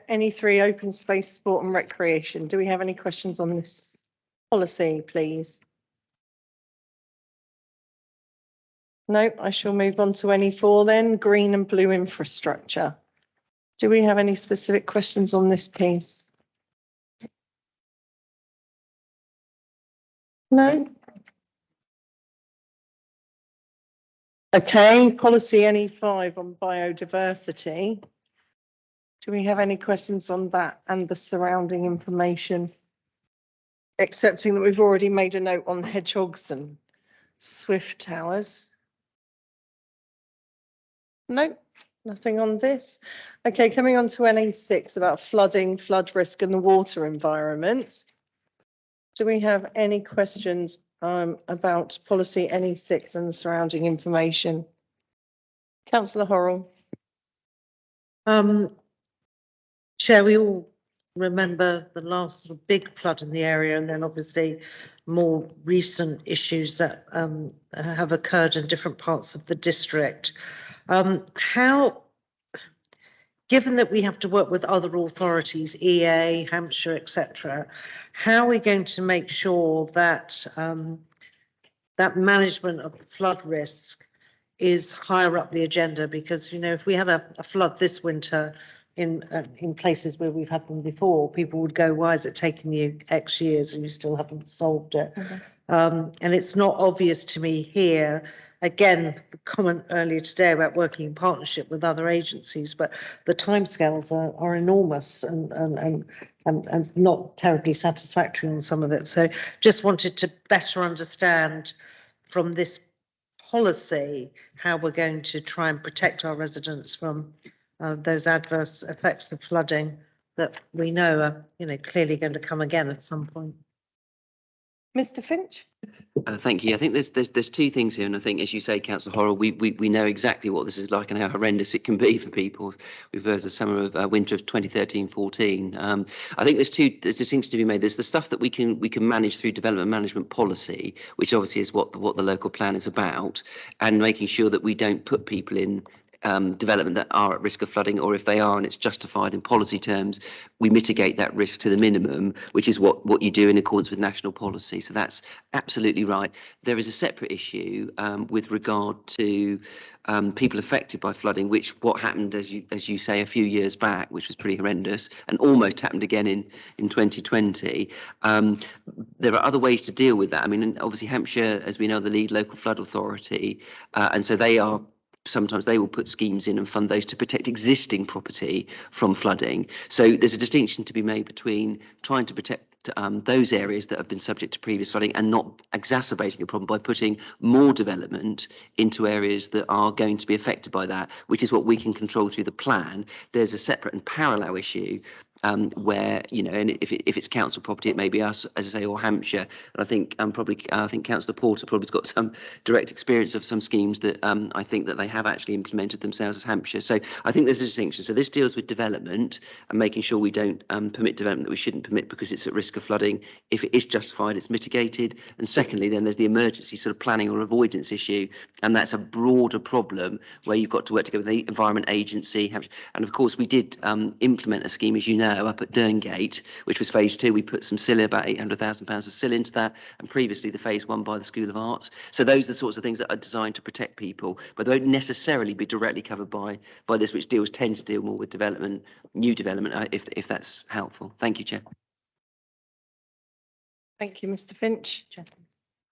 Any three, open space, sport and recreation. Do we have any questions on this policy, please? No, I shall move on to any four then, green and blue infrastructure. Do we have any specific questions on this piece? No. Okay, policy NE5 on biodiversity. Do we have any questions on that and the surrounding information? Accepting that we've already made a note on hedgehogs and swift towers. No, nothing on this. Okay, coming on to NE6 about flooding, flood risk and the water environment. Do we have any questions about policy NE6 and the surrounding information? Councillor Horrell. Chair, we all remember the last sort of big flood in the area, and then obviously more recent issues that have occurred in different parts of the district. How, given that we have to work with other authorities, EA, Hampshire, etc., how are we going to make sure that that management of the flood risk is higher up the agenda? Because, you know, if we had a flood this winter in places where we've had them before, people would go, why is it taking you X years and you still haven't solved it? And it's not obvious to me here. Again, the comment earlier today about working in partnership with other agencies, but the timescales are enormous and not terribly satisfactory on some of it. So just wanted to better understand from this policy how we're going to try and protect our residents from those adverse effects of flooding that we know are, you know, clearly going to come again at some point. Mr. Finch. Thank you. I think there's two things here, and I think, as you say, Councillor Horrell, we know exactly what this is like and how horrendous it can be for people. We've heard the summer of winter of 2013-14. I think there's distinctions to be made. There's the stuff that we can manage through development management policy, which obviously is what the local plan is about, and making sure that we don't put people in development that are at risk of flooding, or if they are and it's justified in policy terms, we mitigate that risk to the minimum, which is what you do in accordance with national policy. So that's absolutely right. There is a separate issue with regard to people affected by flooding, which what happened, as you say, a few years back, which was pretty horrendous and almost happened again in 2020. There are other ways to deal with that. I mean, obviously Hampshire, as we know, the lead local flood authority, and so they are. Sometimes they will put schemes in and fund those to protect existing property from flooding. So there's a distinction to be made between trying to protect those areas that have been subject to previous flooding and not exacerbating a problem by putting more development into areas that are going to be affected by that, which is what we can control through the plan. There's a separate and parallel issue where, you know, and if it's council property, it may be us, as I say, or Hampshire. And I think I think Councillor Porter probably has got some direct experience of some schemes that I think that they have actually implemented themselves as Hampshire. So I think there's a distinction. So this deals with development and making sure we don't permit development that we shouldn't permit because it's at risk of flooding. If it is justified, it's mitigated. And secondly, then there's the emergency sort of planning or avoidance issue, and that's a broader problem where you've got to work together with the Environment Agency. And of course, we did implement a scheme, as you know, up at Derngate, which was phase 2. We put some SIL, about £800,000 of SIL into that, and previously the phase 1 by the School of Arts. So those are the sorts of things that are designed to protect people, but they won't necessarily be directly covered by this, which tends to deal more with development, new development, if that's helpful. Thank you, Chair. Thank you, Mr. Finch.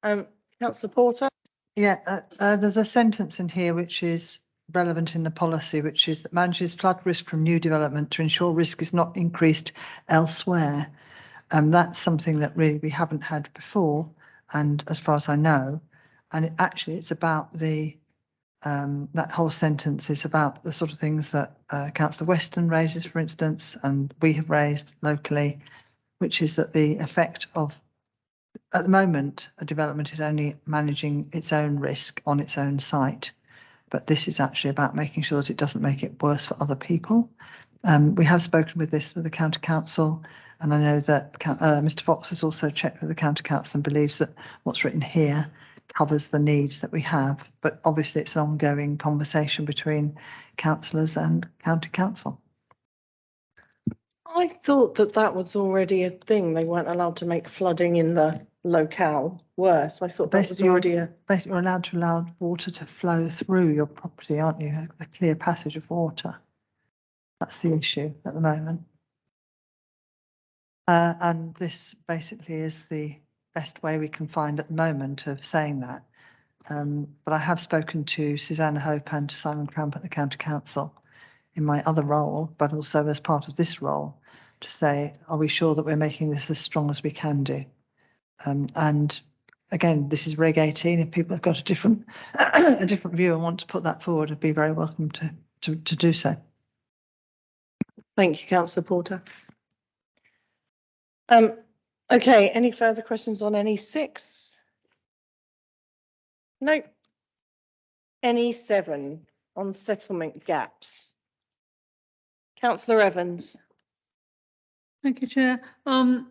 Councillor Porter. Yeah, there's a sentence in here which is relevant in the policy, which is that manages flood risk from new development to ensure risk is not increased elsewhere. That's something that really we haven't had before, and as far as I know, and it's about the that whole sentence is about the sort of things that Councillor Weston raises, for instance, and we have raised locally, which is that the effect of, at the moment, a development is only managing its own risk on its own site. But this is actually about making sure that it doesn't make it worse for other people. We have spoken with the County Council, and I know that Mr. Fox has also checked with the County Council and believes that what's written here covers the needs that we have. But obviously it's an ongoing conversation between councillors and County Council. I thought that that was already a thing. They weren't allowed to make flooding in the locale worse. I thought that was Basically, already a, Basically, you're allowed to allow water to flow through your property, aren't you? The clear passage of water. That's the issue at the moment. And this basically is the best way we can find at the moment of saying that. But I have spoken to Susanna Hope and to Simon Cramp at the County Council in my other role, but also as part of this role, to say, are we sure that we're making this as strong as we can do? And again, this is Reg 18. If people have got a different a different view and want to put that forward, I'd be very welcome to do so. thank you, Councillor Porter. Okay, any further questions on NE6? No. NE7 on settlement gaps. Councillor Evans. Thank you, Chair. I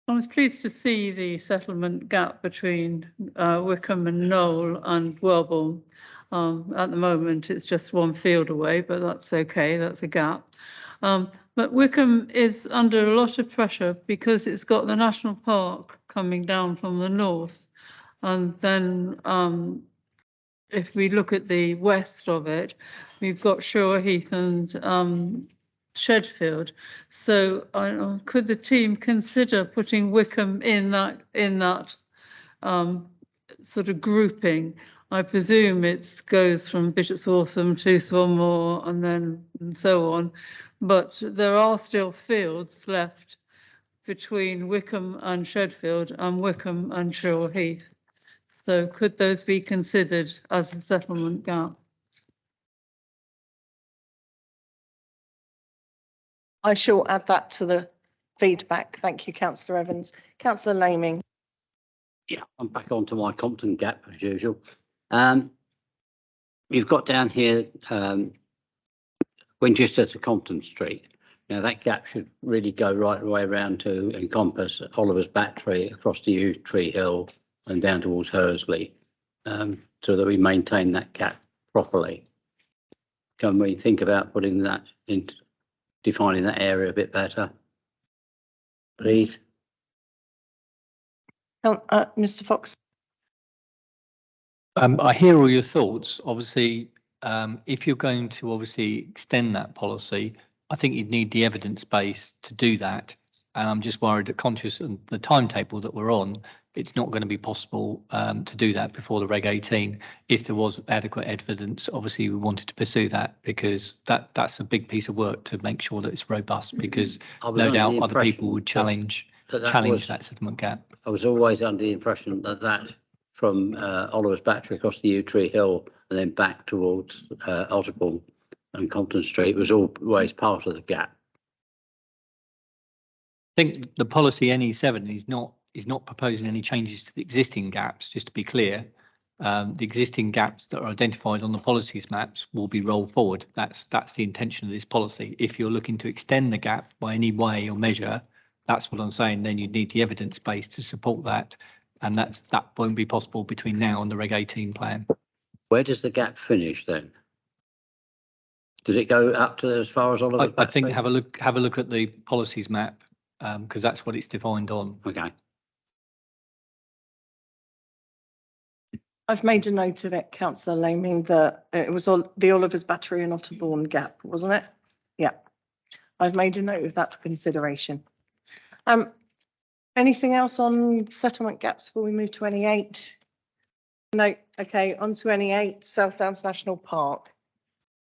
was pleased to see the settlement gap between Wickham and Knoll and Wellbourne. At the moment, it's just one field away, but that's okay. That's a gap. But Wickham is under a lot of pressure because it's got the national park coming down from the north. And then if we look at the west of it, we've got Shore Heath and Shedfield. So could the team consider putting Wickham in that sort of grouping? I presume it goes from Bishop's Waltham to Swanmore and so on, but there are still fields left between Wickham and Shedfield and Wickham and Shore Heath. So could those be considered as a settlement gap? I shall add that to the feedback. Thank you, Councillor Evans. Councillor Laming. Yeah, I'm back onto my Compton gap as usual. You've got down here Winchester to Compton Street. Now that gap should really go right the way around to encompass Oliver's Battery across to Yew Tree Hill and down towards Hursley, so that we maintain that gap properly. Can we think about putting that in, defining that area a bit better, please? Mr. Fox. I hear all your thoughts. Obviously, if you're going to obviously extend that policy, I think you'd need the evidence base to do that. And I'm just worried that conscious of the timetable that we're on, it's not going to be possible to do that before the Reg 18. If there was adequate evidence, obviously we wanted to pursue that because that's a big piece of work to make sure that it's robust, because no doubt other people would challenge that settlement gap. I was always under the impression that from Oliver's Battery across the Yew Tree Hill and then back towards Osborne and Compton Street was always part of the gap. I think the policy NE7 is not proposing any changes to the existing gaps, just to be clear. The existing gaps that are identified on the policies maps will be rolled forward. That's the intention of this policy. If you're looking to extend the gap by any way or measure, that's what I'm saying, then you need the evidence base to support that. And that won't be possible between now and the Reg 18 plan. Where does the gap finish then? Does it go up to as far as Oliver's Battery? I think have a look at the policies map, because that's what it's defined on. Okay. I've made a note of it, Councillor Laming, that it was on the Oliver's Battery and Otterbourne gap, wasn't it? Yeah. I've made a note of that for consideration. Anything else on settlement gaps before we move to NE8? No. Okay, on to NE8, South Downs National Park.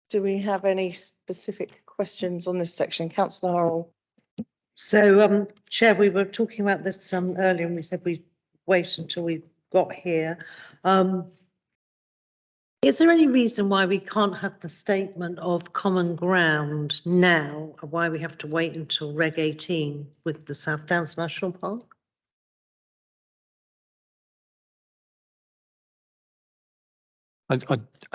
Do we have any specific questions on this section? Councillor Horrell. So, Chair, we were talking about this earlier and we said we'd wait until we got here. Is there any reason why we can't have the statement of common ground now, or why we have to wait until Reg 18 with the South Downs National Park? I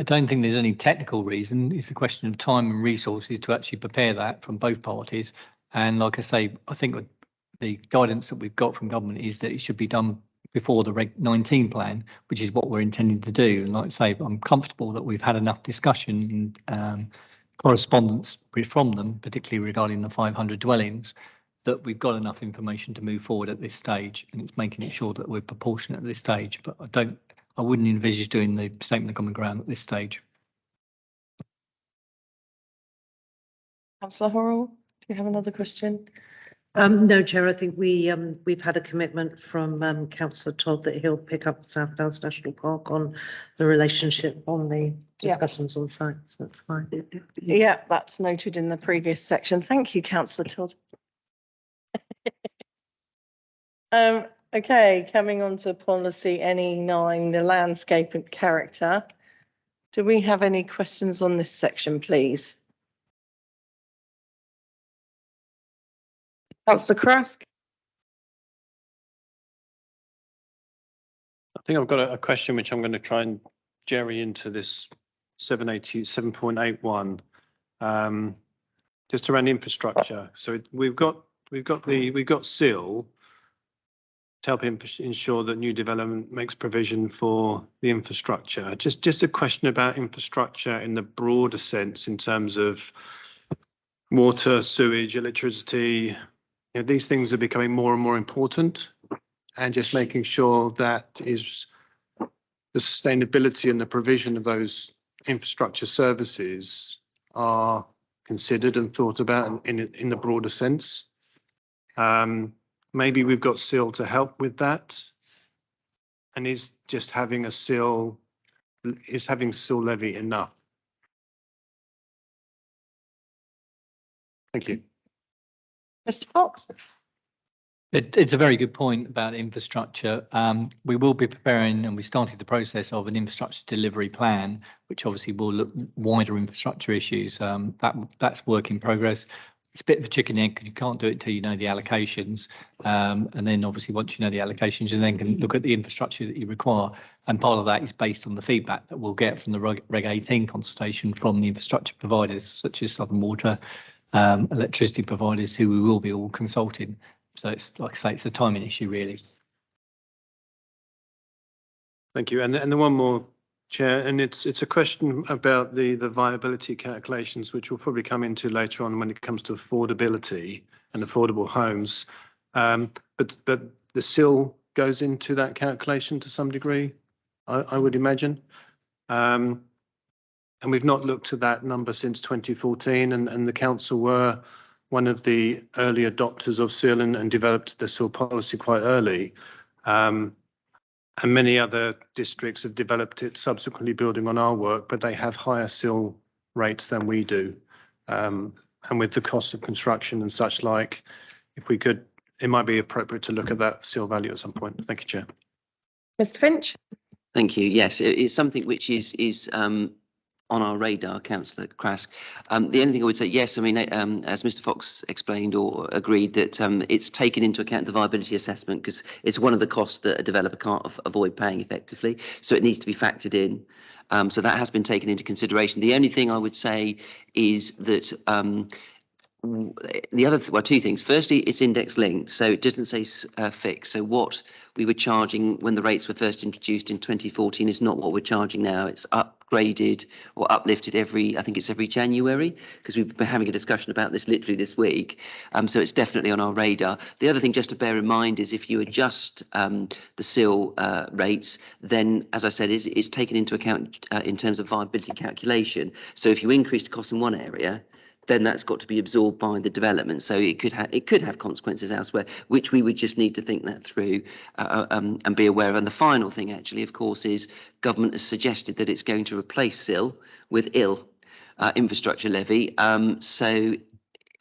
don't think there's any technical reason. It's a question of time and resources to actually prepare that from both parties. And like I say, I think the guidance that we've got from government is that it should be done before the Reg 19 plan, which is what we're intending to do. And like I say, I'm comfortable that we've had enough discussion and correspondence from them, particularly regarding the 500 dwellings, that we've got enough information to move forward at this stage, and it's making it sure that we're proportionate at this stage. But I wouldn't envisage doing the statement of common ground at this stage. Councillor Horrell, do you have another question? No, Chair, I think we've had a commitment from Councillor Todd that he'll pick up South Downs National Park on the relationship on the Yeah. discussions on site, so that's fine. Yeah, that's noted in the previous section. Thank you, Councillor Todd. Okay, coming on to policy NE9, the landscape and character. Do we have any questions on this section, please? Councillor Krask? I think I've got a question which I'm going to try and jerry into this 7.81, just around infrastructure. So we've got SIL to help ensure that new development makes provision for the infrastructure. Just a question about infrastructure in the broader sense, in terms of water, sewage, electricity. You know, these things are becoming more and more important, and just making sure that is the sustainability and the provision of those infrastructure services are considered and thought about in the broader sense. Maybe we've got SIL to help with that, and is having SIL levy enough? Thank you. Mr. Fox? It's a very good point about infrastructure. We will be preparing, and we started the process of an infrastructure delivery plan, which obviously will look wider infrastructure issues. That's work in progress. It's a bit of a chicken egg, because you can't do it until you know the allocations. And then obviously once you know the allocations, you then can look at the infrastructure that you require. And part of that is based on the feedback that we'll get from the Reg 18 consultation from the infrastructure providers, such as Southern Water, electricity providers, who we will be all consulting. So it's, like I say, it's a timing issue, really. Thank you. And the one more, Chair, and it's a question about the viability calculations, which we'll probably come into later on when it comes to affordability and affordable homes. But the SIL goes into that calculation to some degree, I would imagine. And we've not looked at that number since 2014, and the council were one of the early adopters of SIL and developed the SIL policy quite early. And many other districts have developed it subsequently, building on our work, but they have higher SIL rates than we do. And with the cost of construction and such like, if we could, it might be appropriate to look at that SIL value at some point. Thank you, Chair. Mr. Finch? Thank you. Yes, it's something which is on our radar, Councillor Krask. The only thing I would say, yes, I mean, as Mr. Fox explained or agreed, that it's taken into account the viability assessment, because it's one of the costs that a developer can't avoid paying effectively. So it needs to be factored in. So that has been taken into consideration. The only thing I would say is that the other, two things. Firstly, it's index linked, so it doesn't say fixed. So what we were charging when the rates were first introduced in 2014 is not what we're charging now. It's upgraded or uplifted I think it's every January, because we've been having a discussion about this literally this week. So it's definitely on our radar. The other thing just to bear in mind is if you adjust the SIL rates, then, as I said, is taken into account in terms of viability calculation. So if you increase the cost in one area, then that's got to be absorbed by the development. So it could have consequences elsewhere, which we would just need to think that through and be aware of. And the final thing, actually, of course, is government has suggested that it's going to replace SIL with infrastructure levy. So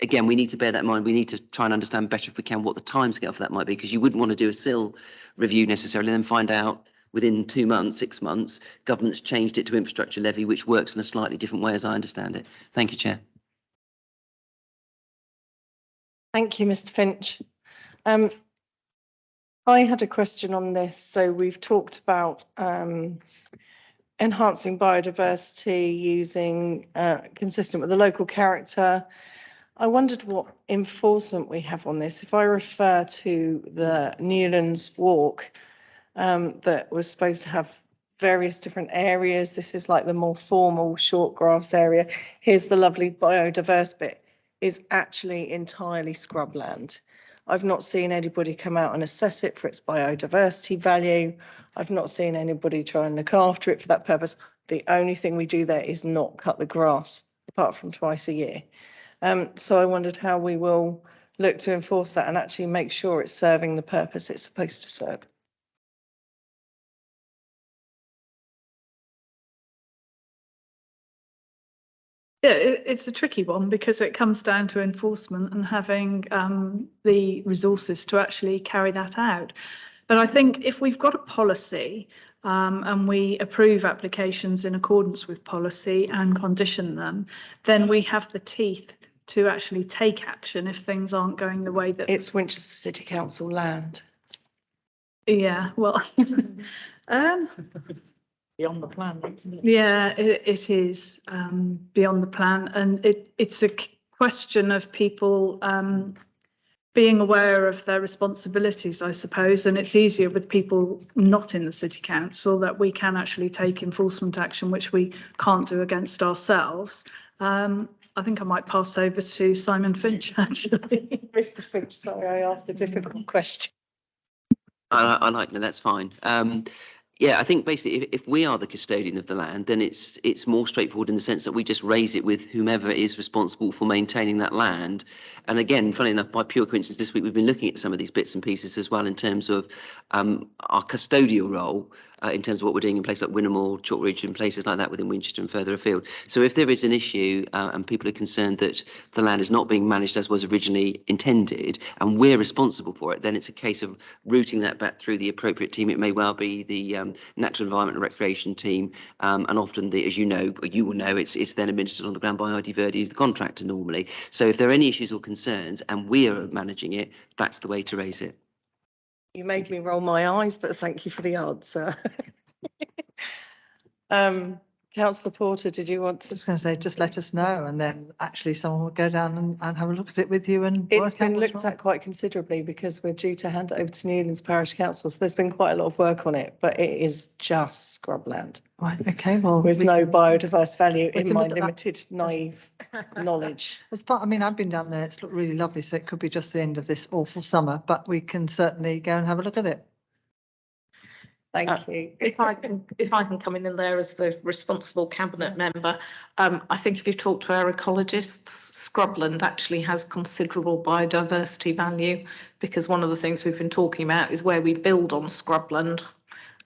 again, we need to bear that in mind. We need to try and understand better, if we can, what the timescale for that might be, because you wouldn't want to do a SIL review necessarily and then find out within 2 months, 6 months, government's changed it to infrastructure levy, which works in a slightly different way, as I understand it. Thank you, Chair. Thank you, Mr. Finch. I had a question on this. So we've talked about enhancing biodiversity using consistent with the local character. I wondered what enforcement we have on this. If I refer to the Newlands Walk that was supposed to have various different areas. This is like the more formal short grass area. Here's the lovely biodiverse bit, is actually entirely scrubland. I've not seen anybody come out and assess it for its biodiversity value. I've not seen anybody try and look after it for that purpose. The only thing we do there is not cut the grass, apart from twice a year. So I wondered how we will look to enforce that and actually make sure it's serving the purpose it's supposed to serve. Yeah, it's a tricky one because it comes down to enforcement and having the resources to actually carry that out. But I think if we've got a policy and we approve applications in accordance with policy and condition them, then we have the teeth to actually take action if things aren't going the way that. It's Winchester City Council land. Yeah, well. Beyond the plan, isn't it? Yeah, it is beyond the plan, and it's a question of people being aware of their responsibilities, I suppose, and it's easier with people not in the city council that we can actually take enforcement action, which we can't do against ourselves. I think I might pass over to Simon Finch, actually. Mr. Finch, sorry, I asked a difficult question. I like that. That's fine. Yeah, I think basically if we are the custodian of the land, then it's more straightforward in the sense that we just raise it with whomever is responsible for maintaining that land. And again, funny enough, by pure coincidence, this week we've been looking at some of these bits and pieces as well in terms of our custodial role in terms of what we're doing in places like Winnemore, Chalkridge and places like that within Winchester and further afield. So if there is an issue and people are concerned that the land is not being managed as was originally intended and we're responsible for it, then it's a case of routing that back through the appropriate team. It may well be the Natural Environment and Recreation team, and often, as you know, you will know, it's then administered on the ground by ID Verde, who's the contractor normally. So if there are any issues or concerns and we are managing it, that's the way to raise it. You made me roll my eyes, but thank you for the answer. Councillor Porter, did you want I to? was going to say, just let us know, and then actually someone will go down and have a look at it with you and It's work out been what's looked wrong. at quite considerably because we're due to hand it over to Newlands Parish Council. So there's been quite a lot of work on it, but it is just scrubland Right, okay, well. with we no can- biodiverse value we in can my look at that limited, naive knowledge. As part, I mean, I've been down there, it's looked really lovely, so it could be just the end of this awful summer, but we can certainly go and have a look at it. Thank you. If I can come in there as the responsible cabinet member, I think if you talk to our ecologists, scrubland actually has considerable biodiversity value, because one of the things we've been talking about is where we build on scrubland.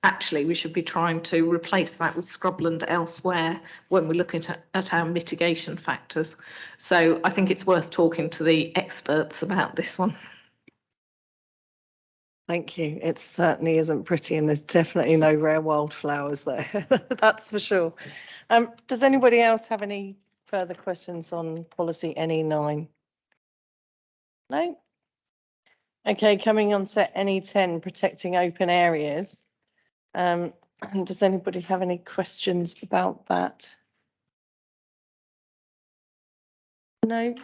Actually, we should be trying to replace that with scrubland elsewhere when we're looking at our mitigation factors. So I think it's worth talking to the experts about this one. Thank you. It certainly isn't pretty, and there's definitely no rare wildflowers there. That's for sure. Does anybody else have any further questions on policy NE9? No? Okay, coming on to NE10, protecting open areas. Does anybody have any questions about that? No?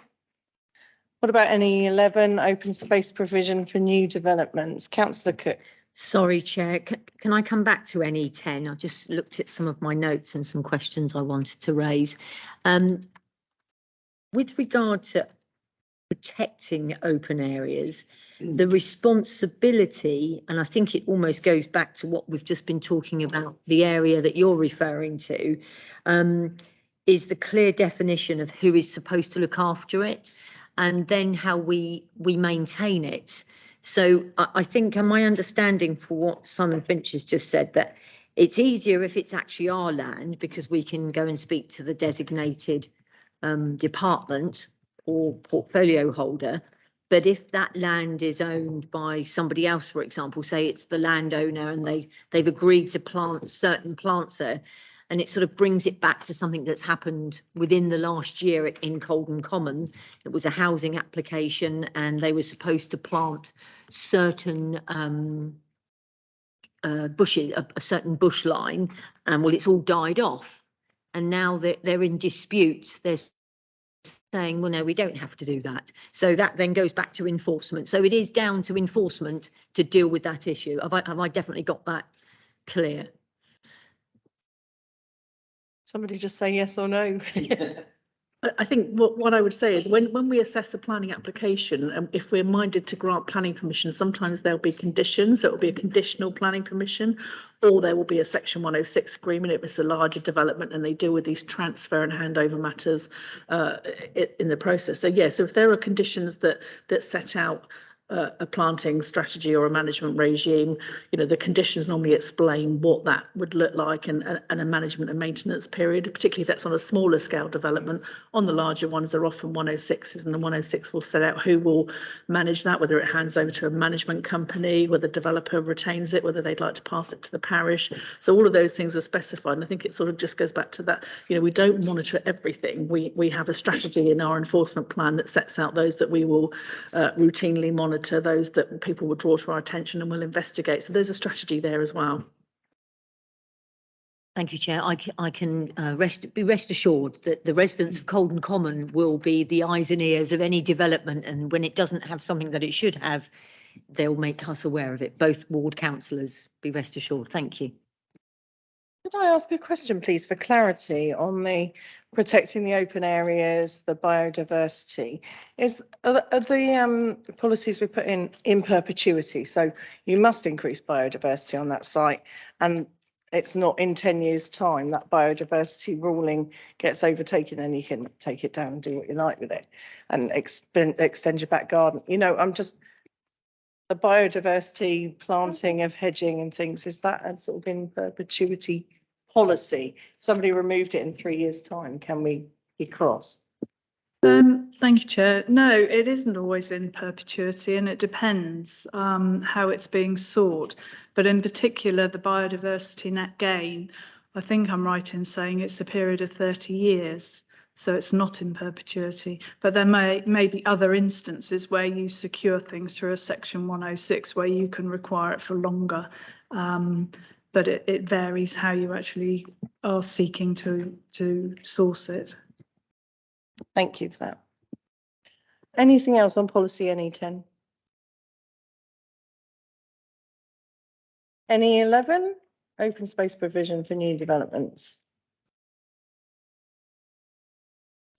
What about NE11, open space provision for new developments? Councillor Cook. Sorry, Chair, can I come back to NE10? I've just looked at some of my notes and some questions I wanted to raise. With regard to protecting open areas, the responsibility, and I think it almost goes back to what we've just been talking about, the area that you're referring to, is the clear definition of who is supposed to look after it, and then how we maintain it. So I think, and my understanding for what Simon Finch has just said, that it's easier if it's actually our land because we can go and speak to the designated department or portfolio holder. But if that land is owned by somebody else, for example, say it's the landowner and they've agreed to plant certain plants there, and it sort of brings it back to something that's happened within the last year in Colden Common. It was a housing application and they were supposed to plant certain bushes, a certain bush line, and well, it's all died off. And now they're in dispute. They're saying, well, no, we don't have to do that. So that then goes back to enforcement. So it is down to enforcement to deal with that issue. Have I definitely got that clear? Somebody just say yes or no. I think what I would say is when we assess a planning application, and if we're minded to grant planning permission, sometimes there'll be conditions. It will be a conditional planning permission, or there will be a Section 106 agreement if it's a larger development and they deal with these transfer and handover matters in the process. So yes, if there are conditions that set out a planting strategy or a management regime, you know, the conditions normally explain what that would look like and a management and maintenance period, particularly if that's on a smaller scale development. On the larger ones, they're often 106s, and the 106 will set out who will manage that, whether it hands over to a management company, whether the developer retains it, whether they'd like to pass it to the parish. So all of those things are specified, and I think it sort of just goes back to that, you know, we don't monitor everything. We have a strategy in our enforcement plan that sets out those that we will routinely monitor, those that people will draw to our attention and will investigate. So there's a strategy there as well. Thank you, Chair. I can be rest assured that the residents of Colden Common will be the eyes and ears of any development, and when it doesn't have something that it should have, they'll make us aware of it. Both ward councillors, be rest assured. Thank you. Could I ask a question, please, for clarity on the protecting the open areas, the biodiversity? Are the policies we put in perpetuity? So you must increase biodiversity on that site, and it's not in 10 years' time that biodiversity ruling gets overtaken, and you can take it down and do what you like with it and extend your back garden. You know, the biodiversity, planting of hedging and things, is that a sort of in perpetuity policy? If somebody removed it in 3 years' time, can we be cross? Thank you, Chair. No, it isn't always in perpetuity, and it depends how it's being sought. But in particular, the biodiversity net gain, I think I'm right in saying it's a period of 30 years. So it's not in perpetuity, but there may be other instances where you secure things through a Section 106 where you can require it for longer. But it varies how you actually are seeking to source it. Thank you for that. Anything else on policy NE10? NE11, open space provision for new developments.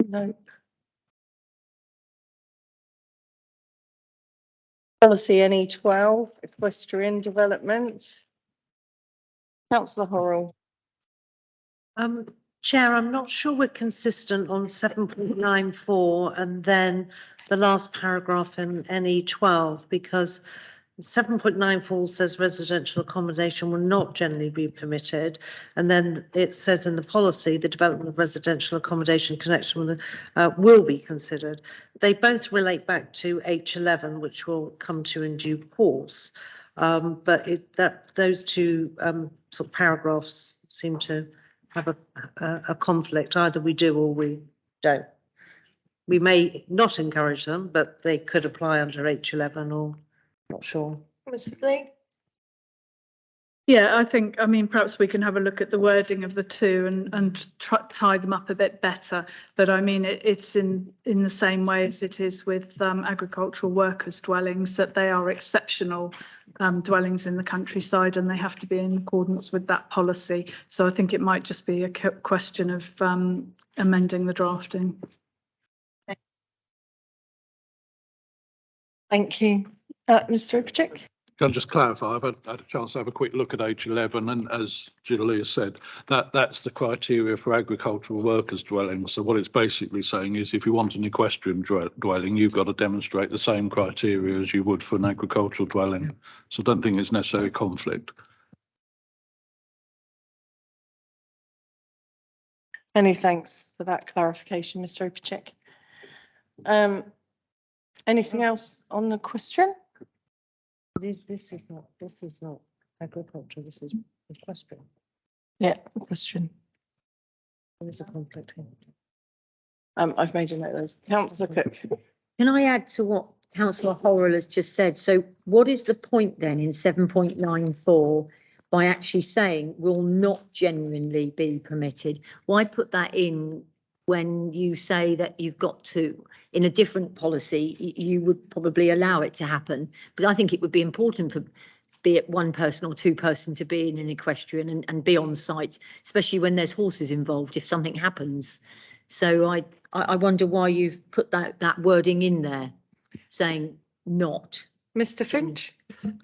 No. Policy NE12, equestrian development. Councillor Horrell. Chair, I'm not sure we're consistent on 7.94 and then the last paragraph in NE12, because 7.94 says residential accommodation will not generally be permitted, and then it says in the policy the development of residential accommodation in connection with will be considered. They both relate back to H11, which we'll come to in due course, but those two sort of paragraphs seem to have a conflict. Either we do or we don't. We may not encourage them, but they could apply under H11 or not sure. Mrs. Lee? Yeah, I mean, perhaps we can have a look at the wording of the two and tie them up a bit better. But I mean, it's in the same way as it is with agricultural workers' dwellings, that they are exceptional dwellings in the countryside, and they have to be in accordance with that policy. So I think it might just be a question of amending the drafting. Thank you. Mr. Ipchik? Can I just clarify? I've had a chance to have a quick look at H11, and as Julie has said, that's the criteria for agricultural workers' dwellings. So what it's basically saying is, if you want an equestrian dwelling, you've got to demonstrate the same criteria as you would for an agricultural dwelling. So I don't think it's necessarily a conflict. Many thanks for that clarification, Mr. Ipchik. Anything else on the question? This is not agriculture. This is equestrian. Yeah, question. There is a conflict here. I've made a note of those. Councillor Cook. Can I add to what Councillor Horrell has just said? So what is the point then in 7.94 by actually saying will not genuinely be permitted? Why put that in when you say that you've got to, in a different policy, you would probably allow it to happen? But I think it would be important for be it one person or two person to be in an equestrian and be on site, especially when there's horses involved if something happens. So I wonder why you've put that wording in there saying not. Mr. Finch?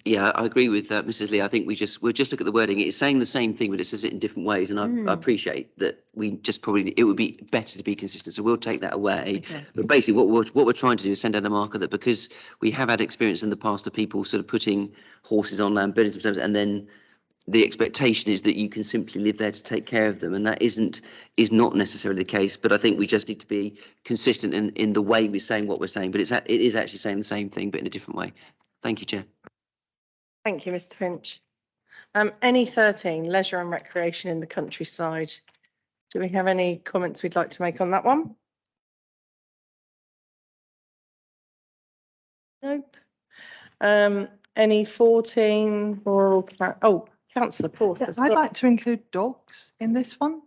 Yeah, I agree with Mrs. Lee. I think we'll just look at the wording. It's saying the same thing, but it says it in different ways. And I appreciate that it would be better to be consistent. So we'll take that away. Okay. But basically what we're trying to do is send out a marker that, because we have had experience in the past of people sort of putting horses on land, buildings themselves, and then the expectation is that you can simply live there to take care of them. And that is not necessarily the case. But I think we just need to be consistent in the way we're saying what we're saying. But it is actually saying the same thing, but in a different way. Thank you, Chair. Thank you, Mr. Finch. NE 13, leisure and recreation in the countryside. Do we have any comments we'd like to make on that one? Nope. NE 14, rural, Councillor Porter. Yeah, I'd like to include dogs in this one.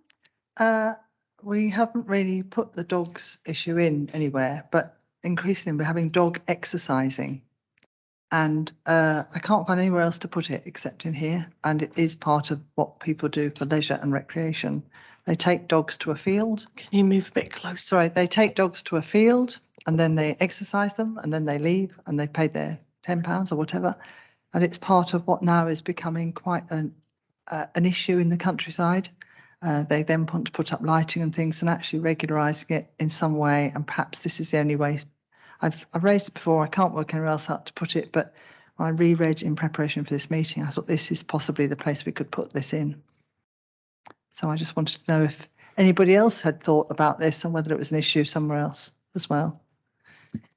We haven't really put the dogs issue in anywhere, but increasingly we're having dog exercising. And I can't find anywhere else to put it except in here. And it is part of what people do for leisure and recreation. They take dogs to a field. Can you move a bit closer? Sorry, they take dogs to a field and then they exercise them and then they leave and they pay their £10 or whatever. And it's part of what now is becoming quite an issue in the countryside. They then want to put up lighting and things and actually regularising it in some way. And perhaps this is the only way. I've raised it before. I can't work anywhere else out to put it, but when I reread in preparation for this meeting, I thought this is possibly the place we could put this in. So I just wanted to know if anybody else had thought about this and whether it was an issue somewhere else as well.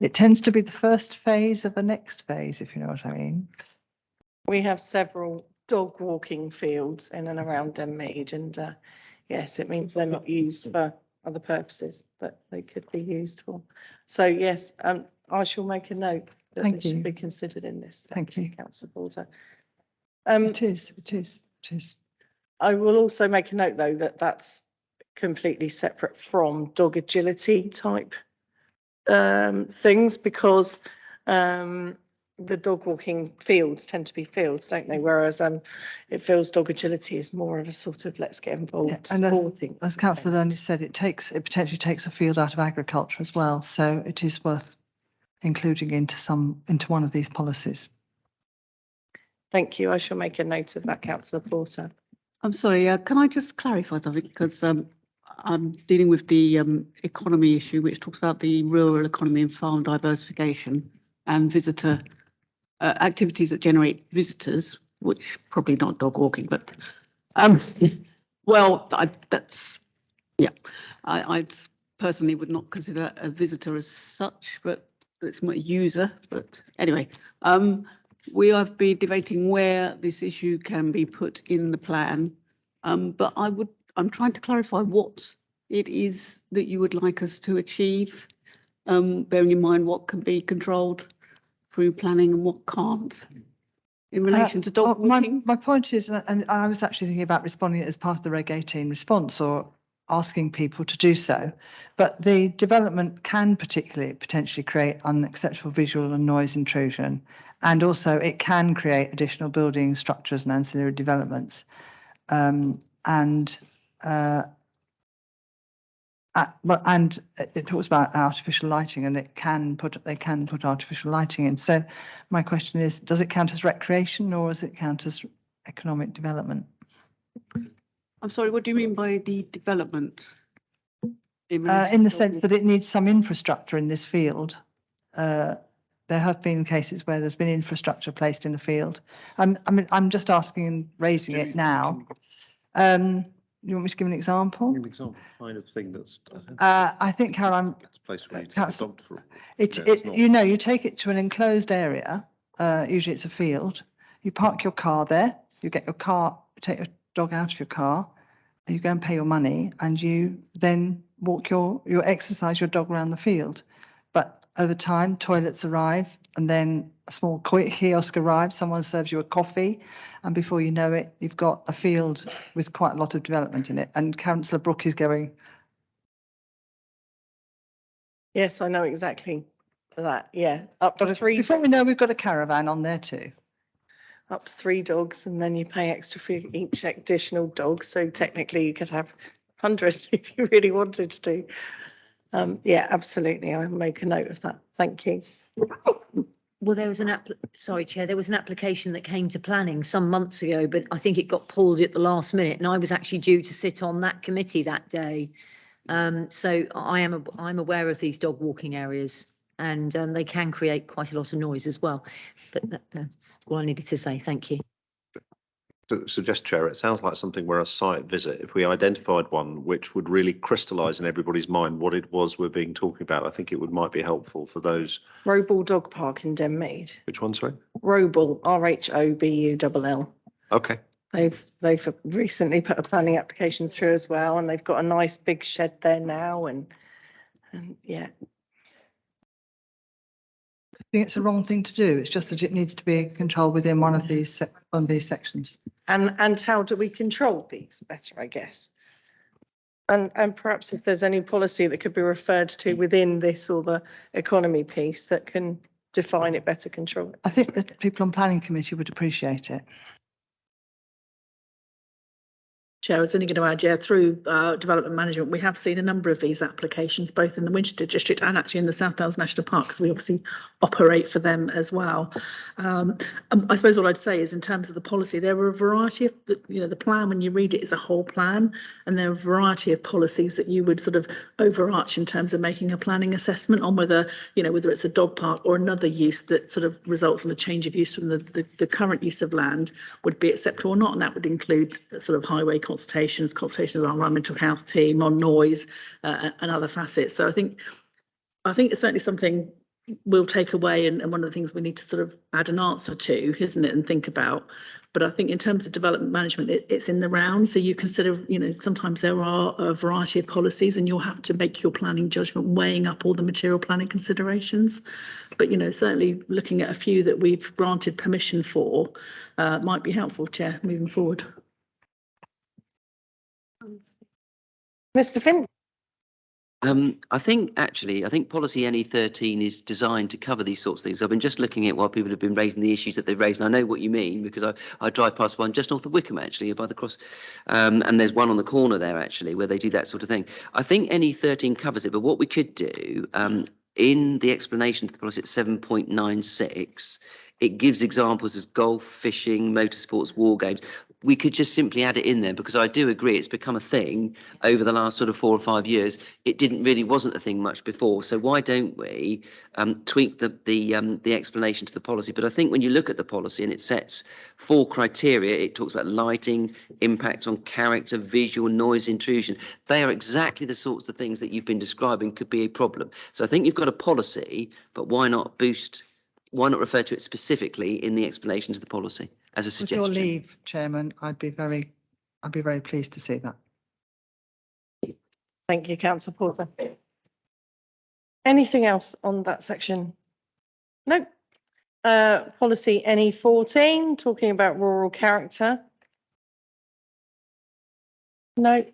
It tends to be the first phase of the next phase, if you know what I mean. We have several dog walking fields in and around Denmead, and yes, it means they're not used for other purposes that they could be used for. So yes, I shall make a note that Thank this should you. be considered in this. Thank you. Councillor Porter. It is. I will also make a note though that that's completely separate from dog agility type things, because the dog walking fields tend to be fields, don't they? Whereas it feels dog agility is more of a sort of let's get involved And supporting. as Councillor Lundy said, it potentially takes a field out of agriculture as well. So it is worth including into one of these policies. Thank you. I shall make a note of that, Councillor Porter. I'm sorry, can I just clarify something? Because I'm dealing with the economy issue, which talks about the rural economy and farm diversification and visitor activities that generate visitors, which probably not dog walking, but well, I personally would not consider a visitor as such, but it's my user. But anyway, we have been debating where this issue can be put in the plan, but I'm trying to clarify what it is that you would like us to achieve, bearing in mind what can be controlled through planning and what can't in relation to dog walking. My point is, and I was actually thinking about responding as part of the Reg 18 response or asking people to do so, but the development can potentially create unacceptable visual and noise intrusion, and also it can create additional building structures and ancillary developments, and it talks about artificial lighting, and they can put artificial lighting in. So my question is, does it count as recreation or does it count as economic development? I'm sorry, what do you mean by the development? In the sense that it needs some infrastructure in this field. There have been cases where there's been infrastructure placed in a field. I'm just asking and raising it now. You want me to give an example? Give an example, kind of thing that's. I think, Carol, It's a place where you take a dog for. you take it to an enclosed area. Usually it's a field. You park your car there. You get your car, take your dog out of your car. You go and pay your money, and you then walk you exercise your dog around the field. But over time, toilets arrive, and then a small kiosk arrives. Someone serves you a coffee, and before you know it, you've got a field with quite a lot of development in it. And Councillor Brooke is going. Yes, I know exactly that. Yeah, up to three. Before we know, we've got a caravan on there too. up to 3 dogs, and then you pay extra for each additional dog. So technically you could have hundreds if you really wanted to. Yeah, absolutely. I'll make a note of that. Thank you. Well, there was sorry, Chair, there was an application that came to planning some months ago, but I think it got pulled at the last minute, and I was actually due to sit on that committee that day. So I'm aware of these dog walking areas, and they can create quite a lot of noise as well. But that's all I needed to say. Thank you. Suggest, Chair, it sounds like something where a site visit, if we identified one which would really crystallise in everybody's mind what it was we're being talking about, I think it might be helpful for those. Robull Dog Park in Denmead. Which one, sorry? Robull, RHOBULL. Okay. They've recently put a planning application through as well, and they've got a nice big shed there now, and yeah. I think it's the wrong thing to do. It's just that it needs to be controlled within one of these sections. And how do we control these better, I guess? And perhaps if there's any policy that could be referred to within this or the economy piece that can define it better, control it. I think that people on planning committee would appreciate it. Chair, I was only going to add, through development management, we have seen a number of these applications, both in the Winchester district and actually in the South Wales National Park, because we obviously operate for them as well. I suppose what I'd say is, in terms of the policy, there were a variety of, the plan, when you read it, is a whole plan, and there are a variety of policies that you would sort of overarch in terms of making a planning assessment on whether, whether it's a dog park or another use that sort of results in a change of use from the current use of land would be acceptable or not, and that would include sort of highway consultations with our environmental health team on noise and other facets. So I think it's certainly something we'll take away, and one of the things we need to sort of add an answer to, isn't it, and think about. But I think in terms of development management, it's in the round. So you consider, sometimes there are a variety of policies, and you'll have to make your planning judgment weighing up all the material planning considerations. But certainly looking at a few that we've granted permission for might be helpful, Chair, moving forward. Mr. Finn. I think policy NE13 is designed to cover these sorts of things. I've been just looking at what people have been raising, the issues that they've raised, and I know what you mean, because I drive past one just north of Wickham, actually, by the cross, and there's one on the corner there, actually, where they do that sort of thing. I think NE13 covers it, but what we could do, in the explanation to the policy at 7.96, it gives examples as golf, fishing, motorsports, war games. We could just simply add it in there, because I do agree it's become a thing over the last sort of 4 or 5 years. It wasn't a thing much before. So why don't we tweak the explanation to the policy? But I think when you look at the policy and it sets 4 criteria, it talks about lighting, impact on character, visual, noise, intrusion. They are exactly the sorts of things that you've been describing could be a problem. So I think you've got a policy, but why not refer to it specifically in the explanation to the policy as a suggestion? With your leave, Chairman, I'd be very pleased to see that. Thank you, Councillor Porter. Anything else on that section? No. Policy NE14, talking about rural character. No.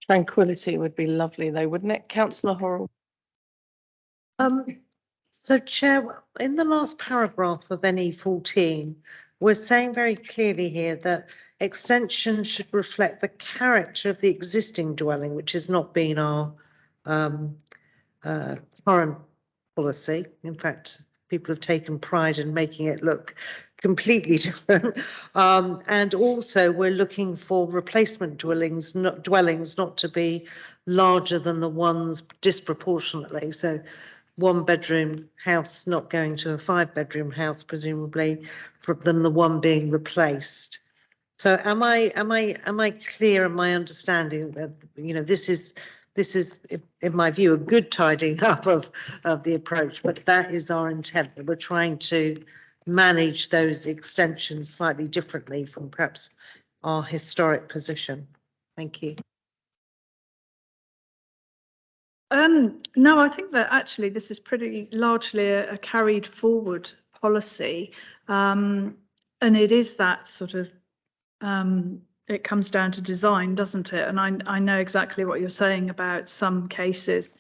Tranquility would be lovely though, wouldn't it? Councillor Horrell. So, Chair, in the last paragraph of NE14, we're saying very clearly here that extension should reflect the character of the existing dwelling, which has not been our current policy. In fact, people have taken pride in making it look completely different. And also we're looking for replacement dwellings not to be larger than the ones disproportionately. So 1-bedroom house not going to a 5-bedroom house, presumably, than the one being replaced. So am I clear in my understanding that this is in my view a good tidying up of the approach, but that is our intent, that we're trying to manage those extensions slightly differently from perhaps our historic position. Thank you. No, I think that actually this is pretty largely a carried forward policy, and it is that sort of it comes down to design, doesn't it? And I know exactly what you're saying about some cases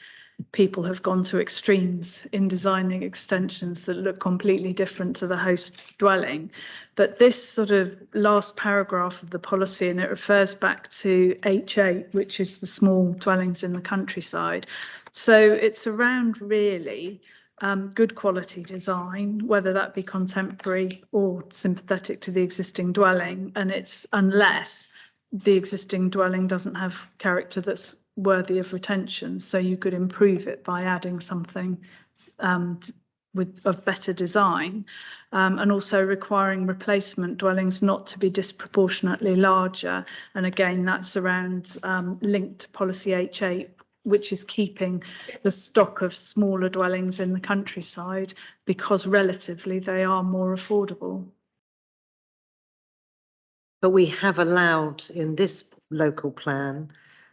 people have gone to extremes in designing extensions that look completely different to the host dwelling. But this sort of last paragraph of the policy, and it refers back to H8, which is the small dwellings in the countryside. So it's around really good quality design, whether that be contemporary or sympathetic to the existing dwelling. And it's unless the existing dwelling doesn't have character that's worthy of retention. So you could improve it by adding something of better design, and also requiring replacement dwellings not to be disproportionately larger. And again, that's around linked to policy H8, which is keeping the stock of smaller dwellings in the countryside because relatively they are more affordable. But we have allowed in this local plan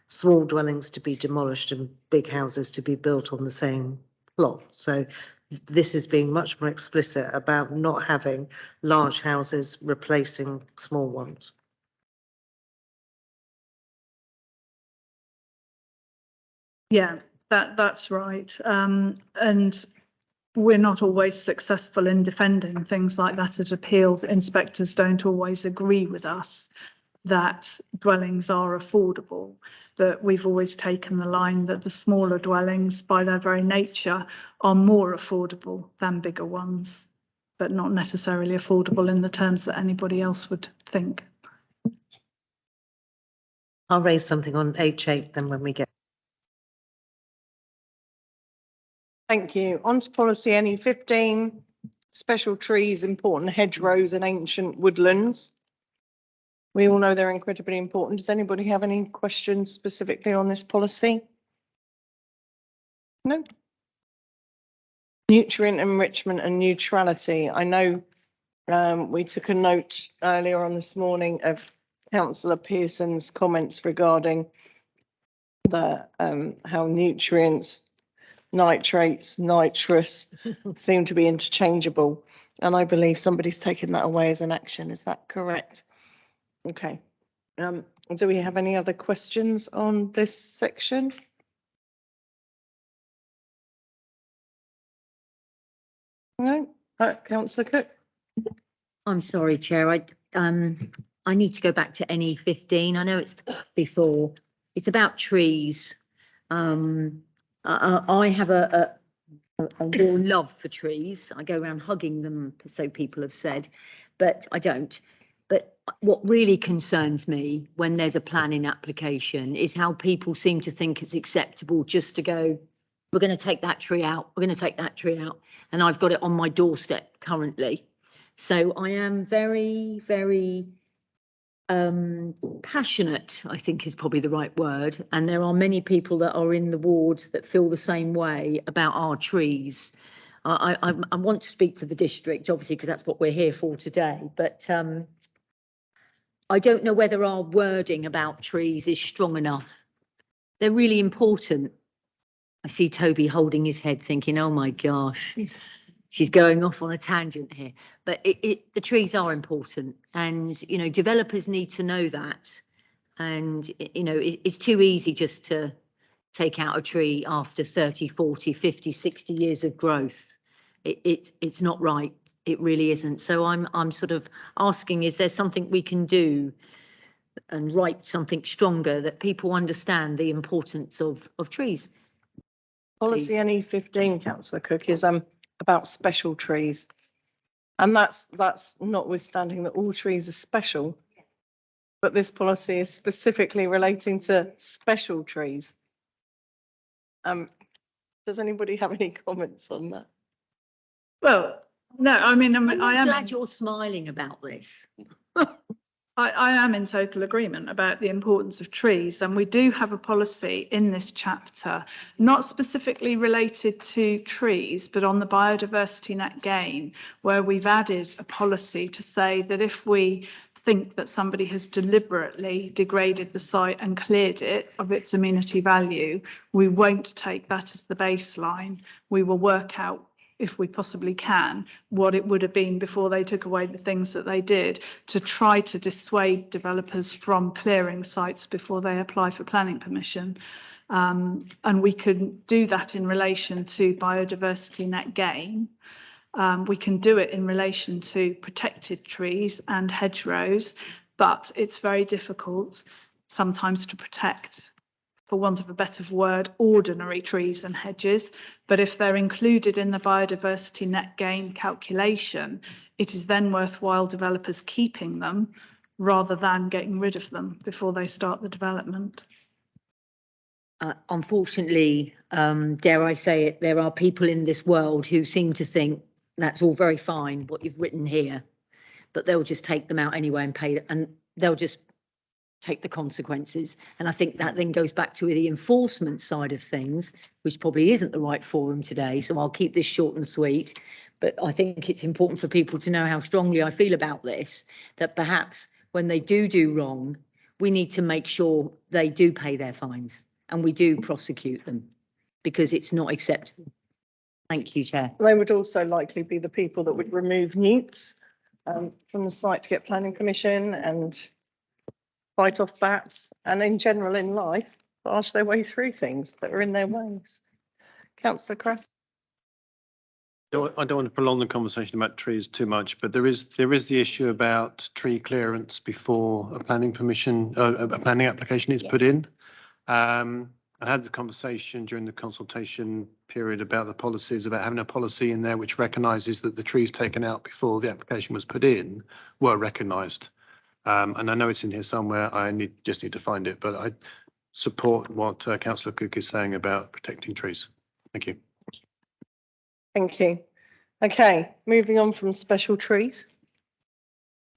small dwellings to be demolished and big houses to be built on the same plot. So this is being much more explicit about not having large houses replacing small ones. Yeah, that's right. And we're not always successful in defending things like that at appeals. Inspectors don't always agree with us that dwellings are affordable, but we've always taken the line that the smaller dwellings by their very nature are more affordable than bigger ones, but not necessarily affordable in the terms that anybody else would think. I'll raise something on H8 then when we get. Thank you. On to policy NE15, special trees, important hedgerows and ancient woodlands. We all know they're incredibly important. Does anybody have any questions specifically on this policy? No. Nutrient enrichment and neutrality. I know we took a note earlier on this morning of Councillor Pearson's comments regarding the how nutrients, nitrates, nitrous seem to be interchangeable. And I believe somebody's taken that away as an action. Is that correct? Okay. Do we have any other questions on this section? No. Councillor Cook. I'm sorry, Chair. I need to go back to NE15. I know it's before. It's about trees. I have a real love for trees. I go around hugging them, so people have said, but I don't. But what really concerns me when there's a planning application is how people seem to think it's acceptable just to go, we're going to take that tree out, we're going to take that tree out, and I've got it on my doorstep currently. So I am very, very passionate, I think is probably the right word. And there are many people that are in the ward that feel the same way about our trees. I want to speak for the district, obviously, because that's what we're here for today. But I don't know whether our wording about trees is strong enough. They're really important. I see Toby holding his head thinking, oh my gosh, she's going off on a tangent here. But the trees are important, and, you know, developers need to know that. And, you know, it's too easy just to take out a tree after 30, 40, 50, 60 years of growth. It's not right. It really isn't. So I'm sort of asking, is there something we can do and write something stronger that people understand the importance of trees? Policy NE15, Councillor Cook, is about special trees. And that's notwithstanding that all trees are special, but this policy is specifically relating to special trees. Does anybody have any comments on that? Well, no, I mean, I'm I am glad you're smiling about this. I am in total agreement about the importance of trees, and we do have a policy in this chapter, not specifically related to trees, but on the biodiversity net gain, where we've added a policy to say that if we think that somebody has deliberately degraded the site and cleared it of its amenity value, we won't take that as the baseline. We will work out, if we possibly can, what it would have been before they took away the things that they did, to try to dissuade developers from clearing sites before they apply for planning permission. And we can do that in relation to biodiversity net gain. We can do it in relation to protected trees and hedgerows, but it's very difficult sometimes to protect, for want of a better word, ordinary trees and hedges. But if they're included in the biodiversity net gain calculation, it is then worthwhile developers keeping them rather than getting rid of them before they start the development. Unfortunately, dare I say it, there are people in this world who seem to think that's all very fine, what you've written here, but they'll just take them out anyway and pay, and they'll just take the consequences. And I think that then goes back to the enforcement side of things, which probably isn't the right forum today. So I'll keep this short and sweet, but I think it's important for people to know how strongly I feel about this, that perhaps when they do wrong, we need to make sure they do pay their fines and we do prosecute them, because it's not acceptable. Thank you, Chair. They would also likely be the people that would remove newts from the site to get planning permission and fight off bats, and in general in life, barge their way through things that are in their ways. Councillor Cress. I don't want to prolong the conversation about trees too much, but there is the issue about tree clearance before a planning permission, a planning application is put in. I had the conversation during the consultation period about the policies, about having a policy in there which recognises that the trees taken out before the application was put in were recognised. And I know it's in here somewhere. I just need to find it, but I support what Councillor Cook is saying about protecting trees. Thank you. Thank you. Okay, moving on from special trees.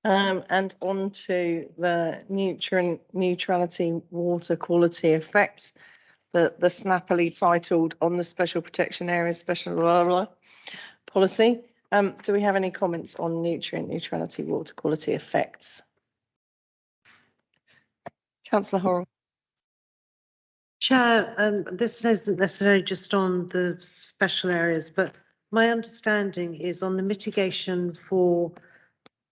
And on to the nutrient neutrality water quality effects, the snappily titled on the special protection area special policy. Do we have any comments on nutrient neutrality water quality effects? Councillor Horrell. Chair, this isn't necessarily just on the special areas, but my understanding is on the mitigation for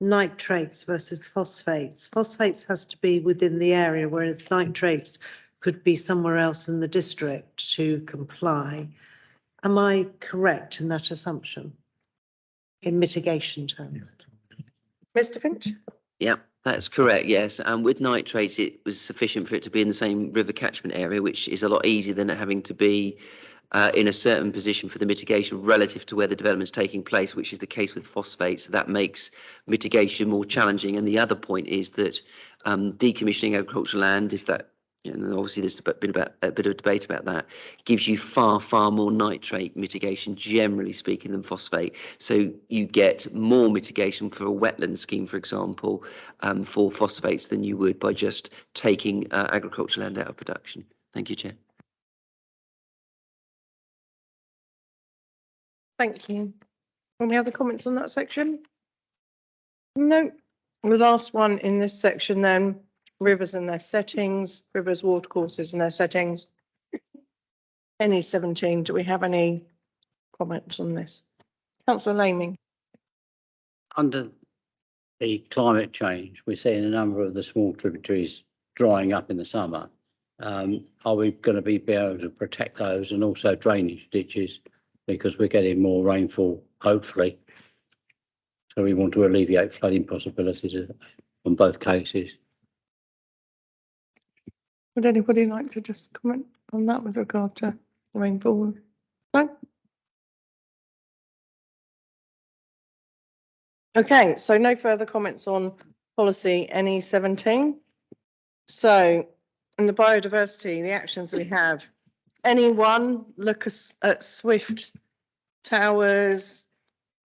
nitrates versus phosphates. Phosphates has to be within the area, whereas nitrates could be somewhere else in the district to comply. Am I correct in that assumption? In mitigation terms? Mr. Finch? Yeah, that's correct, yes. And with nitrates, it was sufficient for it to be in the same river catchment area, which is a lot easier than it having to be in a certain position for the mitigation relative to where the development's taking place, which is the case with phosphates. So that makes mitigation more challenging. And the other point is that decommissioning agricultural land, if that, obviously there's been a bit of debate about that, gives you far more nitrate mitigation, generally speaking, than phosphate. So you get more mitigation for a wetland scheme, for example, for phosphates than you would by just taking agricultural land out of production. Thank you, Chair. Thank you. Any other comments on that section? No. The last one in this section then, rivers and their settings, rivers, watercourses and their settings. Any 17, do we have any comments on this? Councillor Laming. Under the climate change, we're seeing a number of the small tributaries drying up in the summer. Are we going to be able to protect those and also drainage ditches, because we're getting more rainfall, hopefully? So we want to alleviate flooding possibilities on both cases. Would anybody like to just comment on that with regard to rainfall? No? Okay, so no further comments on policy NE 17. So in the biodiversity, the actions we have, anyone look at Swift towers,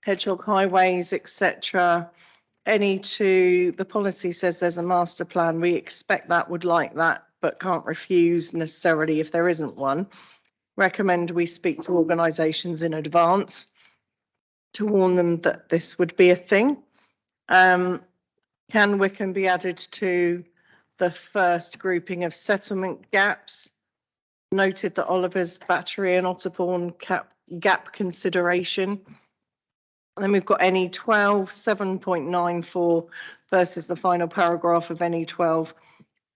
hedgehog highways, etc. Any two, the policy says there's a master plan. We expect that, would like that, but can't refuse necessarily if there isn't one. Recommend we speak to organisations in advance to warn them that this would be a thing. Can Wickham be added to the first grouping of settlement gaps? Noted that Oliver's Battery and Otterbourne gap consideration. And then we've got NE 12, 7.94 versus the final paragraph of NE 12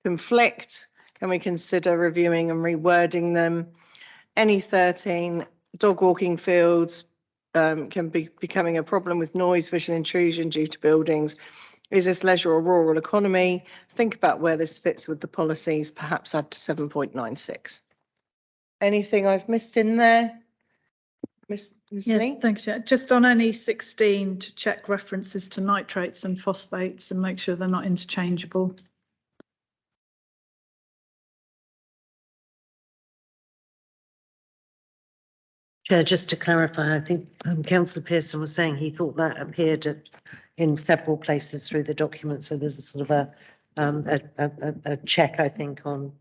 conflict. Can we consider reviewing and rewording them? Any 13 dog walking fields can be becoming a problem with noise, visual intrusion due to buildings. Is this leisure or rural economy? Think about where this fits with the policies, perhaps add to 7.96. Anything I've missed in there? Ms. Yeah, Lee? thank you, Chair. Just on any 16 to check references to nitrates and phosphates and make sure they're not interchangeable. Chair, just to clarify, I think Councillor Pearson was saying he thought that appeared in several places through the document. So there's a sort of a check, I think, on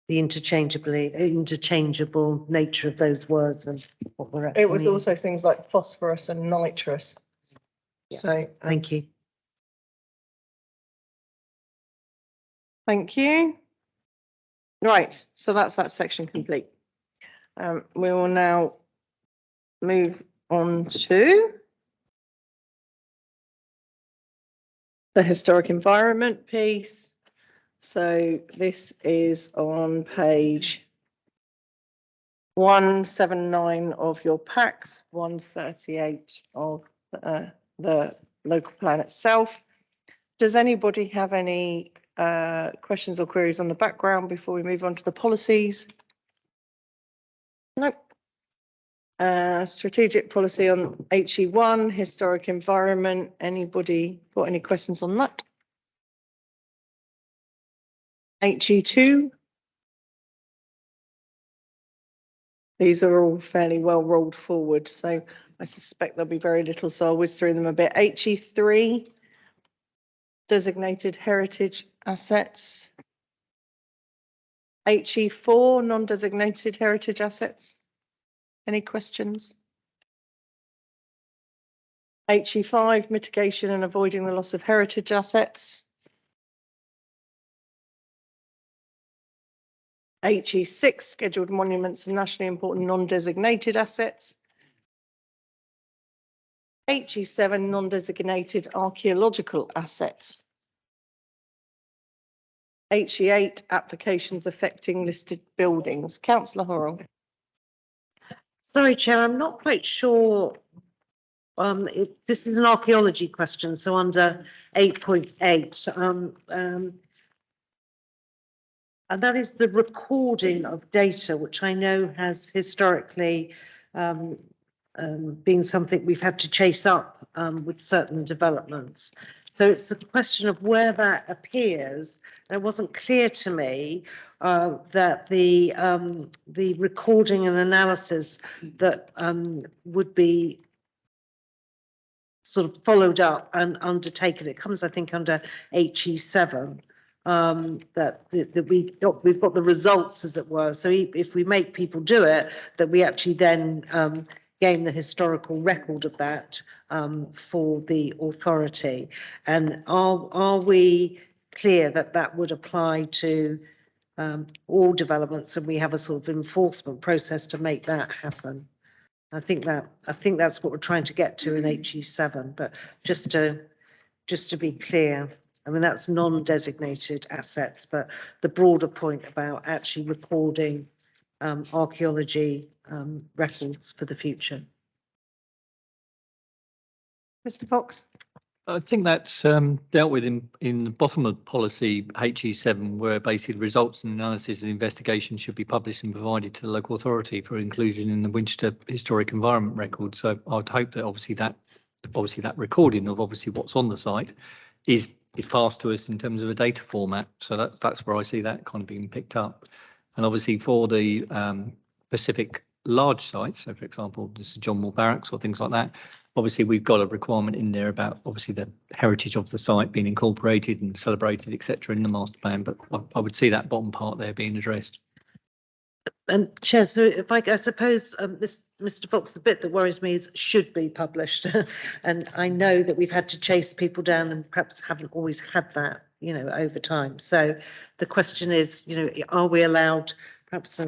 the interchangeable nature of those words and what we're actually. It was also things like phosphorus and nitrous. Yeah. So Thank you. Thank you. Right, so that's that section complete. We will now move on to the historic environment piece. So this is on page 179 of your packs, 138 of the local plan itself. Does anybody have any questions or queries on the background before we move on to the policies? Nope. Strategic policy on HE1, historic environment. Anybody got any questions on that? HE2. These are all fairly well rolled forward, so I suspect there'll be very little, so I'll whiz through them a bit. HE3, designated heritage assets. HE4, non-designated heritage assets. Any questions? HE5, mitigation and avoiding the loss of heritage assets. HE6, scheduled monuments and nationally important non-designated assets. HE7, non-designated archaeological assets. HE8, applications affecting listed buildings. Councillor Horrell. Sorry, Chair, I'm not quite sure. This is an archaeology question, so under 8.8. And that is the recording of data, which I know has historically been something we've had to chase up with certain developments. So it's a question of where that appears. It wasn't clear to me that the recording and analysis that would be sort of followed up and undertaken. It comes, I think, under HE7. That we've got the results, as it were. So if we make people do it, that we actually then gain the historical record of that for the authority. And are we clear that that would apply to all developments, and we have a sort of enforcement process to make that happen? I think that's what we're trying to get to in HE7. But just to be clear. I mean, that's non-designated assets, but the broader point about actually recording archaeology records for the future. Mr. Fox. I think that's dealt with in the bottom of policy HE7, where basically results and analysis and investigation should be published and provided to the local authority for inclusion in the Winchester Historic Environment Record. So I'd hope that obviously that recording of obviously what's on the site is passed to us in terms of a data format. So that's where I see that kind of being picked up. And obviously for the Pacific large sites, so for example, this is John Moore Barracks or things like that, obviously we've got a requirement in there about obviously the heritage of the site being incorporated and celebrated, etc., in the master plan. But I would see that bottom part there being addressed. And Chair, so if I suppose Mr. Fox, the bit that worries me is should be published. And I know that we've had to chase people down and perhaps haven't always had that, over time. So the question is, are we allowed, perhaps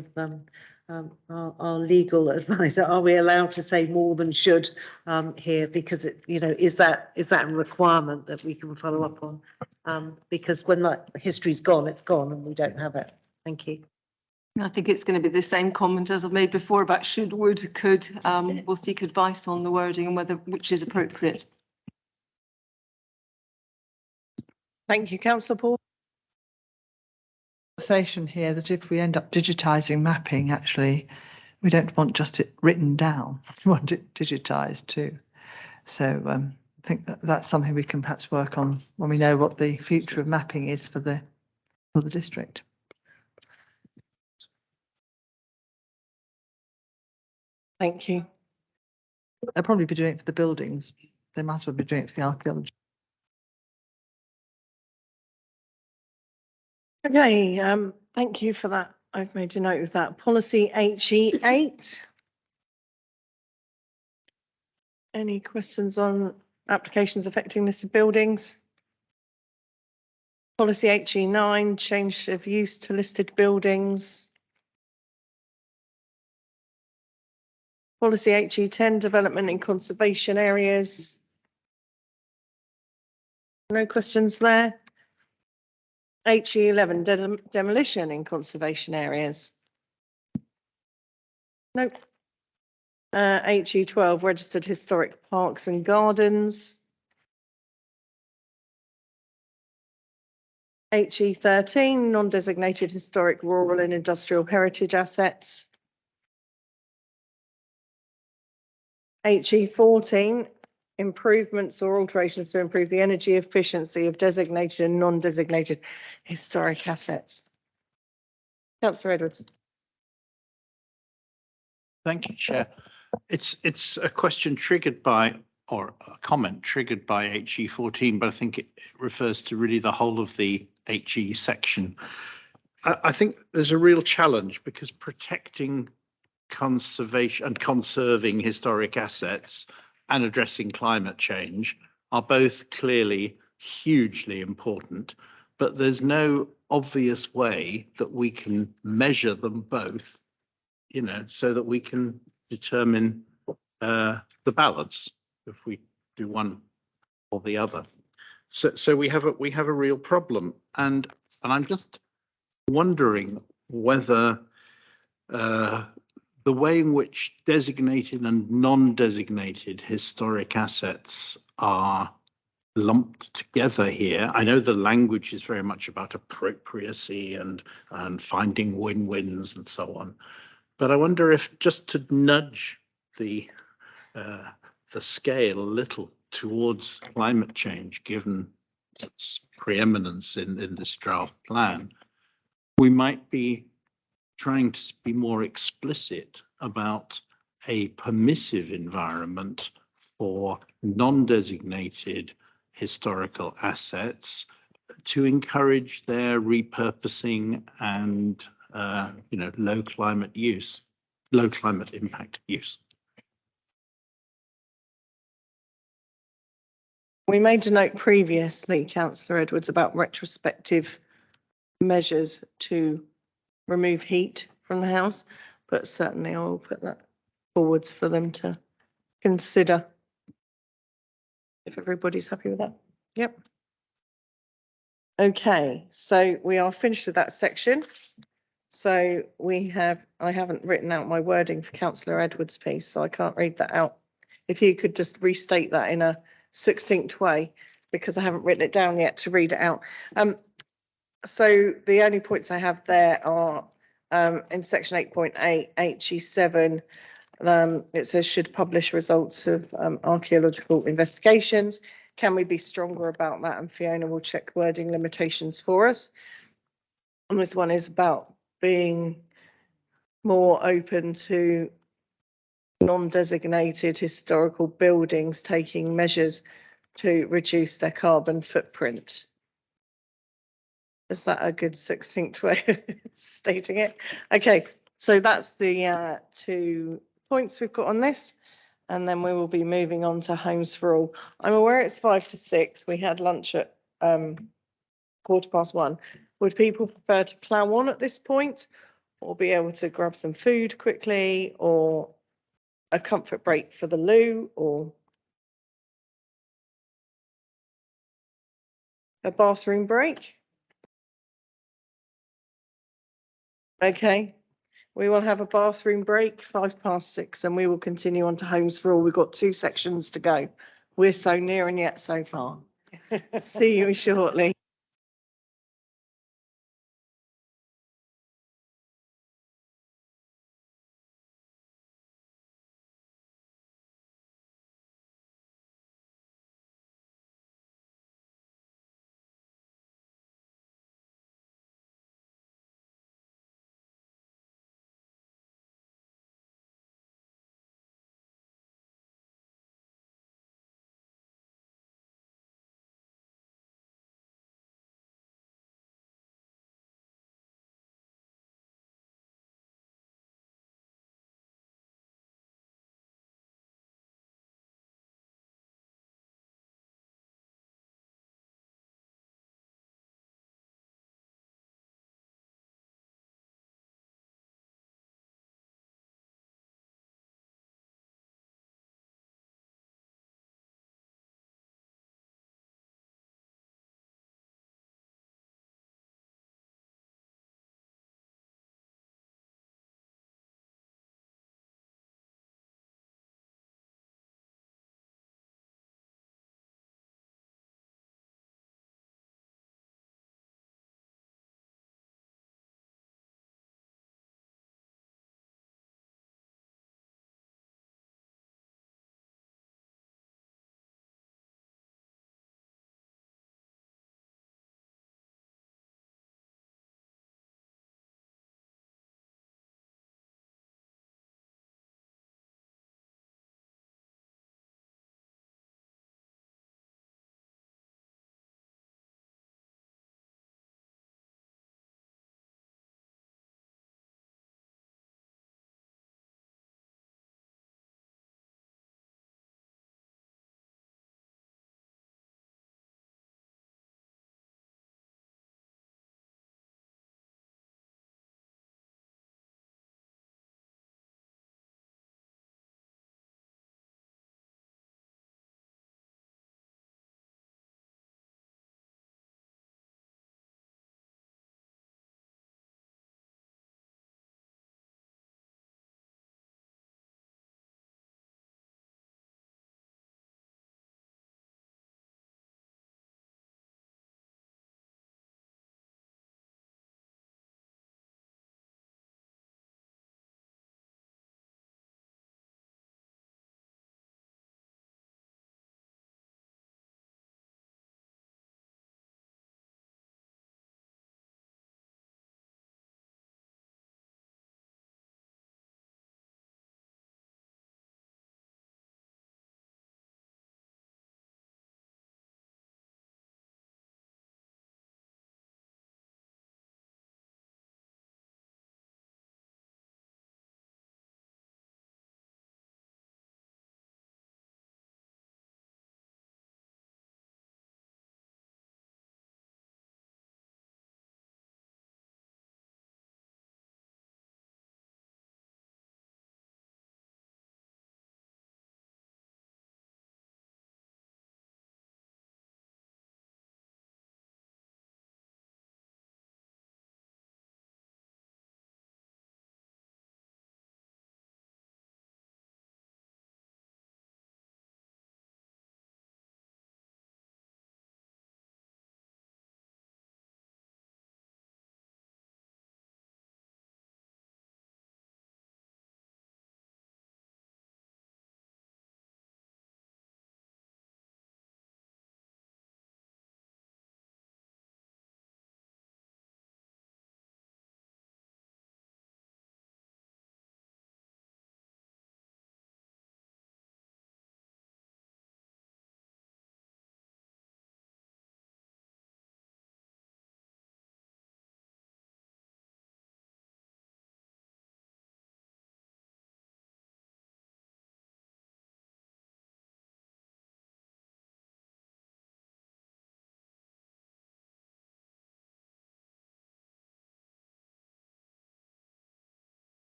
our legal advisor, are we allowed to say more than should here? Because is that a requirement that we can follow up on? Because when that history's gone, it's gone and we don't have it. Thank you. I think it's going to be the same comment as I've made before about should, would, could. We'll seek advice on the wording and whether which is appropriate. Thank you, councillor Paul. Conversation here that if we end up digitising mapping, actually, we don't want just it written down. We want it digitised too. So I think that that's something we can perhaps work on when we know what the future of mapping is for the district. Thank you. They'll probably be doing it for the buildings. They might as well be doing it for the archaeology. Okay, thank you for that. I've made a note of that. Policy HE8. Any questions on applications affecting listed buildings? Policy HE9, change of use to listed buildings. Policy HE10, development in conservation areas. No questions there. HE11, demolition in conservation areas. Nope. HE12, registered historic parks and gardens. HE13, non-designated historic rural and industrial heritage assets. HE14, improvements or alterations to improve the energy efficiency of designated and non-designated historic assets. Councillor Edwards. Thank you, Chair. It's a question triggered by, or a comment triggered by HE14, but I think it refers to really the whole of the HE section. I think there's a real challenge because protecting conservation and conserving historic assets and addressing climate change are both clearly hugely important, but there's no obvious way that we can measure them both, you know, so that we can determine the balance if we do one or the other. So we have a real problem, and I'm just wondering whether the way in which designated and non-designated historic assets are lumped together here. I know the language is very much about appropriacy and finding win-wins and so on, but I wonder if just to nudge the scale a little towards climate change, given its preeminence in this draft plan, we might be trying to be more explicit about a permissive environment for non-designated historical assets to encourage their repurposing and low climate impact use. We made a note previously, Councillor Edwards, about retrospective measures to remove heat from the house, but certainly I will put that forwards for them to consider. If everybody's happy with that. Yep. Okay, so we are finished with that section. So I haven't written out my wording for Councillor Edwards' piece, so I can't read that out. If you could just restate that in a succinct way, because I haven't written it down yet to read it out. So the only points I have there are in section 8.8, HE7, it says should publish results of archaeological investigations. Can we be stronger about that? And Fiona will check wording limitations for us. And this one is about being more open to non-designated historical buildings taking measures to reduce their carbon footprint. Is that a good succinct way of stating it? Okay, so that's the 2 points we've got on this, and then we will be moving on to Homes for All. I'm aware it's 5 to 6. We had lunch at 1:15. Would people prefer to plough on at this point, or be able to grab some food quickly, or a comfort break for the loo, or a bathroom break? Okay, we will have a bathroom break, 6:05, and we will continue on to Homes for All. We've got 2 sections to go. We're so near and yet so far. See you shortly.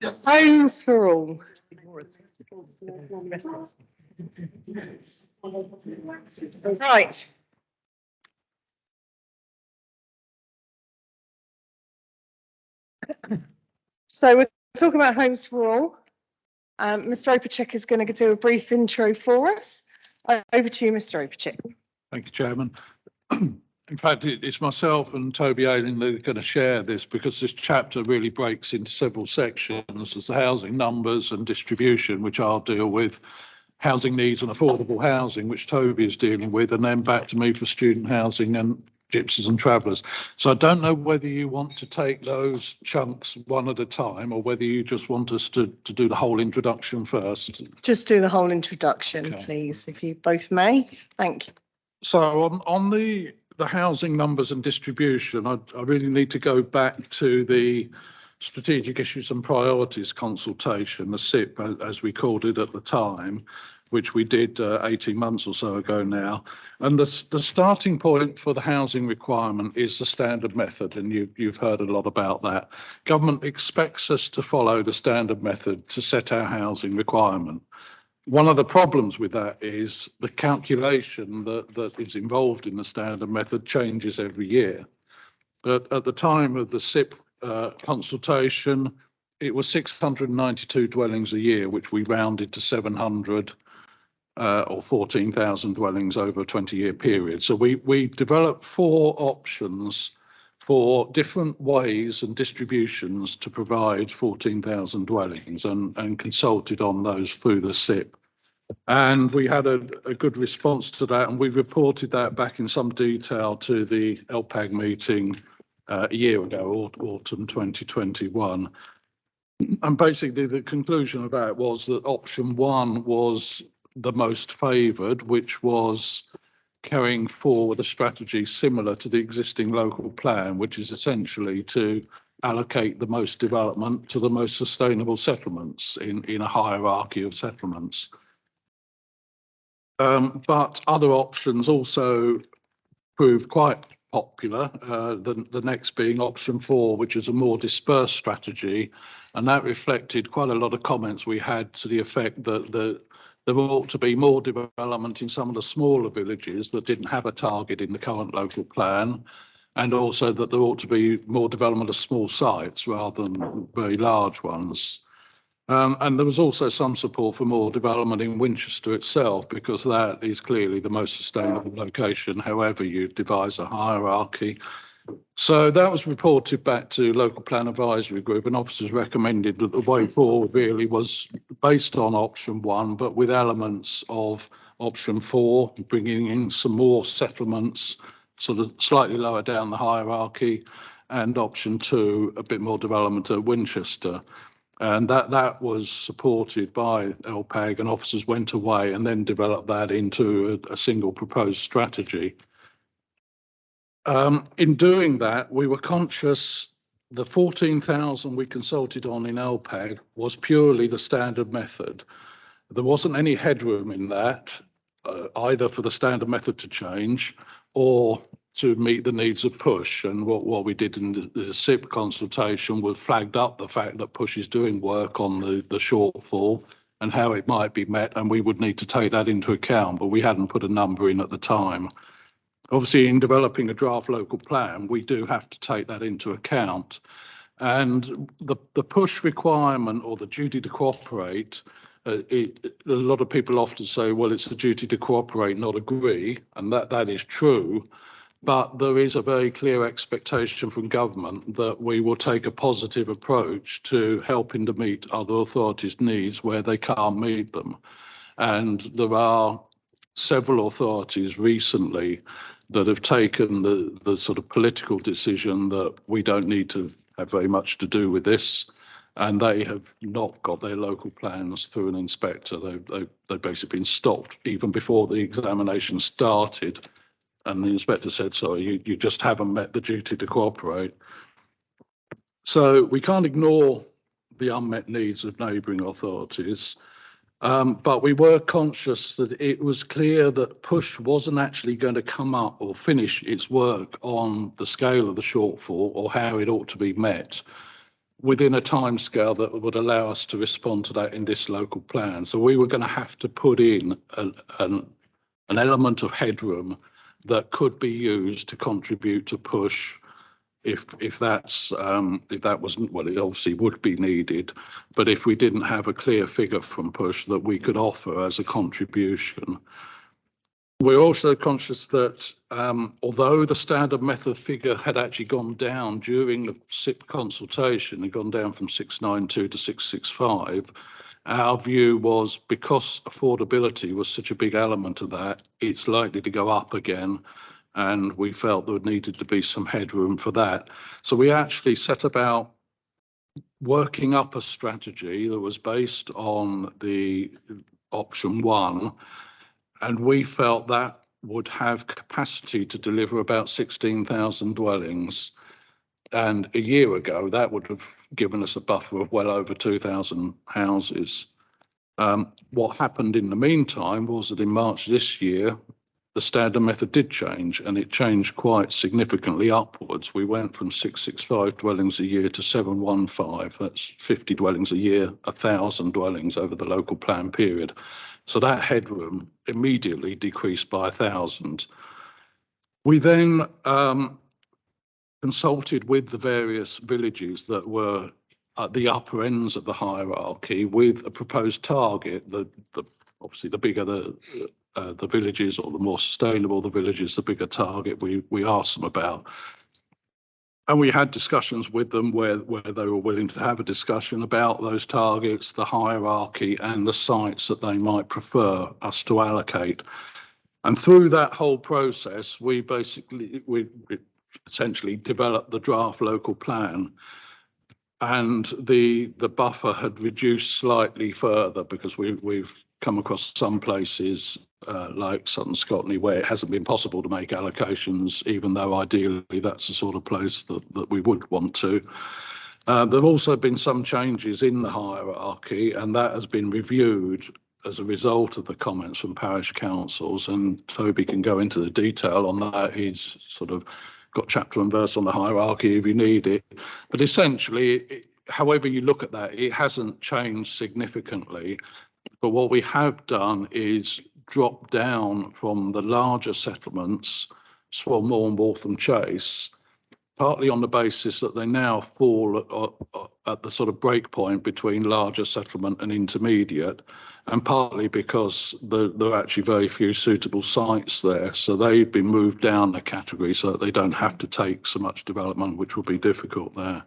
Homes for all. Right. So we're talking about homes for all. Mr. Opacek is going to do a brief intro for us. Over to you, Mr. Opacek. Thank you, Chairman. In fact, it's myself and Toby Ayling that are going to share this because this chapter really breaks into several sections. There's the housing numbers and distribution, which I'll deal with, housing needs and affordable housing, which Toby is dealing with, and then back to me for student housing and gypsies and travellers. So I don't know whether you want to take those chunks one at a time or whether you just want us to do the whole introduction first. Just do the whole introduction, Okay. please, if you both may. Thank you. So on the housing numbers and distribution, I really need to go back to the strategic issues and priorities consultation, the SIP, as we called it at the time, which we did 18 months or so ago now. And the starting point for the housing requirement is the standard method, and you've heard a lot about that. Government expects us to follow the standard method to set our housing requirement. One of the problems with that is the calculation that is involved in the standard method changes every year. But at the time of the SIP consultation, it was 692 dwellings a year, which we rounded to 700 or 14,000 dwellings over a 20-year period. So we developed 4 options for different ways and distributions to provide 14,000 dwellings and consulted on those through the SIP. And we had a good response to that, and we reported that back in some detail to the LPAG meeting a year ago, autumn 2021. And basically the conclusion of that was that option 1 was the most favoured, which was carrying forward a strategy similar to the existing local plan, which is essentially to allocate the most development to the most sustainable settlements in a hierarchy of settlements. But other options also proved quite popular, the next being option 4, which is a more dispersed strategy. And that reflected quite a lot of comments we had to the effect that there ought to be more development in some of the smaller villages that didn't have a target in the current local plan. And also that there ought to be more development of small sites rather than very large ones. And there was also some support for more development in Winchester itself, because that is clearly the most sustainable location, however you devise a hierarchy. So that was reported back to Local Plan Advisory Group, and officers recommended that the way forward really was based on option 1, but with elements of option 4, bringing in some more settlements, sort of slightly lower down the hierarchy, and option 2, a bit more development at Winchester. And that was supported by LPAG, and officers went away and then developed that into a single proposed strategy. In doing that, we were conscious the 14,000 we consulted on in LPAG was purely the standard method. There wasn't any headroom in that, either for the standard method to change or to meet the needs of push. And what we did in the SIP consultation was flagged up the fact that push is doing work on the shortfall and how it might be met, and we would need to take that into account, but we hadn't put a number in at the time. Obviously, in developing a draft local plan, we do have to take that into account. And the push requirement or the duty to cooperate, a lot of people often say, well, it's a duty to cooperate, not agree, and that is true. But there is a very clear expectation from government that we will take a positive approach to helping to meet other authorities' needs where they can't meet them. And there are several authorities recently that have taken the sort of political decision that we don't need to have very much to do with this. And they have not got their local plans through an inspector. They've basically been stopped even before the examination started. And the inspector said, sorry, you just haven't met the duty to cooperate. So we can't ignore the unmet needs of neighbouring authorities, but we were conscious that it was clear that push wasn't actually going to come up or finish its work on the scale of the shortfall or how it ought to be met. within a timescale that would allow us to respond to that in this local plan. So we were going to have to put in an element of headroom that could be used to contribute to push if that wasn't, well, it obviously would be needed, but if we didn't have a clear figure from push that we could offer as a contribution. We're also conscious that although the standard method figure had actually gone down during the SIP consultation, had gone down from 692 to 665, our view was because affordability was such a big element of that, it's likely to go up again. And we felt there needed to be some headroom for that. So we actually set about working up a strategy that was based on the option 1. And we felt that would have capacity to deliver about 16,000 dwellings. And a year ago, that would have given us a buffer of well over 2,000 houses. What happened in the meantime was that in March this year, the standard method did change, and it changed quite significantly upwards. We went from 665 dwellings a year to 715. That's 50 dwellings a year, 1,000 dwellings over the local plan period. So that headroom immediately decreased by 1,000. We then consulted with the various villages that were at the upper ends of the hierarchy with a proposed target. Obviously, the bigger the villages, or the more sustainable the villages, the bigger target we asked them about. And we had discussions with them where they were willing to have a discussion about those targets, the hierarchy, and the sites that they might prefer us to allocate. And through that whole process, we essentially developed the draft local plan. And the buffer had reduced slightly further because we've come across some places like Southern Scrutiny where it hasn't been possible to make allocations, even though ideally that's the sort of place that we would want to. There have also been some changes in the hierarchy, and that has been reviewed as a result of the comments from parish councils, and Toby can go into the detail on that. He's sort of got chapter and verse on the hierarchy if you need it. But essentially, however you look at that, it hasn't changed significantly. But what we have done is drop down from the larger settlements, Swanmore and Waltham Chase, partly on the basis that they now fall at the sort of break point between larger settlement and intermediate, and partly because there are actually very few suitable sites there. So they've been moved down the category so that they don't have to take so much development, which will be difficult there.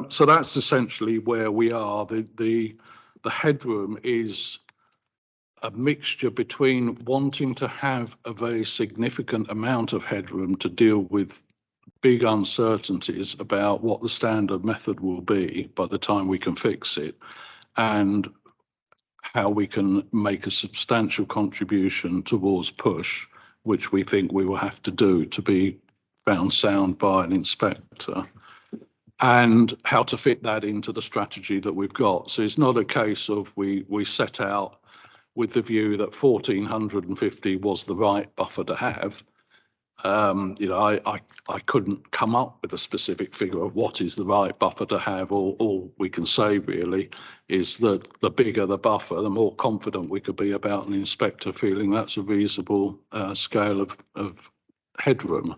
So that's essentially where we are. The headroom is a mixture between wanting to have a very significant amount of headroom to deal with big uncertainties about what the standard method will be by the time we can fix it, and how we can make a substantial contribution towards push, which we think we will have to do to be found sound by an inspector, and how to fit that into the strategy that we've got. So it's not a case of we set out with the view that 1,450 was the right buffer to have. I couldn't come up with a specific figure of what is the right buffer to have. All we can say really is that the bigger the buffer, the more confident we could be about an inspector feeling that's a reasonable scale of headroom.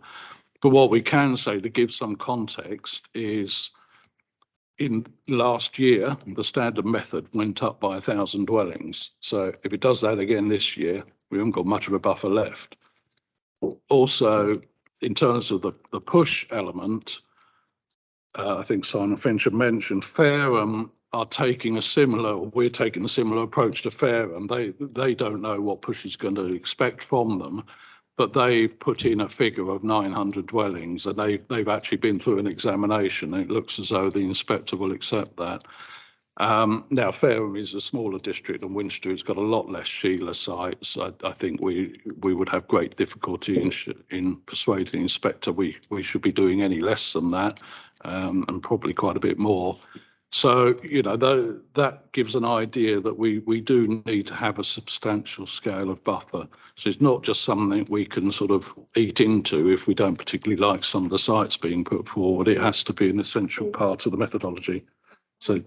But what we can say, to give some context, is in last year, the standard method went up by 1,000 dwellings. So if it does that again this year, we haven't got much of a buffer left. Also, in terms of the push element, I think Simon Fincher mentioned Fareham are taking a similar, we're taking a similar approach to Fareham. They don't know what push is going to expect from them, but they've put in a figure of 900 dwellings, and they've actually been through an examination. And it looks as though the inspector will accept that. Now, Fareham is a smaller district, and Winchester has got a lot less Sheila sites. I think we would have great difficulty in persuading the inspector we should be doing any less than that, and probably quite a bit more. So, you know, that gives an idea that we do need to have a substantial scale of buffer. So it's not just something we can sort of eat into if we don't particularly like some of the sites being put forward. It has to be an essential part of the methodology. So,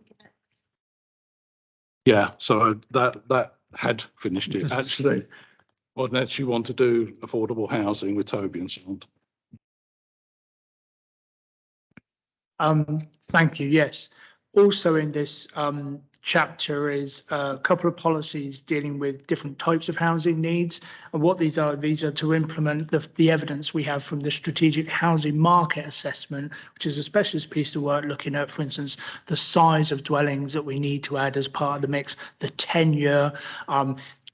yeah, so that had finished it actually. Unless you want to do affordable housing with Toby and so on. Thank you. Yes. Also in this chapter is a couple of policies dealing with different types of housing needs. And what these are to implement the evidence we have from the strategic housing market assessment, which is a specialist piece of work looking at, for instance, the size of dwellings that we need to add as part of the mix, the tenure,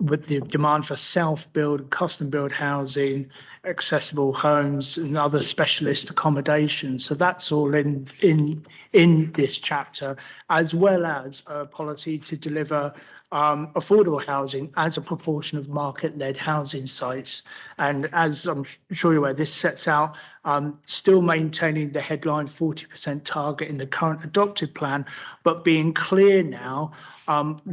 with the demand for self-build, custom-build housing, accessible homes and other specialist accommodation. So that's all in this chapter, as well as a policy to deliver affordable housing as a proportion of market-led housing sites. And as I'm sure you're aware, this sets out still maintaining the headline 40% target in the current adopted plan, but being clear now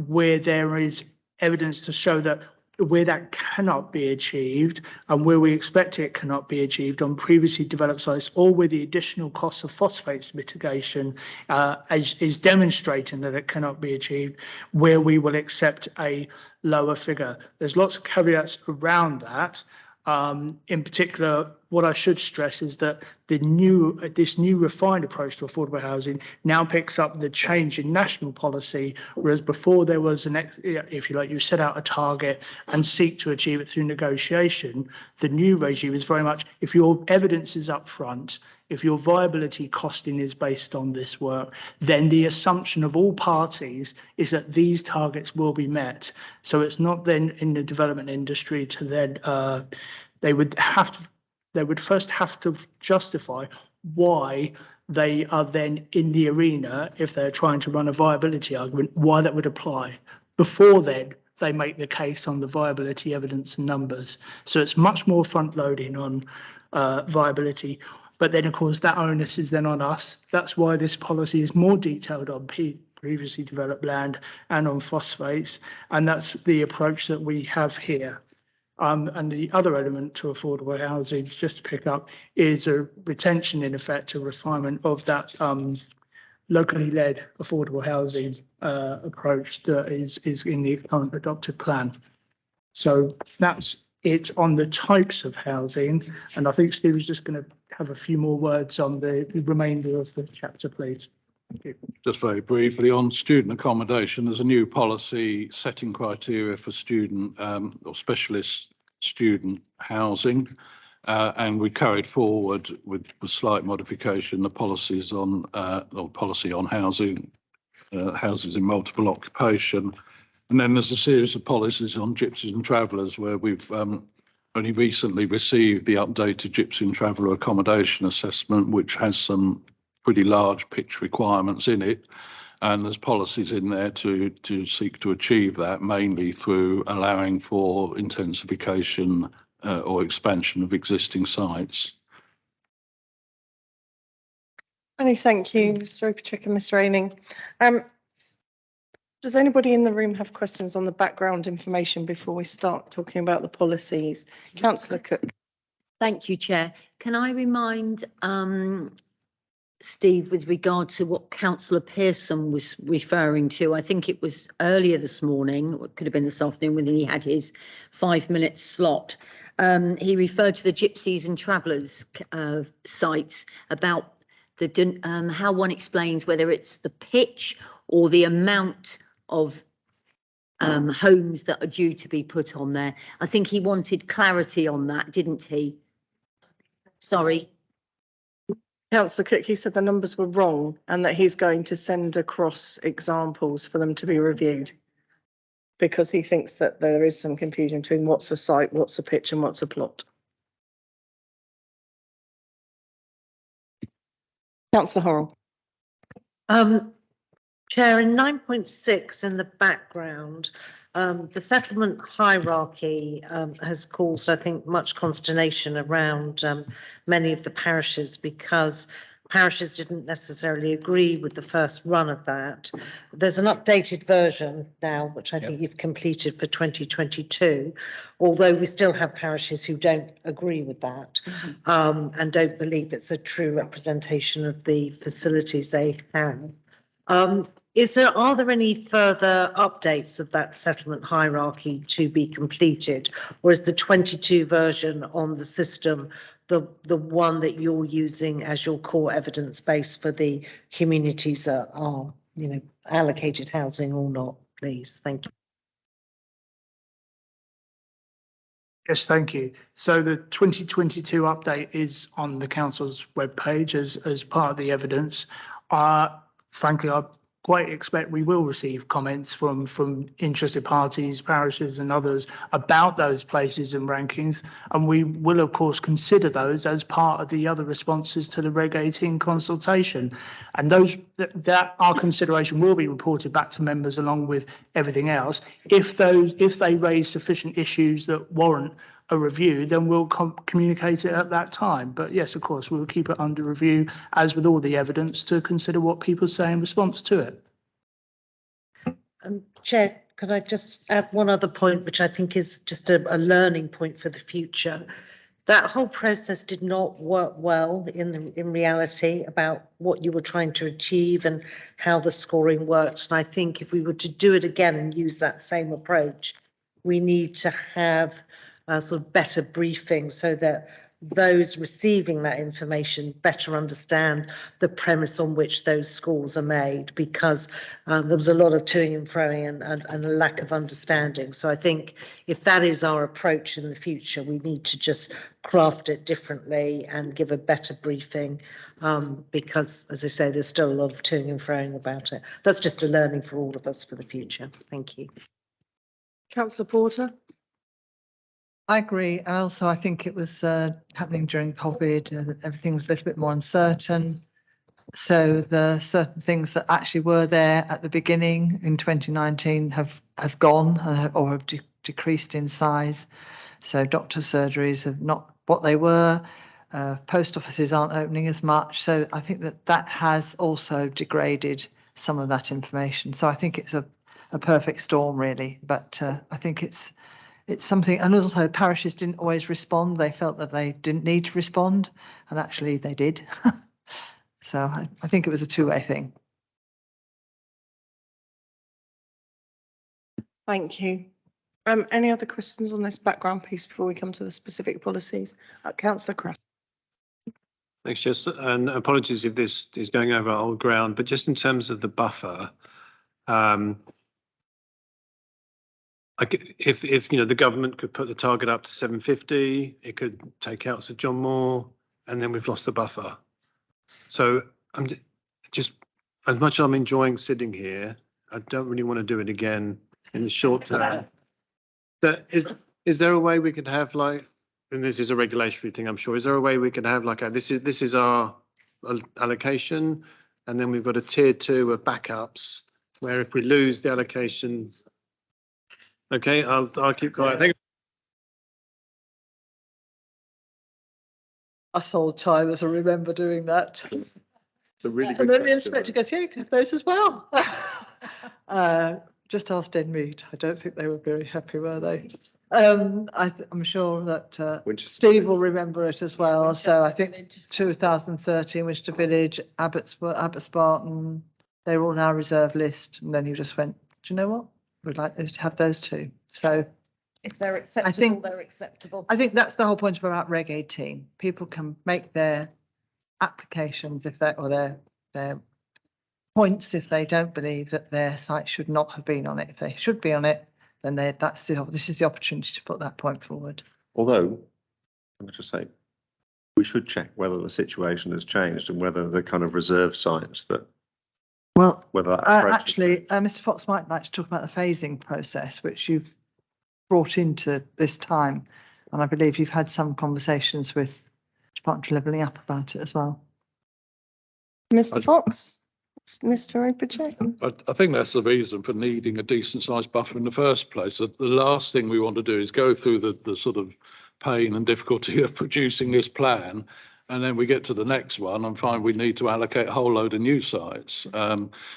where there is evidence to show that where that cannot be achieved and where we expect it cannot be achieved on previously developed sites, or where the additional costs of phosphates mitigation is demonstrating that it cannot be achieved, where we will accept a lower figure. There's lots of caveats around that. In particular, what I should stress is that this new refined approach to affordable housing now picks up the change in national policy, whereas before there was if you like, you set out a target and seek to achieve it through negotiation. The new regime is very much, if your evidence is up front, if your viability costing is based on this work, then the assumption of all parties is that these targets will be met. So it's not then in the development industry to then they would first have to justify why they are then in the arena, if they're trying to run a viability argument, why that would apply. Before then, they make the case on the viability evidence and numbers. So it's much more front loading on viability. But then, of course, that onus is then on us. That's why this policy is more detailed on previously developed land and on phosphates. And that's the approach that we have here. And the other element to affordable housing, just to pick up, is a retention, in effect, a refinement of that locally led affordable housing approach that is in the current adopted plan. So that's it on the types of housing. And I think Steve is just going to have a few more words on the remainder of the chapter, please. Thank you. Just very briefly on student accommodation, there's a new policy setting criteria for student or specialist student housing, and we carried forward with slight modification the policies on policy on housing, houses in multiple occupation. And then there's a series of policies on gypsies and travellers, where we've only recently received the updated gypsy and traveller accommodation assessment, which has some pretty large pitch requirements in it. And there's policies in there to seek to achieve that, mainly through allowing for intensification or expansion of existing sites. Many thank you, Mr. Opatrick and Ms. Raining. Does anybody in the room have questions on the background information before we start talking about the policies? Councillor Cook. Thank you, Chair. Can I remind Steve, with regard to what Councillor Pearson was referring to? I think it was earlier this morning, or it could have been this afternoon when he had his 5-minute slot. He referred to the gypsies and travellers sites, about the how one explains whether it's the pitch or the amount of homes that are due to be put on there. I think he wanted clarity on that, didn't he? Sorry. Councillor Cook, he said the numbers were wrong and that he's going to send across examples for them to be reviewed, because he thinks that there is some confusion between what's a site, what's a pitch and what's a plot. Councillor Horrell. Chair, in 9.6 in the background, the settlement hierarchy has caused, I think, much consternation around many of the parishes, because parishes didn't necessarily agree with the first run of that. There's an updated version now, which I think you've completed for 2022, although we still have parishes who don't agree with that and don't believe it's a true representation of the facilities they have. Are there any further updates of that settlement hierarchy to be completed, or is the 22 version on the system the one that you're using as your core evidence base for the communities that are, you know, allocated housing or not, please? Thank you. Yes, thank you. So the 2022 update is on the council's webpage as part of the evidence. Frankly, I quite expect we will receive comments from interested parties, parishes and others about those places and rankings, and we will of course consider those as part of the other responses to the Reg 18 consultation, and those that our consideration will be reported back to members along with everything else. If they raise sufficient issues that warrant a review, then we'll communicate it at that time. But yes, of course, we'll keep it under review, as with all the evidence, to consider what people say in response to it. Chair, could I just add one other point, which I think is just a learning point for the future? That whole process did not work well in reality about what you were trying to achieve and how the scoring worked. And I think if we were to do it again and use that same approach, we need to have a sort of better briefing so that those receiving that information better understand the premise on which those scores are made, because there was a lot of toing and froing and a lack of understanding. So I think if that is our approach in the future, we need to just craft it differently and give a better briefing, because, as I say, there's still a lot of toing and froing about it. That's just a learning for all of us for the future. Thank you. Councillor Porter? I agree. And also, I think it was happening during COVID. Everything was a little bit more uncertain. So the certain things that actually were there at the beginning in 2019 have gone or have decreased in size. So doctor surgeries have not what they were. Post offices aren't opening as much. So I think that has also degraded some of that information. So I think it's a perfect storm, really. But I think it's something, and also parishes didn't always respond. They felt that they didn't need to respond, and actually they did. So I think it was a two-way thing. Thank you. Any other questions on this background piece before we come to the specific policies? Councillor Crass. Thanks, Jess, and apologies if this is going over old ground, but just in terms of the buffer, if you know the government could put the target up to 750, it could take out Sir John Moore, and then we've lost the buffer. So I'm just, as much as I'm enjoying sitting here, I don't really want to do it again in the short term. Is there a way we could have, like, and this is a regulatory thing, I'm sure, is there a way we could have like this is our allocation, and then we've got a tier 2 of backups where if we lose the allocation. Okay, I'll keep quiet. Thank you. Us old timers, I remember doing that. It's a really good And then the question. inspector goes, yeah, you can have those as well. Just ask Denmead. I don't think they were very happy, were they? I'm sure that Steve will remember it as well. So I think 2013, Winchester Village, Abbott Spartan, they were all now reserve list. And then he just went, do you know what? We'd like to have those too. So If they're acceptable, they're acceptable. I think that's the whole point about Reg 18. People can make their applications if they, or their points if they don't believe that their site should not have been on it. If they should be on it, then this is the opportunity to put that point forward. Although, let me just say, we should check whether the situation has changed and whether the kind of reserve sites that. Well, whether that actually, Mr. Fox might like to talk about the phasing process, which you've brought into this time, and I believe you've had some conversations with Department of Levelling Up about it as well. Mr. Fox, Mr. Oberche. I think that's the reason for needing a decent sized buffer in the first place. The last thing we want to do is go through the sort of pain and difficulty of producing this plan And then we get to the next one and find we need to allocate a whole load of new sites.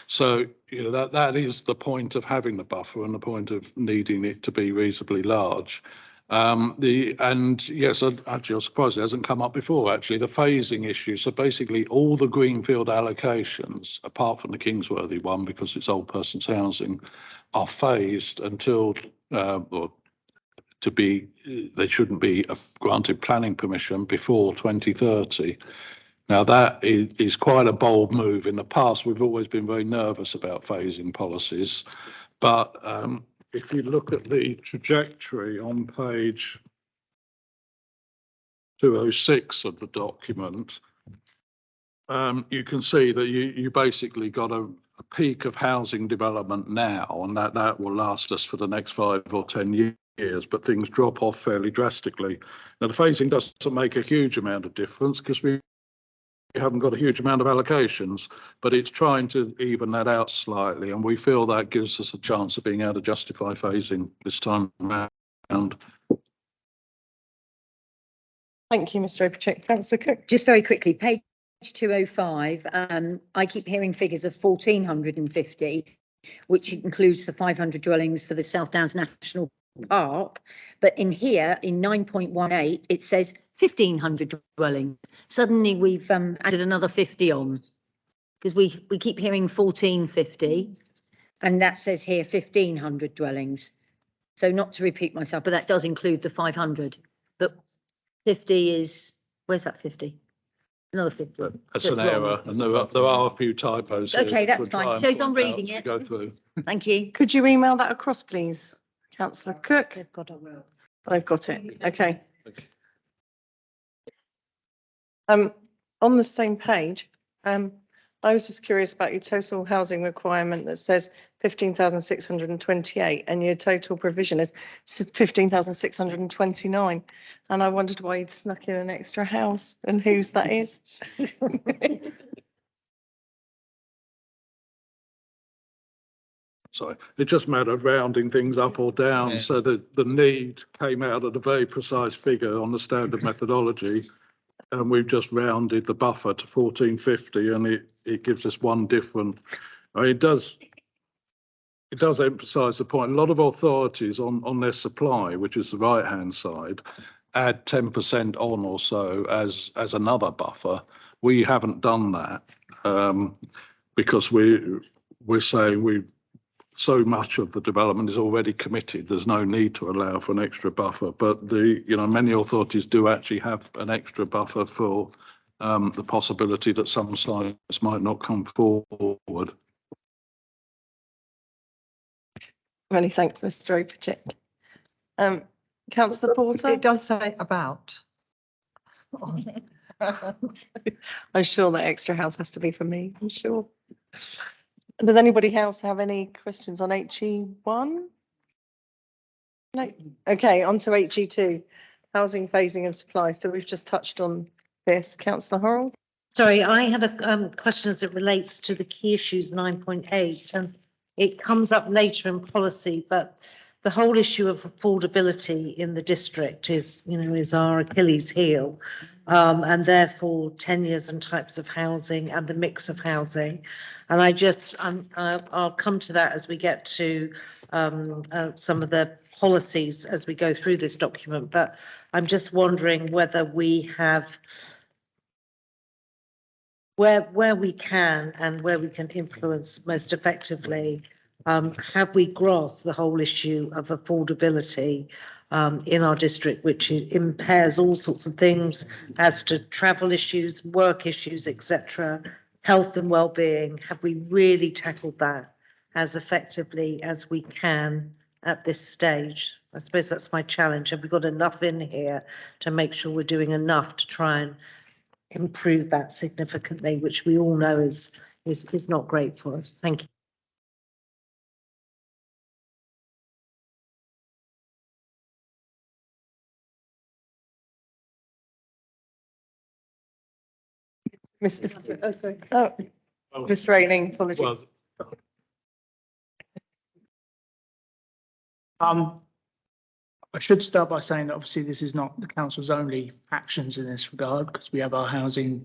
So, you know, that is the point of having the buffer and the point of needing it to be reasonably large. And yes, actually, I'm surprised it hasn't come up before, actually, the phasing issue. So basically all the greenfield allocations, apart from the Kingsworthy one, because it's old person's housing, are phased until, they shouldn't be granted planning permission before 2030. Now that is quite a bold move. In the past, we've always been very nervous about phasing policies, but if you look at the trajectory on page 206 of the document, you can see that you basically got a peak of housing development now, and that will last us for the next 5 or 10 years, but things drop off fairly drastically. Now, the phasing doesn't make a huge amount of difference because we haven't got a huge amount of allocations, but it's trying to even that out slightly, and we feel that gives us a chance of being able to justify phasing this time around. Thank you, Mr. Oberchek. Councillor Cook. Just very quickly, page 205, I keep hearing figures of 1,450, which includes the 500 dwellings for the South Downs National Park. But in here, in 9.18, it says 1,500 dwellings. Suddenly we've added another 50 on, because we keep hearing 1,450, and that says here 1,500 dwellings. So not to repeat myself, but that does include the 500. But 50 is, where's that 50? Another 50. That's an error, and there are a few typos here. Okay, that's fine. Shows I'm reading it. Go through. Thank you. Could you email that across, please, Councillor Cook? They've got it. I've got it. Okay. On the same page, I was just curious about your total housing requirement that says 15,628 and your total provision is 15,629. And I wondered why you'd snuck in an extra house and whose that is. Sorry, it's just a matter of rounding things up or down, Yeah. so that the need came out at a very precise figure on the standard methodology. And we've just rounded the buffer to 1450, and it gives us one different. I mean, it does emphasise the point. A lot of authorities on their supply, which is the right hand side, add 10% on or so as another buffer. We haven't done that because we're saying so much of the development is already committed. There's no need to allow for an extra buffer, but many authorities do actually have an extra buffer for the possibility that some sites might not come forward. Many thanks, Mr. Oberchek. Councillor Porter? It does say about. I'm sure that extra house has to be for me, I'm sure. Does anybody else have any questions on HE1? No. Okay, on to HE2, housing phasing and supply. So we've just touched on this. Councillor Horrell? Sorry, I had a question as it relates to the key issues 9.8, and it comes up later in policy, but the whole issue of affordability in the district is our Achilles heel, and therefore tenures and types of housing and the mix of housing. And I'll come to that as we get to some of the policies as we go through this document, but I'm just wondering whether we have where we can and where we can influence most effectively, have we grasped the whole issue of affordability in our district, which impairs all sorts of things as to travel issues, work issues, etc., health and well-being? Have we really tackled that as effectively as we can at this stage? I suppose that's my challenge. Have we got enough in here to make sure we're doing enough to try and improve that significantly, which we all know is not great for us? Thank you. Mr. Oh, sorry. Oh, Mr. Railing, apologies. I should start by saying that obviously this is not the council's only actions in this regard, because we have our housing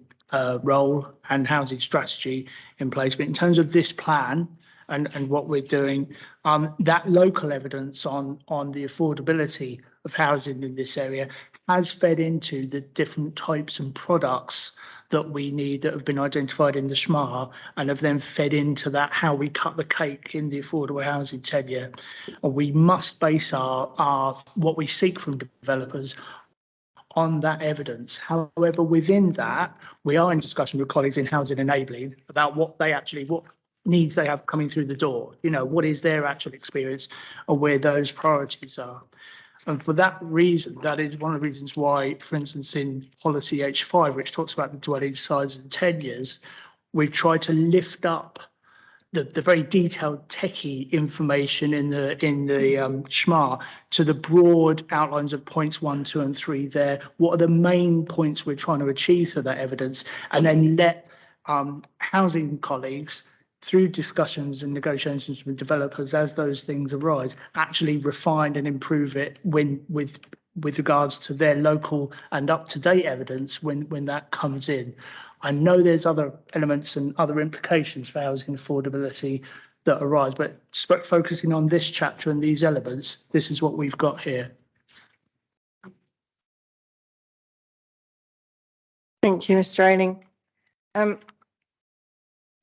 role and housing strategy in place. But in terms of this plan and what we're doing, that local evidence on the affordability of housing in this area has fed into the different types and products that we need that have been identified in the Hmos and have then fed into that how we cut the cake in the affordable housing tenure. And we must base our what we seek from developers on that evidence. However, within that, we are in discussion with colleagues in housing enabling about what needs they have coming through the door. You know, what is their actual experience and where those priorities are. And for that reason, that is one of the reasons why, for instance, in policy H5, which talks about the dwelling size and tenures, we've tried to lift up the very detailed techie information in the Hmos to the broad outlines of points 1, 2, and 3 there. What are the main points we're trying to achieve through that evidence? And then let housing colleagues, through discussions and negotiations with developers as those things arise, actually refine and improve it with regards to their local and up-to-date evidence when that comes in. I know there's other elements and other implications for housing affordability that arise, but focusing on this chapter and these elements, this is what we've got here. Thank you, Mr. Ayling.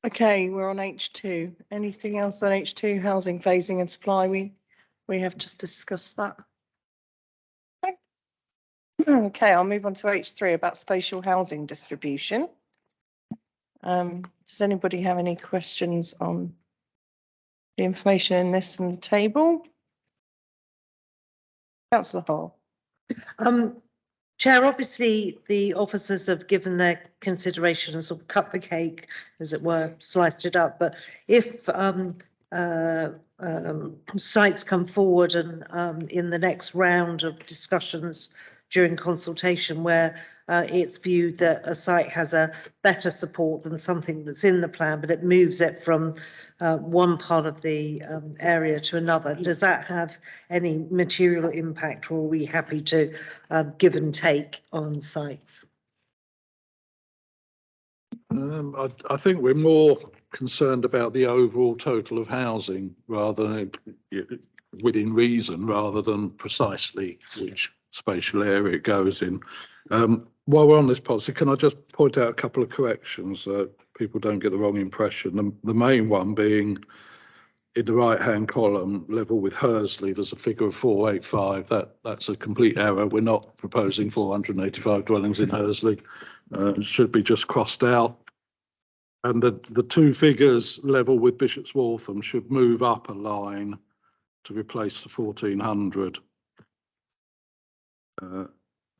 Okay, we're on H2. Anything else on H2, housing phasing and supply? We have just discussed that. Okay, I'll move on to H3 about spatial housing distribution. Does anybody have any questions on the information in this and the table? Councillor Hall. Chair, obviously the officers have given their consideration and sort of cut the cake, as it were, sliced it up. But if sites come forward and in the next round of discussions during consultation where it's viewed that a site has a better support than something that's in the plan, but it moves it from one part of the area to another, does that have any material impact, or are we happy to give and take on sites? I think we're more concerned about the overall total of housing rather than within reason, rather than precisely which spatial area it goes in. While we're on this policy, can I just point out a couple of corrections so people don't get the wrong impression? The main one being in the right-hand column, level with Hursley, there's a figure of 485. That's a complete error. We're not proposing 485 dwellings in Hursley. It should be just crossed out. And the two figures level with Bishop's Waltham should move up a line to replace the 1400.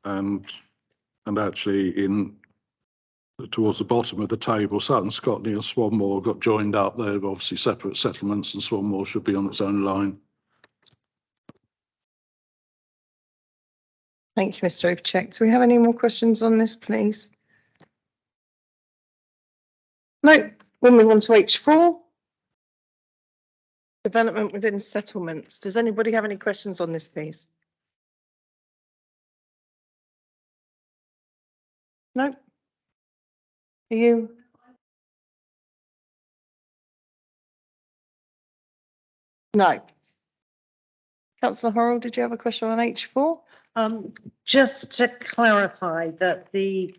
And actually towards the bottom of the table, Sutton, Scrutiny and Swanmore got joined up. They're obviously separate settlements and Swanmore should be on its own line. Thank you, Mr. Overcheck. Do we have any more questions on this, please? No, we'll move on to H4. Development within settlements. Does anybody have any questions on this, please? No? Are you? No. Councillor Horrell, did you have a question on H4? Just to clarify that the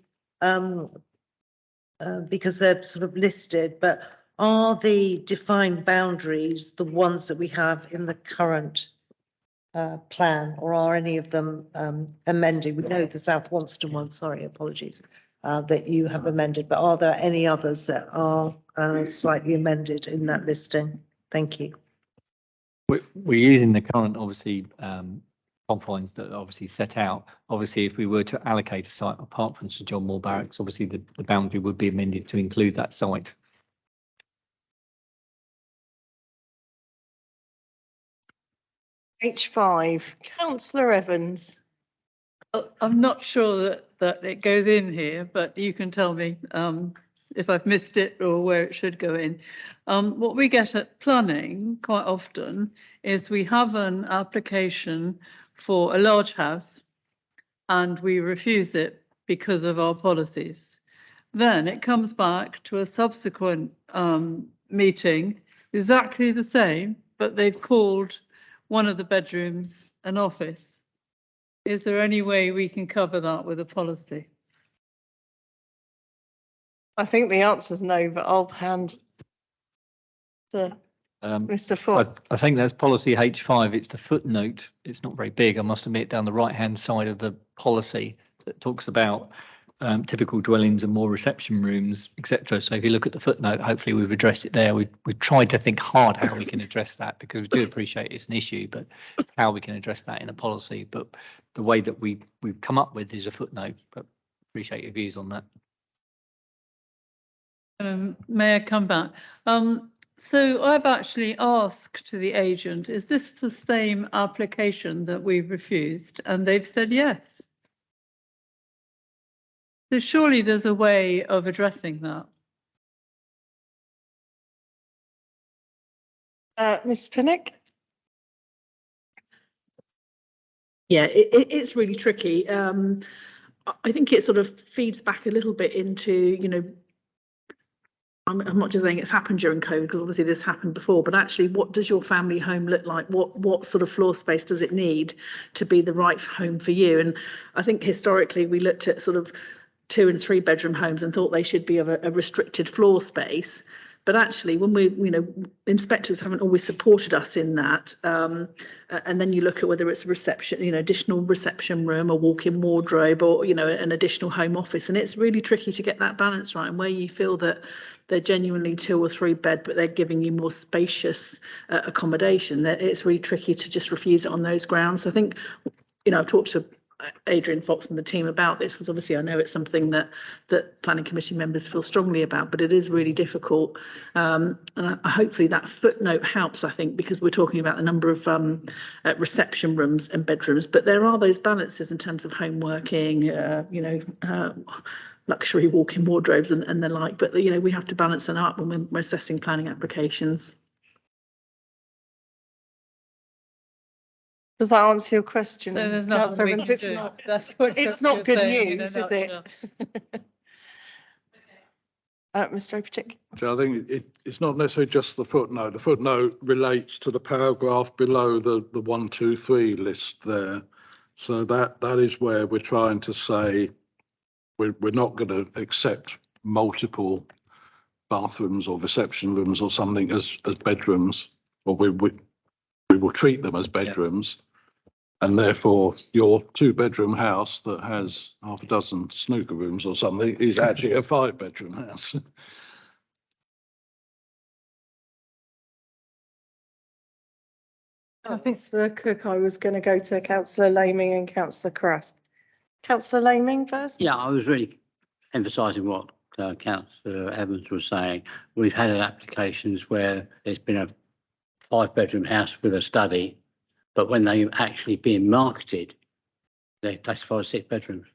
because they're sort of listed, but are the defined boundaries the ones that we have in the current plan, or are any of them amended? We know the South Wonston one, sorry, apologies, that you have amended, but are there any others that are slightly amended in that listing? Thank you. We're using the current, obviously, confines that are obviously set out. Obviously, if we were to allocate a site apart from Sir John Moore Barracks, obviously the boundary would be amended to include that site. H5, Councillor Evans. I'm not sure that it goes in here, but you can tell me if I've missed it or where it should go in. What we get at planning quite often is we have an application for a large house and we refuse it because of our policies. Then it comes back to a subsequent meeting, exactly the same, but they've called one of the bedrooms an office. Is there any way we can cover that with a policy? I think the answer's no, but I'll hand to Mr. Fox. I think that's policy H5. It's the footnote. It's not very big, I must admit, down the right-hand side of the policy that talks about typical dwellings and more reception rooms, etc. So if you look at the footnote, hopefully we've addressed it there. We've tried to think hard how we can address that, because we do appreciate it's an issue, but how we can address that in a policy. But the way that we've come up with is a footnote, but appreciate your views on that. May I come back? So I've actually asked to the agent, is this the same application that we've refused? And they've said yes. So surely there's a way of addressing that. Ms. Pinnock? Yeah, it's really tricky. I think it sort of feeds back a little bit into, you know, I'm not just saying it's happened during COVID, because obviously this happened before, but actually what does your family home look like? What sort of floor space does it need to be the right home for you? And I think historically we looked at sort of 2 and 3 bedroom homes and thought they should be of a restricted floor space. But actually, when we, you know, inspectors haven't always supported us in that. And then you look at whether it's a reception, you know, additional reception room, a walk-in wardrobe, or, you know, an additional home office. And it's really tricky to get that balance right. And where you feel that they're genuinely 2 or 3 bed, but they're giving you more spacious accommodation, that it's really tricky to just refuse it on those grounds. So I think, you know, I've talked to Adrian Fox and the team about this, because obviously I know it's something that planning committee members feel strongly about, but it is really difficult. And hopefully that footnote helps, I think, because we're talking about the number of reception rooms and bedrooms, but there are those balances in terms of home working, you know, luxury walk-in wardrobes and the like, but you know, we have to balance them up when we're assessing planning applications. Does that answer your question? So there's nothing we can do. That's what it's you're not good saying in a news, is it? Mr. Opacic. So I think it's not necessarily just the footnote. The footnote relates to the paragraph below the 1, 2, 3 list there. So that is where we're trying to say we're not going to accept multiple bathrooms or reception rooms or something as bedrooms, or we will treat them as bedrooms. And therefore, your 2-bedroom house that has half a dozen snooker rooms or something is actually a 5-bedroom house. I think, Councillor Cook, I was going to go to Councillor Laming and Councillor Crask. Councillor Laming first? Yeah, I was really emphasising what Councillor Evans was saying. We've had applications where there's been a 5-bedroom house with a study, but when they actually being marketed, they're classified as 6 bedrooms.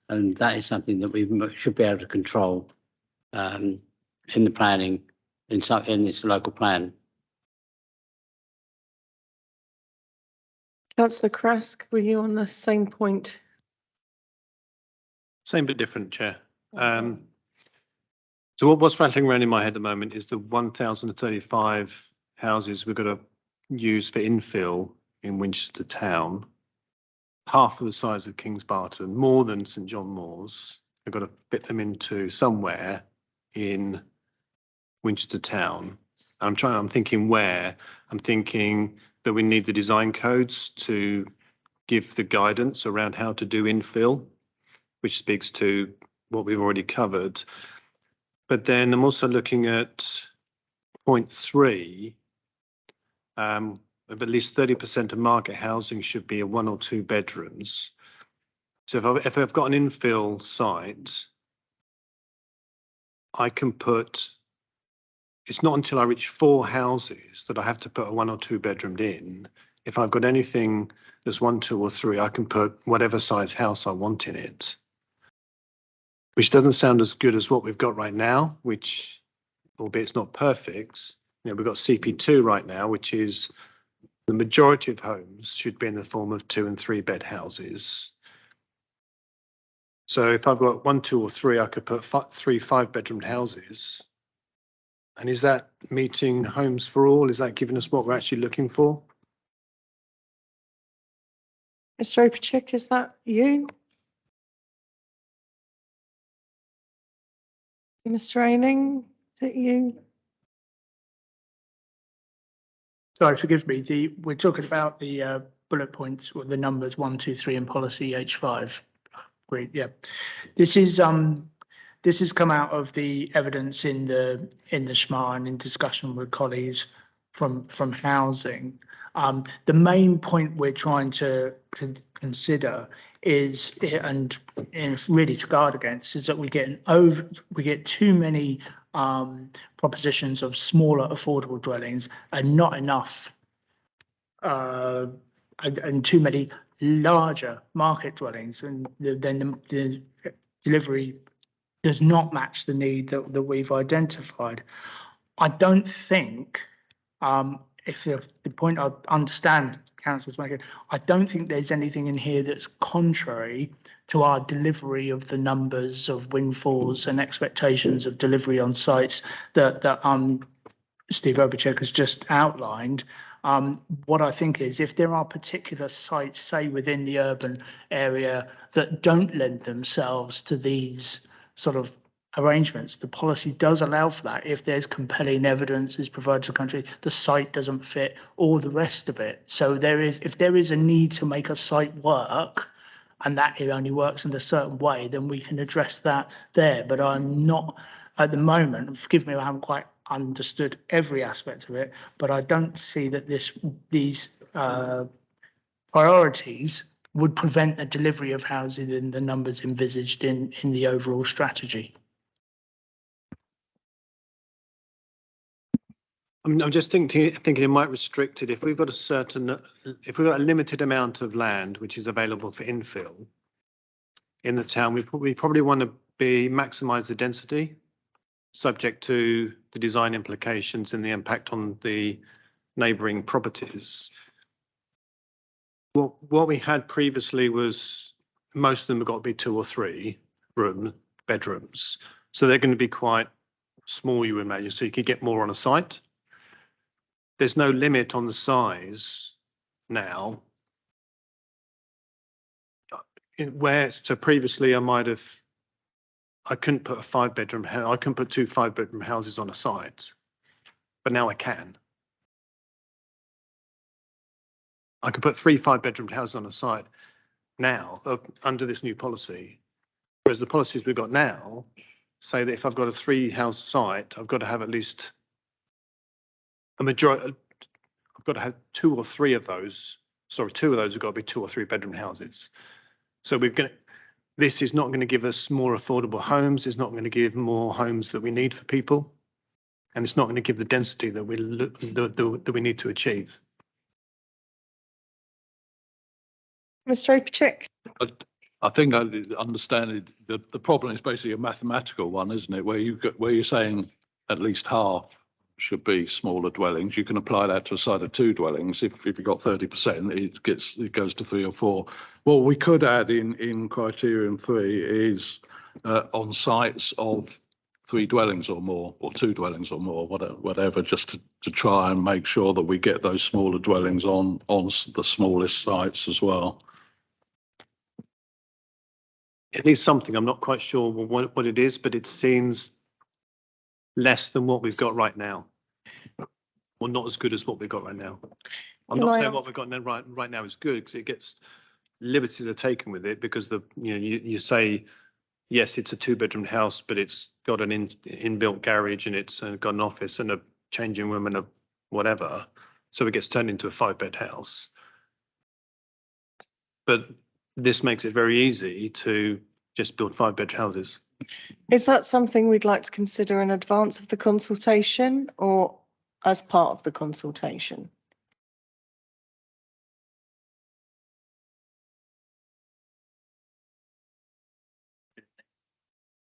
And that is something that we should be able to control in the planning, in this local plan. Councillor Crask, were you on the same point? Same but different, Chair. So what's rattling around in my head at the moment is the 1,035 houses we've got to use for infill in Winchester Town, half of the size of Kings Barton, more than St John Moores. We've got to fit them into somewhere in Winchester Town. I'm thinking where. I'm thinking that we need the design codes to give the guidance around how to do infill, which speaks to what we've already covered. But then I'm also looking at point 3, of at least 30% of market housing should be a 1 or 2 bedrooms. So if I've got an infill site, I can put, it's not until I reach 4 houses that I have to put a 1 or 2 bedroomed in. If I've got anything that's 1, 2 or 3, I can put whatever size house I want in it, which doesn't sound as good as what we've got right now, which, albeit it's not perfect, you know, we've got CP2 right now, which is The majority of homes should be in the form of 2 and 3 bed houses. So if I've got 1, 2 or 3, I could put 3 5-bedroom houses. And is that meeting homes for all? Is that giving us what we're actually looking for? Mr. Opachik, is that you? Mr. Ailing, is it you? Sorry, forgive me. We're talking about the bullet points or the numbers 1, 2, 3 in policy H5. Great, yeah. This has come out of the evidence in the Hmos and in discussion with colleagues from housing. The main point we're trying to consider is, and really to guard against, is that we get too many propositions of smaller affordable dwellings and not enough and too many larger market dwellings, and then the delivery does not match the need that we've identified. I don't think, if the point I understand council's making, I don't think there's anything in here that's contrary to our delivery of the numbers of windfalls and expectations of delivery on sites that Steve Opachik has just outlined. What I think is, if there are particular sites, say within the urban area, that don't lend themselves to these sort of arrangements, the policy does allow for that. If there's compelling evidence is provided to the country, the site doesn't fit, all the rest of it. So if there is a need to make a site work, and that it only works in a certain way, then we can address that there. But I'm not, at the moment, forgive me, I haven't quite understood every aspect of it, but I don't see that these priorities would prevent the delivery of housing in the numbers envisaged in the overall strategy. I'm just thinking it might restrict it if we've got if we've got a limited amount of land which is available for infill in the town. We probably want to maximise the density, subject to the design implications and the impact on the neighbouring properties. What we had previously was most of them have got to be 2 or 3 bedrooms, so they're going to be quite small, you imagine, so you could get more on a site. There's no limit on the size now. So previously I couldn't put a 5-bedroom house, I couldn't put 2 5-bedroom houses on a site, but now I can. I can put 3 5-bedroom houses on a site now under this new policy, whereas the policies we've got now say that if I've got a 3-house site, I've got to have at least a majority. I've got to have 2 or 3 of those. Sorry, 2 of those have got to be 2 or 3 bedroom houses. So this is not going to give us more affordable homes. It's not going to give more homes that we need for people, and it's not going to give the density that we need to achieve. Mr. Opachik? I think I understand it. The problem is basically a mathematical one, isn't it? Where you're saying at least half should be smaller dwellings. You can apply that to a site of 2 dwellings. If you've got 30%, it goes to 3 or 4. What we could add in criterion 3 is on sites of 3 dwellings or more, or 2 dwellings or more, whatever, just to try and make sure that we get those smaller dwellings on the smallest sites as well. It needs something. I'm not quite sure what it is, but it seems less than what we've got right now, or not as good as what we've got right now. I'm not saying what we've got right now is good, because it gets liberties are taken with it, because you say yes, it's a 2-bedroom house, but it's got an inbuilt garage and it's got an office and a changing room and a whatever, so it gets turned into a 5-bed house. But this makes it very easy to just build 5-bed houses. Is that something we'd like to consider in advance of the consultation or as part of the consultation?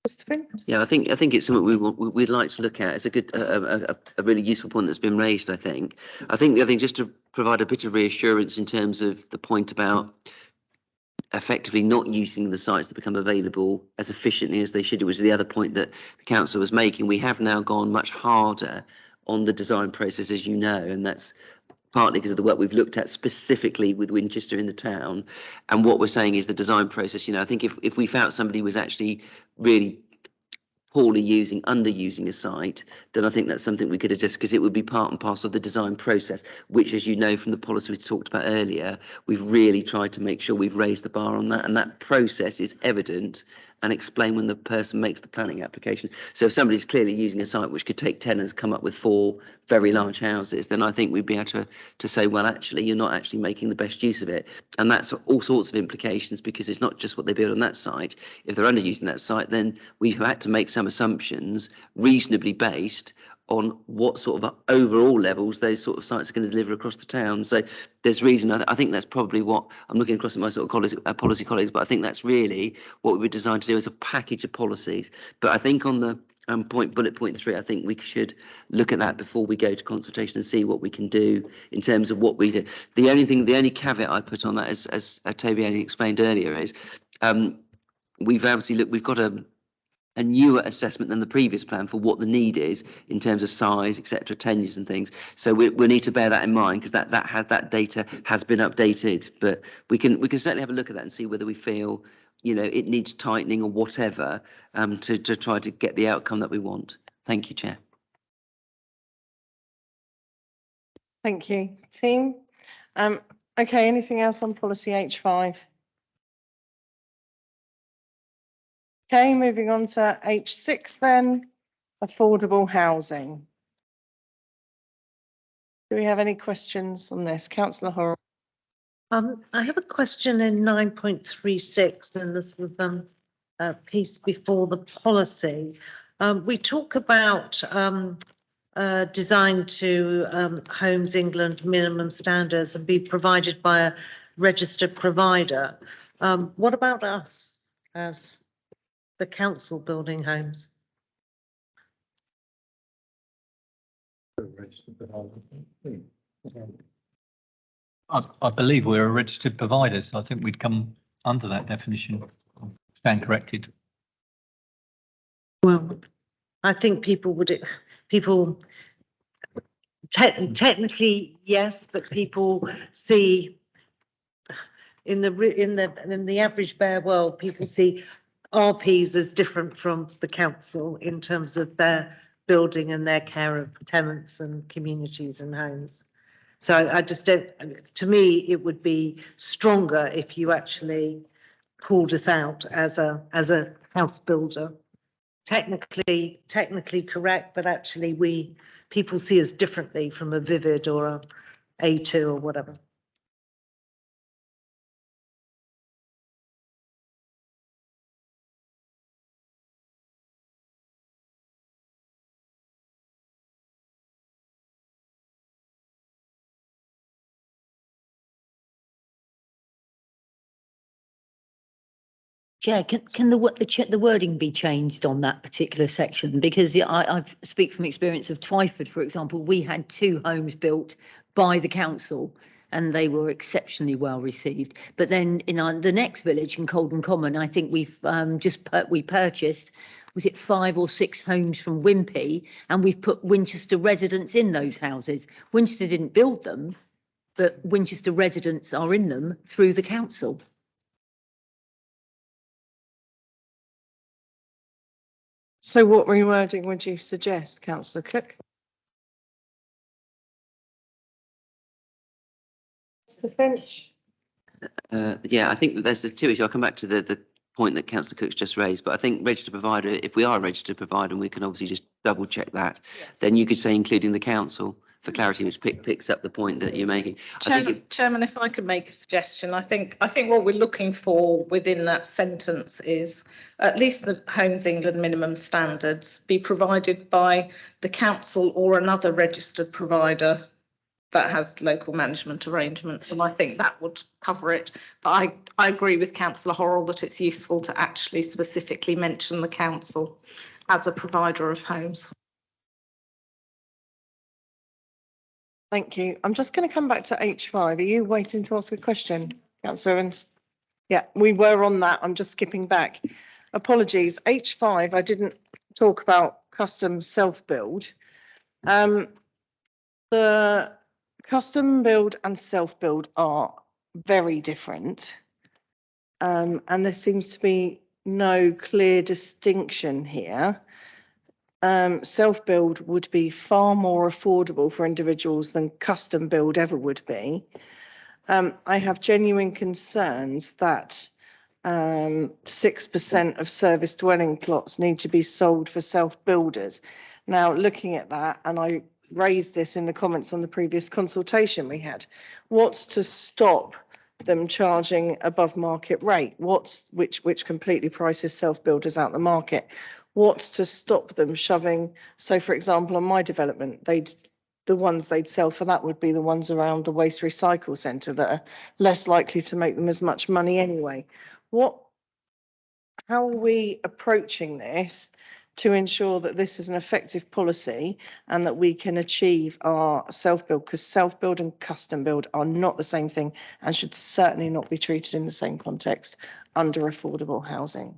Mr. Finn? Yeah, I think it's something we'd like to look at. It's a good, a really useful point that's been raised. I think just to provide a bit of reassurance in terms of the point about effectively not using the sites that become available as efficiently as they should, which is the other point that the council was making. We have now gone much harder on the design process, as you know, and that's partly because of the work we've looked at specifically with Winchester in the town. And what we're saying is the design process, I think if we found somebody was actually really poorly underusing a site, then I think that's something we could adjust, because it would be part and parcel of the design process, which, as you know from the policy we talked about earlier, we've really tried to make sure we've raised the bar on that, and that process is evident and explained when the person makes the planning application. So if somebody's clearly using a site which could take tenants, come up with 4 very large houses, then I think we'd be able to say, well, actually, you're not actually making the best use of it. And that's all sorts of implications, because it's not just what they build on that site. If they're underusing that site, then we've had to make some assumptions reasonably based on what sort of overall levels those sort of sites are going to deliver across the town. So there's reason, I think that's probably what I'm looking across at my sort of policy colleagues, but I think that's really what we were designed to do as a package of policies. But I think on the bullet point 3, I think we should look at that before we go to consultation and see what we can do in terms of what we do. The only caveat I put on that, as Toby only explained earlier, is we've obviously we've got a newer assessment than the previous plan for what the need is in terms of size, etc., tenures and things. So we need to bear that in mind, because that data has been updated. But we can certainly have a look at that and see whether we feel it needs tightening or whatever, to try to get the outcome that we want. Thank you, Chair. Thank you, team. Okay, anything else on policy H5? Okay, moving on to H6 then, affordable housing. Do we have any questions on this? Councillor Horrell. I have a question in 9.36 in the sort of piece before the policy. We talk about design to Homes England minimum standards and be provided by a registered provider. What about us as the council building homes? I believe we're a registered provider, so I think we'd come under that definition. Stand corrected. Well, I think technically yes, but people see in the average bare world, people see RPs as different from the council in terms of their building and their care of tenants and communities and homes. So I just don't, to me, it would be stronger if you actually called us out as a house builder. Technically correct, but actually people see us differently from a Vivid or a A2 or whatever. Chair, can the wording be changed on that particular section? Because I speak from experience of Twyford, for example. We had 2 homes built by the council and they were exceptionally well received. But then in the next village in Colden Common, I think we purchased, was it 5 or 6 homes from Wimpy, and we've put Winchester residents in those houses. Winchester didn't build them, but Winchester residents are in them through the council. So what rewording would you suggest, Councillor Cook? Mr. Finch? Yeah, I think that there's the 2 issues. I'll come back to the point that Councillor Cook's just raised, but I think registered provider, if we are a registered provider, and we can obviously just double check that, yes, then you could say including the council for clarity, which picks up the point that you're making. Chairman, if I could make a suggestion, I think what we're looking for within that sentence is at least the Homes England minimum standards be provided by the council or another registered provider that has local management arrangements, and I think that would cover it. But I agree with Councillor Horrell that it's useful to actually specifically mention the council as a provider of homes. Thank you. I'm just going to come back to H5. Are you waiting to ask a question, Councillor Evans? Yeah, we were on that. I'm just skipping back. Apologies. H5, I didn't talk about custom self-build. The custom build and self-build are very different. And there seems to be no clear distinction here. Self-build would be far more affordable for individuals than custom build ever would be. I have genuine concerns that 6% of service dwelling plots need to be sold for self-builders. Now, looking at that, and I raised this in the comments on the previous consultation we had, what's to stop them charging above market rate? Which completely prices self-builders out the market? What's to stop them shoving? So, for example, on my development, the ones they'd sell for that would be the ones around the waste recycle centre that are less likely to make them as much money anyway. How are we approaching this to ensure that this is an effective policy and that we can achieve our self-build? Because self-build and custom build are not the same thing and should certainly not be treated in the same context under affordable housing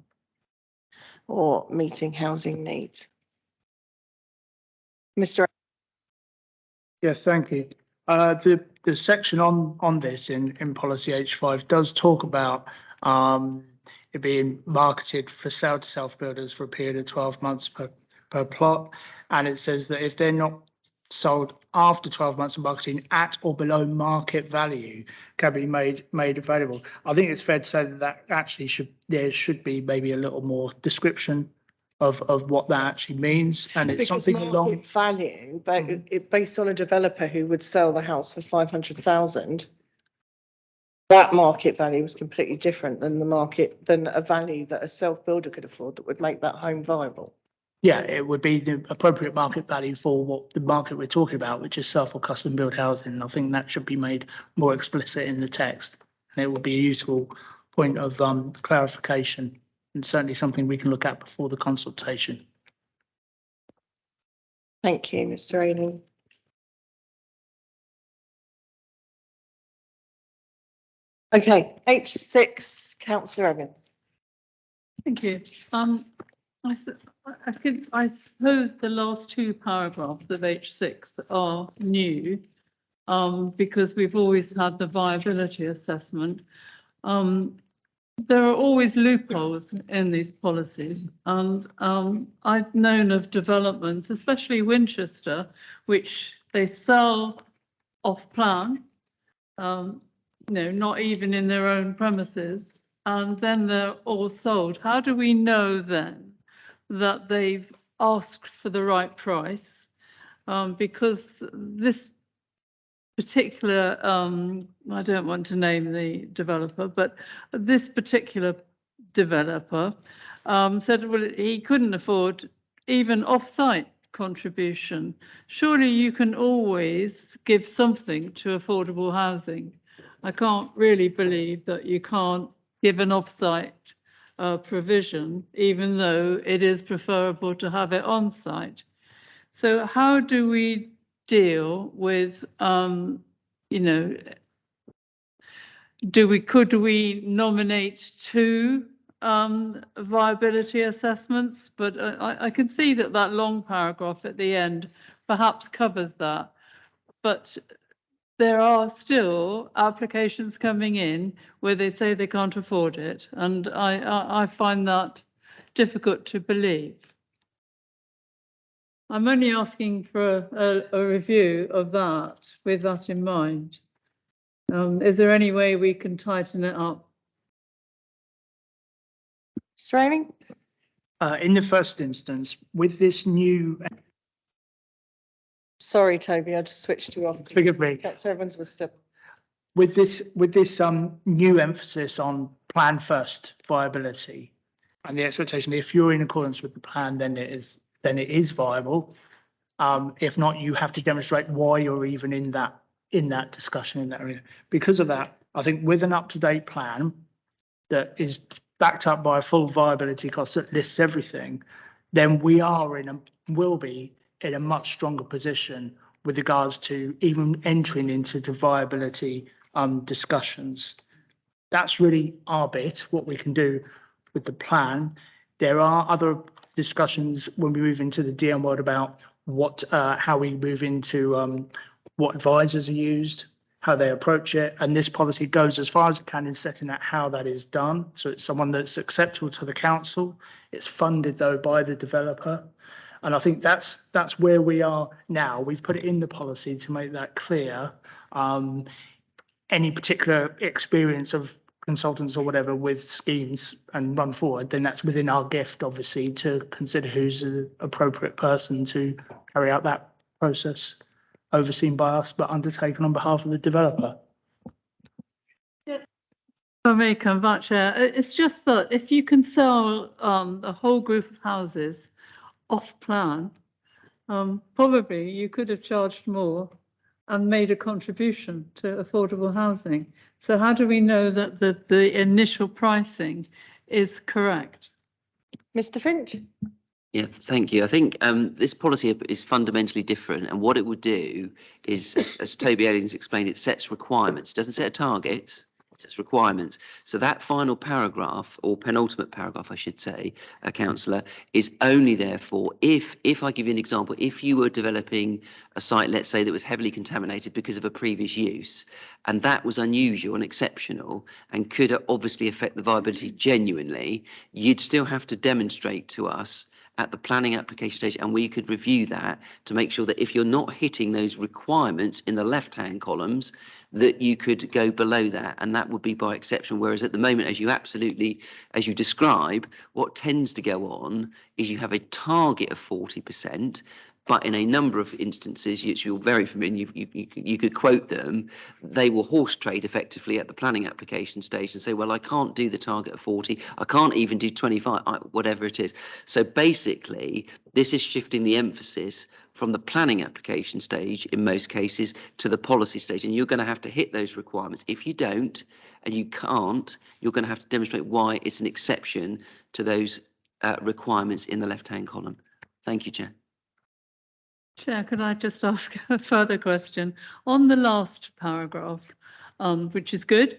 or meeting housing needs. Mr. Yes, thank you. The section on this in policy H5 does talk about it being marketed for sale to self-builders for a period of 12 months per plot. And it says that if they're not sold after 12 months of marketing at or below market value can be made available. I think it's fair to say that actually there should be maybe a little more description of what that actually means, and it's Because something along market value, but it based on a developer who would sell the house for 500,000. That market value was completely different than than a value that a self-builder could afford that would make that home viable. Yeah, it would be the appropriate market value for what the market we're talking about, which is self or custom built housing. I think that should be made more explicit in the text, and it would be a useful point of clarification, and certainly something we can look at before the consultation. Thank you, Mr. Ailing. Okay, H6, Councillor Evans. Thank you. I suppose the last two paragraphs of H6 are new because we've always had the viability assessment. There are always loopholes in these policies, and I've known of developments, especially Winchester, which they sell off plan, not even in their own premises, and then they're all sold. How do we know then that they've asked for the right price? Because this particular, I don't want to name the developer, but this particular developer said, well, he couldn't afford even off-site contribution. Surely you can always give something to affordable housing. I can't really believe that you can't give an off-site provision, even though it is preferable to have it on-site. So how do we deal with, could we nominate two viability assessments? But I can see that long paragraph at the end perhaps covers that. But there are still applications coming in where they say they can't afford it. And I find that difficult to believe. I'm only asking for a review of that with that in mind. Is there any way we can tighten it up? Mr. Ailing? In the first instance, with this new... Sorry, Toby, I just switched you off. Forgive me. Councillor Evans was still... With this new emphasis on plan first viability and the expectation that if you're in accordance with the plan, then it is viable. If not, you have to demonstrate why you're even in that in that discussion in that area. Because of that, I think with an up-to-date plan that is backed up by a full viability cost that lists everything, then we are will be in a much stronger position with regards to even entering into the viability discussions. That's really our bit, what we can do with the plan. There are other discussions when we move into the DM world about what, how we move into what advisors are used, how they approach it. And this policy goes as far as it can in setting out how that is done. So it's someone that's acceptable to the council. It's funded though by the developer. And I think that's where we are now. We've put it in the policy to make that clear. Any particular experience of consultants or whatever with schemes and run forward, then that's within our gift, obviously, to consider who's the appropriate person to carry out that process, overseen by us, but undertaken on behalf of the developer. If I may come back, Chair, it's just that if you can sell a whole group of houses off plan, probably you could have charged more and made a contribution to affordable housing. So how do we know that the initial pricing is correct? Mr. Finch? Yeah, thank you. I think this policy is fundamentally different, and what it would do is, as Toby Ellings explained, it sets requirements. It doesn't set a target, it sets requirements. So that final paragraph, or penultimate paragraph, I should say, councillor, is only therefore if I give you an example, if you were developing a site, let's say, that was heavily contaminated because of a previous use, and that was unusual and exceptional and could obviously affect the viability genuinely, you'd still have to demonstrate to us at the planning application stage, and we could review that to make sure that if you're not hitting those requirements in the left-hand columns, that you could go below that, and that would be by exception. Whereas at the moment, as you describe, what tends to go on is you have a target of 40%, but in a number of instances, which you're very familiar, you could quote them, they will horse trade effectively at the planning application stage and say, well, I can't do the target of 40, I can't even do 25, whatever it is. So basically, this is shifting the emphasis from the planning application stage, in most cases, to the policy stage. And you're going to have to hit those requirements. If you don't, and you can't, you're going to have to demonstrate why it's an exception to those requirements in the left-hand column. Thank you, Chair. Chair, could I just ask a further question? On the last paragraph, which is good,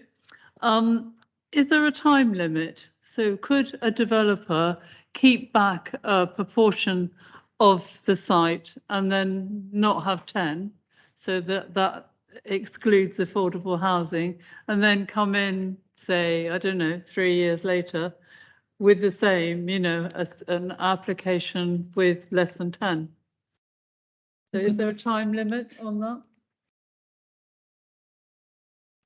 is there a time limit? So could a developer keep back a proportion of the site and then not have 10, so that excludes affordable housing, and then come in, say, I don't know, 3 years later with the same, as an application with less than 10? So is there a time limit on that?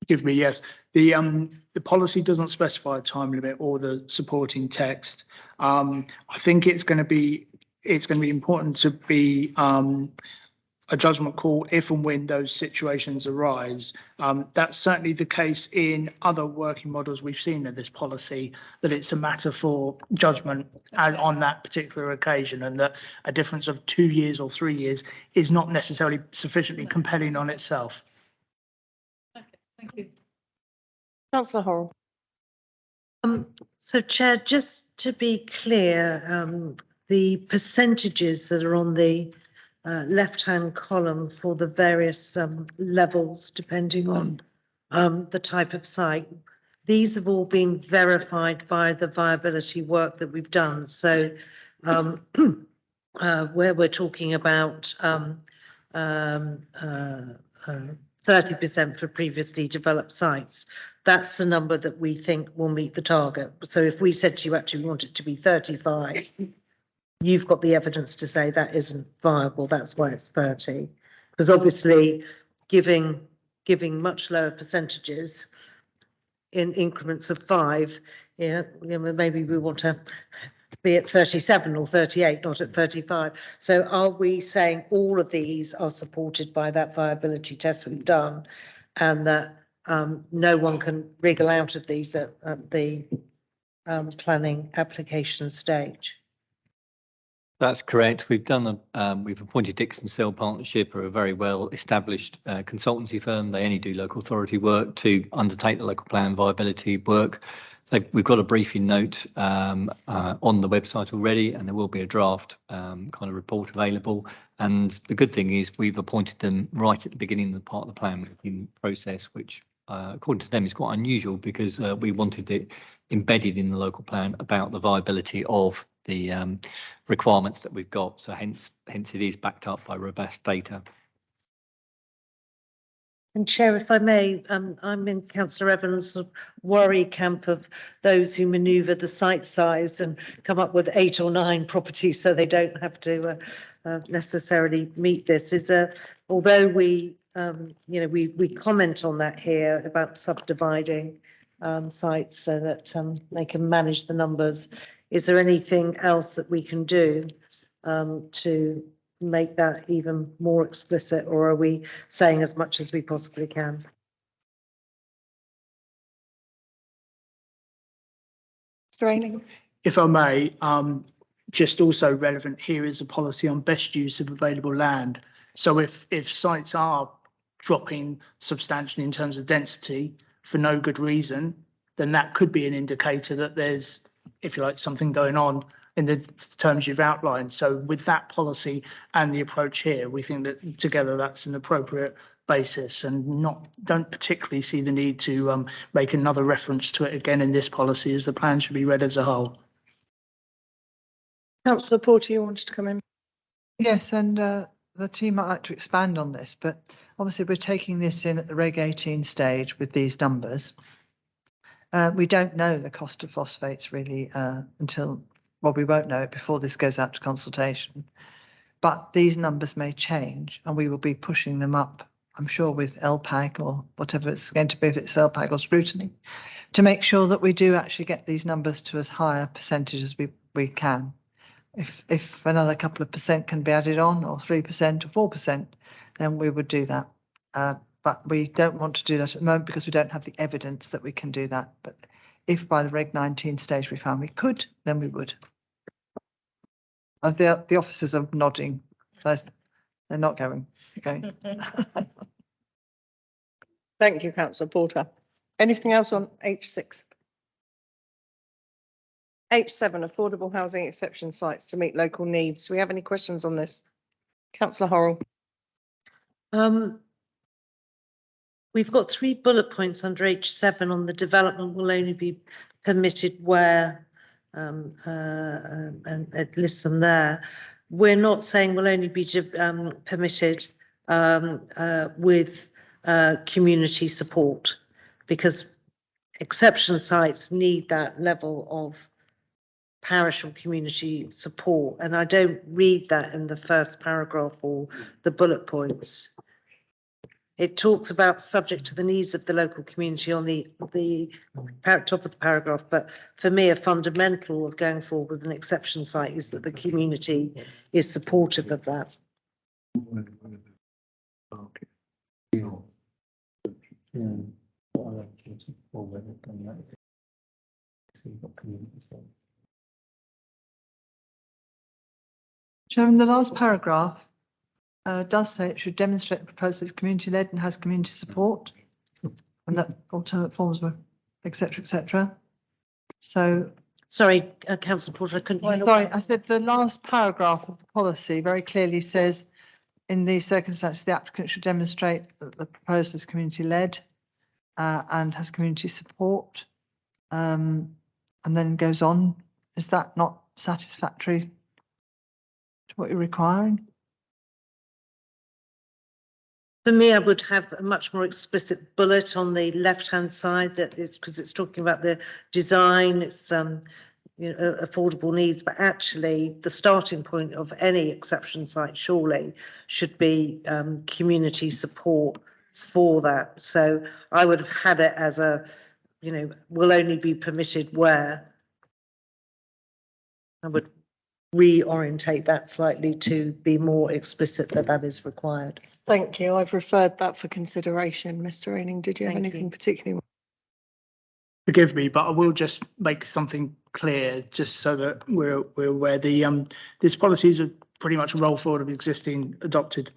Give me, yes. The policy doesn't specify a time limit or the supporting text. I think it's going to be important to be a judgment call if and when those situations arise. That's certainly the case in other working models we've seen in this policy, that it's a matter for judgment on that particular occasion, and that a difference of 2 years or 3 years is not necessarily sufficiently compelling on itself. Okay, thank you. Councillor Horrell. So Chair, just to be clear, the percentages that are on the left-hand column for the various levels, depending on the type of site, these have all been verified by the viability work that we've done. So where we're talking about 30% for previously developed sites, that's the number that we think will meet the target. So if we said to you, actually, we want it to be 35, you've got the evidence to say that isn't viable. That's why it's 30. Because obviously giving much lower percentages in increments of 5, maybe we want to be at 37 or 38, not at 35. So are we saying all of these are supported by that viability test we've done, and that no one can wriggle out of these at the planning application stage? That's correct. We've done we've appointed Dixon Cell Partnership, are a very well established consultancy firm. They only do local authority work to undertake the local plan viability work. We've got a briefing note on the website already, and there will be a draft kind of report available. And the good thing is we've appointed them right at the beginning of the part of the plan making process, which according to them is quite unusual because we wanted it embedded in the local plan about the viability of the requirements that we've got. So hence it is backed up by robust data. And Chair, if I may, I'm in Councillor Evans' worry camp of those who manoeuvre the site size and come up with 8 or 9 properties so they don't have to necessarily meet this. Although we, we comment on that here about subdividing sites so that they can manage the numbers. Is there anything else that we can do to make that even more explicit, or are we saying as much as we possibly can? Straining. If I may, just also relevant here is a policy on best use of available land. So if sites are dropping substantially in terms of density for no good reason, then that could be an indicator that there's, if you like, something going on in the terms you've outlined. So with that policy and the approach here, we think that together that's an appropriate basis, and don't particularly see the need to make another reference to it again in this policy, as the plan should be read as a whole. Councillor Porter, you wanted to come in? Yes, and the team might like to expand on this, but obviously we're taking this in at the Reg 18 stage with these numbers. We don't know the cost of phosphates really until, well, we won't know it before this goes out to consultation. But these numbers may change and we will be pushing them up, I'm sure, with LPAG or whatever it's going to be, if it's LPAG or Scrutiny, to make sure that we do actually get these numbers to as high a percentage as we can. If another couple of percent can be added on, or 3% or 4%, then we would do that. But we don't want to do that at the moment because we don't have the evidence that we can do that. But if by the Reg 19 stage we found we could, then we would. The officers are nodding. They're not going. Thank you, Councillor Porter. Anything else on H6? H7, affordable housing exception sites to meet local needs. Do we have any questions on this? Councillor Horrell. We've got 3 bullet points under H7 on the development will only be permitted where, and it lists them there. We're not saying will only be permitted with community support, because exception sites need that level of parish or community support, and I don't read that in the first paragraph or the bullet points. It talks about subject to the needs of the local community on the top of the paragraph, but for me a fundamental of going forward with an exception site is that the community is supportive of that. Chairman, the last paragraph does say it should demonstrate the proposal is community-led and has community support, and that alternate forms were, etc. So, sorry, Councillor Porter, I couldn't. Sorry, I said the last paragraph of the policy very clearly says, in these circumstances, the applicant should demonstrate that the proposal is community-led and has community support, and then goes on. Is that not satisfactory to what you're requiring? For me, I would have a much more explicit bullet on the left-hand side, that is because it's talking about the design, it's affordable needs, but actually the starting point of any exception site surely should be community support for that. So I would have had it as a, will only be permitted where. I would reorientate that slightly to be more explicit that that is required. Thank you. I've referred that for consideration. Mr. Aining, did you have anything particularly? Forgive me, but I will just make something clear, just so that we're aware. This policy is pretty much a roll forward of existing adopted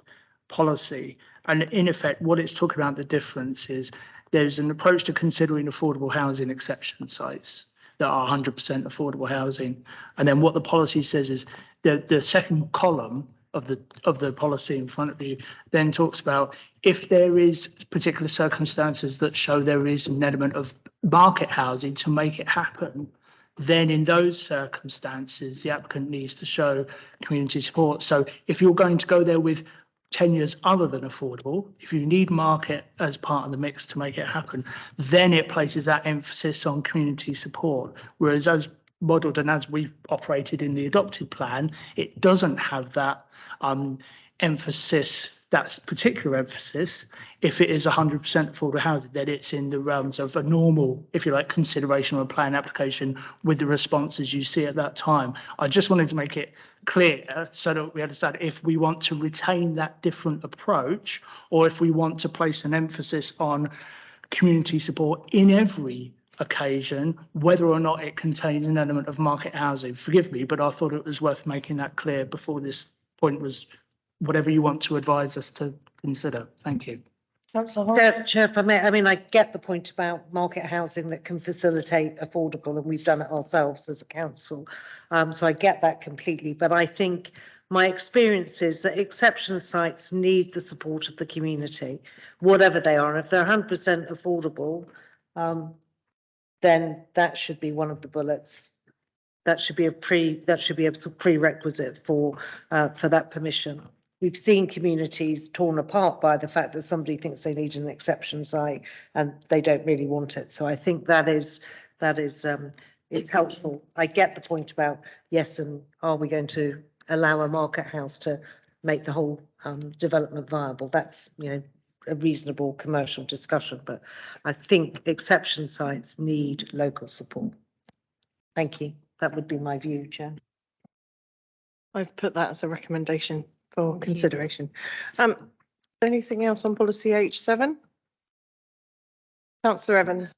policy. And in effect, what it's talking about, the difference is there's an approach to considering affordable housing exception sites that are 100% affordable housing. And then what the policy says is the second column of the policy in front of you then talks about if there is particular circumstances that show there is an element of market housing to make it happen, then in those circumstances, the applicant needs to show community support. So if you're going to go there with tenures other than affordable, if you need market as part of the mix to make it happen, then it places that emphasis on community support. Whereas as modelled and as we've operated in the adopted plan, it doesn't have that emphasis, that particular emphasis. If it is 100% affordable housing, then it's in the realms of a normal, if you like, consideration of a plan application with the responses you see at that time. I just wanted to make it clear so that we understand if we want to retain that different approach or if we want to place an emphasis on community support in every occasion, whether or not it contains an element of market housing. Forgive me, but I thought it was worth making that clear before this point was whatever you want to advise us to consider. Thank you. Chair, if I may, I mean, I get the point about market housing that can facilitate affordable, and we've done it ourselves as a council. So I get that completely, but I think my experience is that exception sites need the support of the community, whatever they are. If they're 100% affordable, then that should be one of the bullets. That should be a prerequisite for that permission. We've seen communities torn apart by the fact that somebody thinks they need an exception site and they don't really want it. So I think that is helpful. I get the point about yes, and are we going to allow a market house to make the whole development viable? That's, you know, a reasonable commercial discussion, but I think exception sites need local support. Thank you. That would be my view, Chair. I've put that as a recommendation for consideration. Anything else on policy H7? Councillor Evans.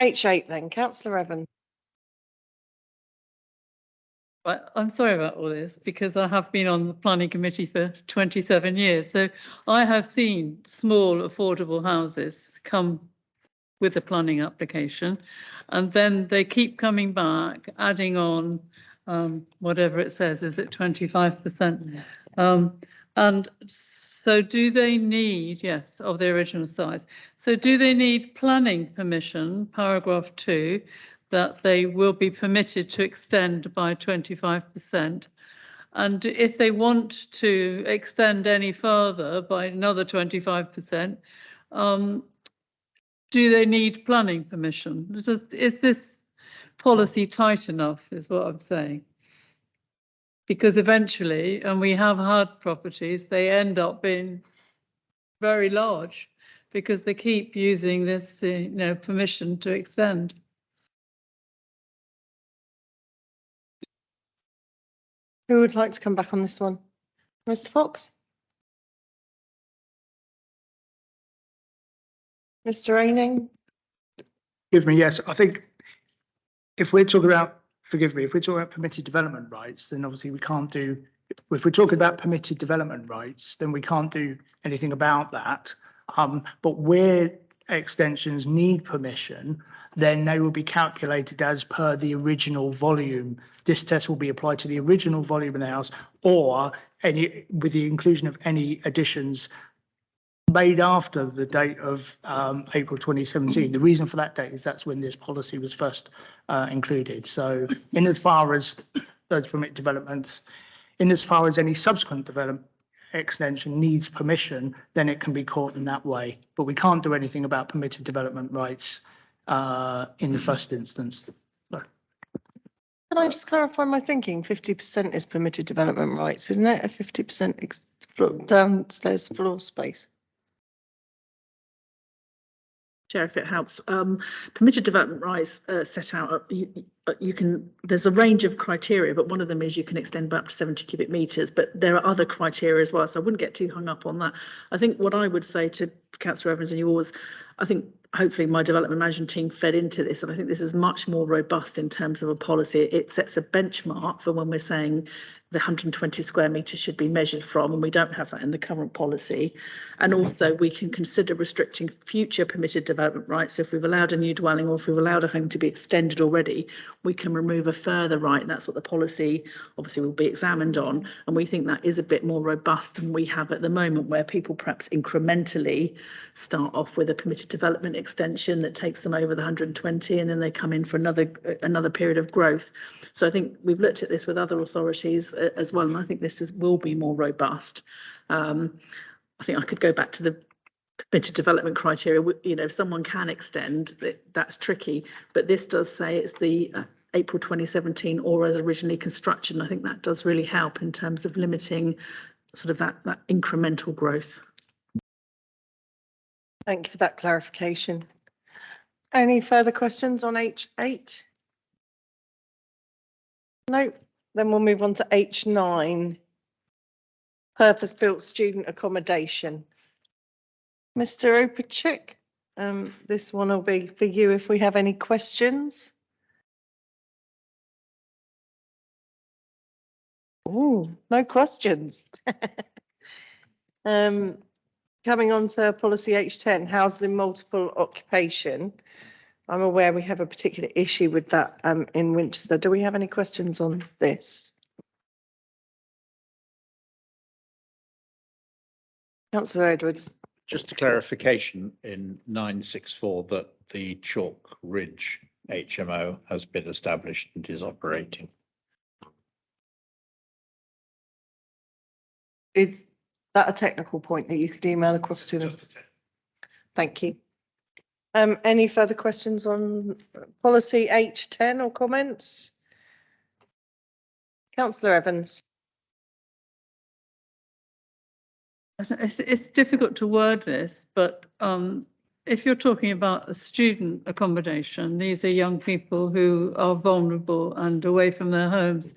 H8 then, Councillor Evans. Well, I'm sorry about all this because I have been on the planning committee for 27 years. So I have seen small affordable houses come with a planning application and then they keep coming back, adding on whatever it says, is it 25%? And so do they need, yes, of the original size. So do they need planning permission, paragraph 2, that they will be permitted to extend by 25%. And if they want to extend any further by another 25%, do they need planning permission? Is this policy tight enough, is what I'm saying? Because eventually, and we have had properties, they end up being very large because they keep using this, you know, permission to extend. Who would like to come back on this one? Mr. Fox? Mr. Aining? Forgive me, yes, I think if we're talking about, forgive me, if we're talking about permitted development rights, then obviously we can't do, if we're talking about permitted development rights, then we can't do anything about that. But where extensions need permission, then they will be calculated as per the original volume. This test will be applied to the original volume of the house or any, with the inclusion of any additions made after the date of April 2017. The reason for that date is that's when this policy was first included. So in as far as those permit developments, in as far as any subsequent development extension needs permission, then it can be caught in that way. But we can't do anything about permitted development rights in the first instance. Can I just clarify my thinking? 50% is permitted development rights, isn't it? A 50% downstairs floor space. Chair, if it helps, permitted development rights set out, you can, there's a range of criteria, but one of them is you can extend by up to 70 cubic metres, but there are other criteria as well, so I wouldn't get too hung up on that. I think what I would say to Councillor Evans and yours, I think hopefully my development management team fed into this, and I think this is much more robust in terms of a policy. It sets a benchmark for when we're saying the 120 square metres should be measured from, and we don't have that in the current policy. And also we can consider restricting future permitted development rights. So if we've allowed a new dwelling or if we've allowed a home to be extended already, we can remove a further right. And that's what the policy obviously will be examined on. And we think that is a bit more robust than we have at the moment, where people perhaps incrementally start off with a permitted development extension that takes them over the 120, and then they come in for another period of growth. So I think we've looked at this with other authorities as well, and I think this will be more robust. I think I could go back to the permitted development criteria. You know, if someone can extend, that's tricky, but this does say it's the April 2017 or as originally constructed. And I think that does really help in terms of limiting sort of that incremental growth. Thank you for that clarification. Any further questions on H8? No, then we'll move on to H9. Purpose-built student accommodation. Mr. Opachik, this one will be for you if we have any questions. Oh, no questions. Coming on to policy H10, housing multiple occupation. I'm aware we have a particular issue with that in Winchester. Do we have any questions on this? Councillor Edwards. Just a clarification in 964 that the Chalk Ridge HMO has been established and is operating. Is that a technical point that you could email across to them? Thank you. Any further questions on policy H10 or comments? Councillor Evans. It's difficult to word this, but if you're talking about a student accommodation, these are young people who are vulnerable and away from their homes.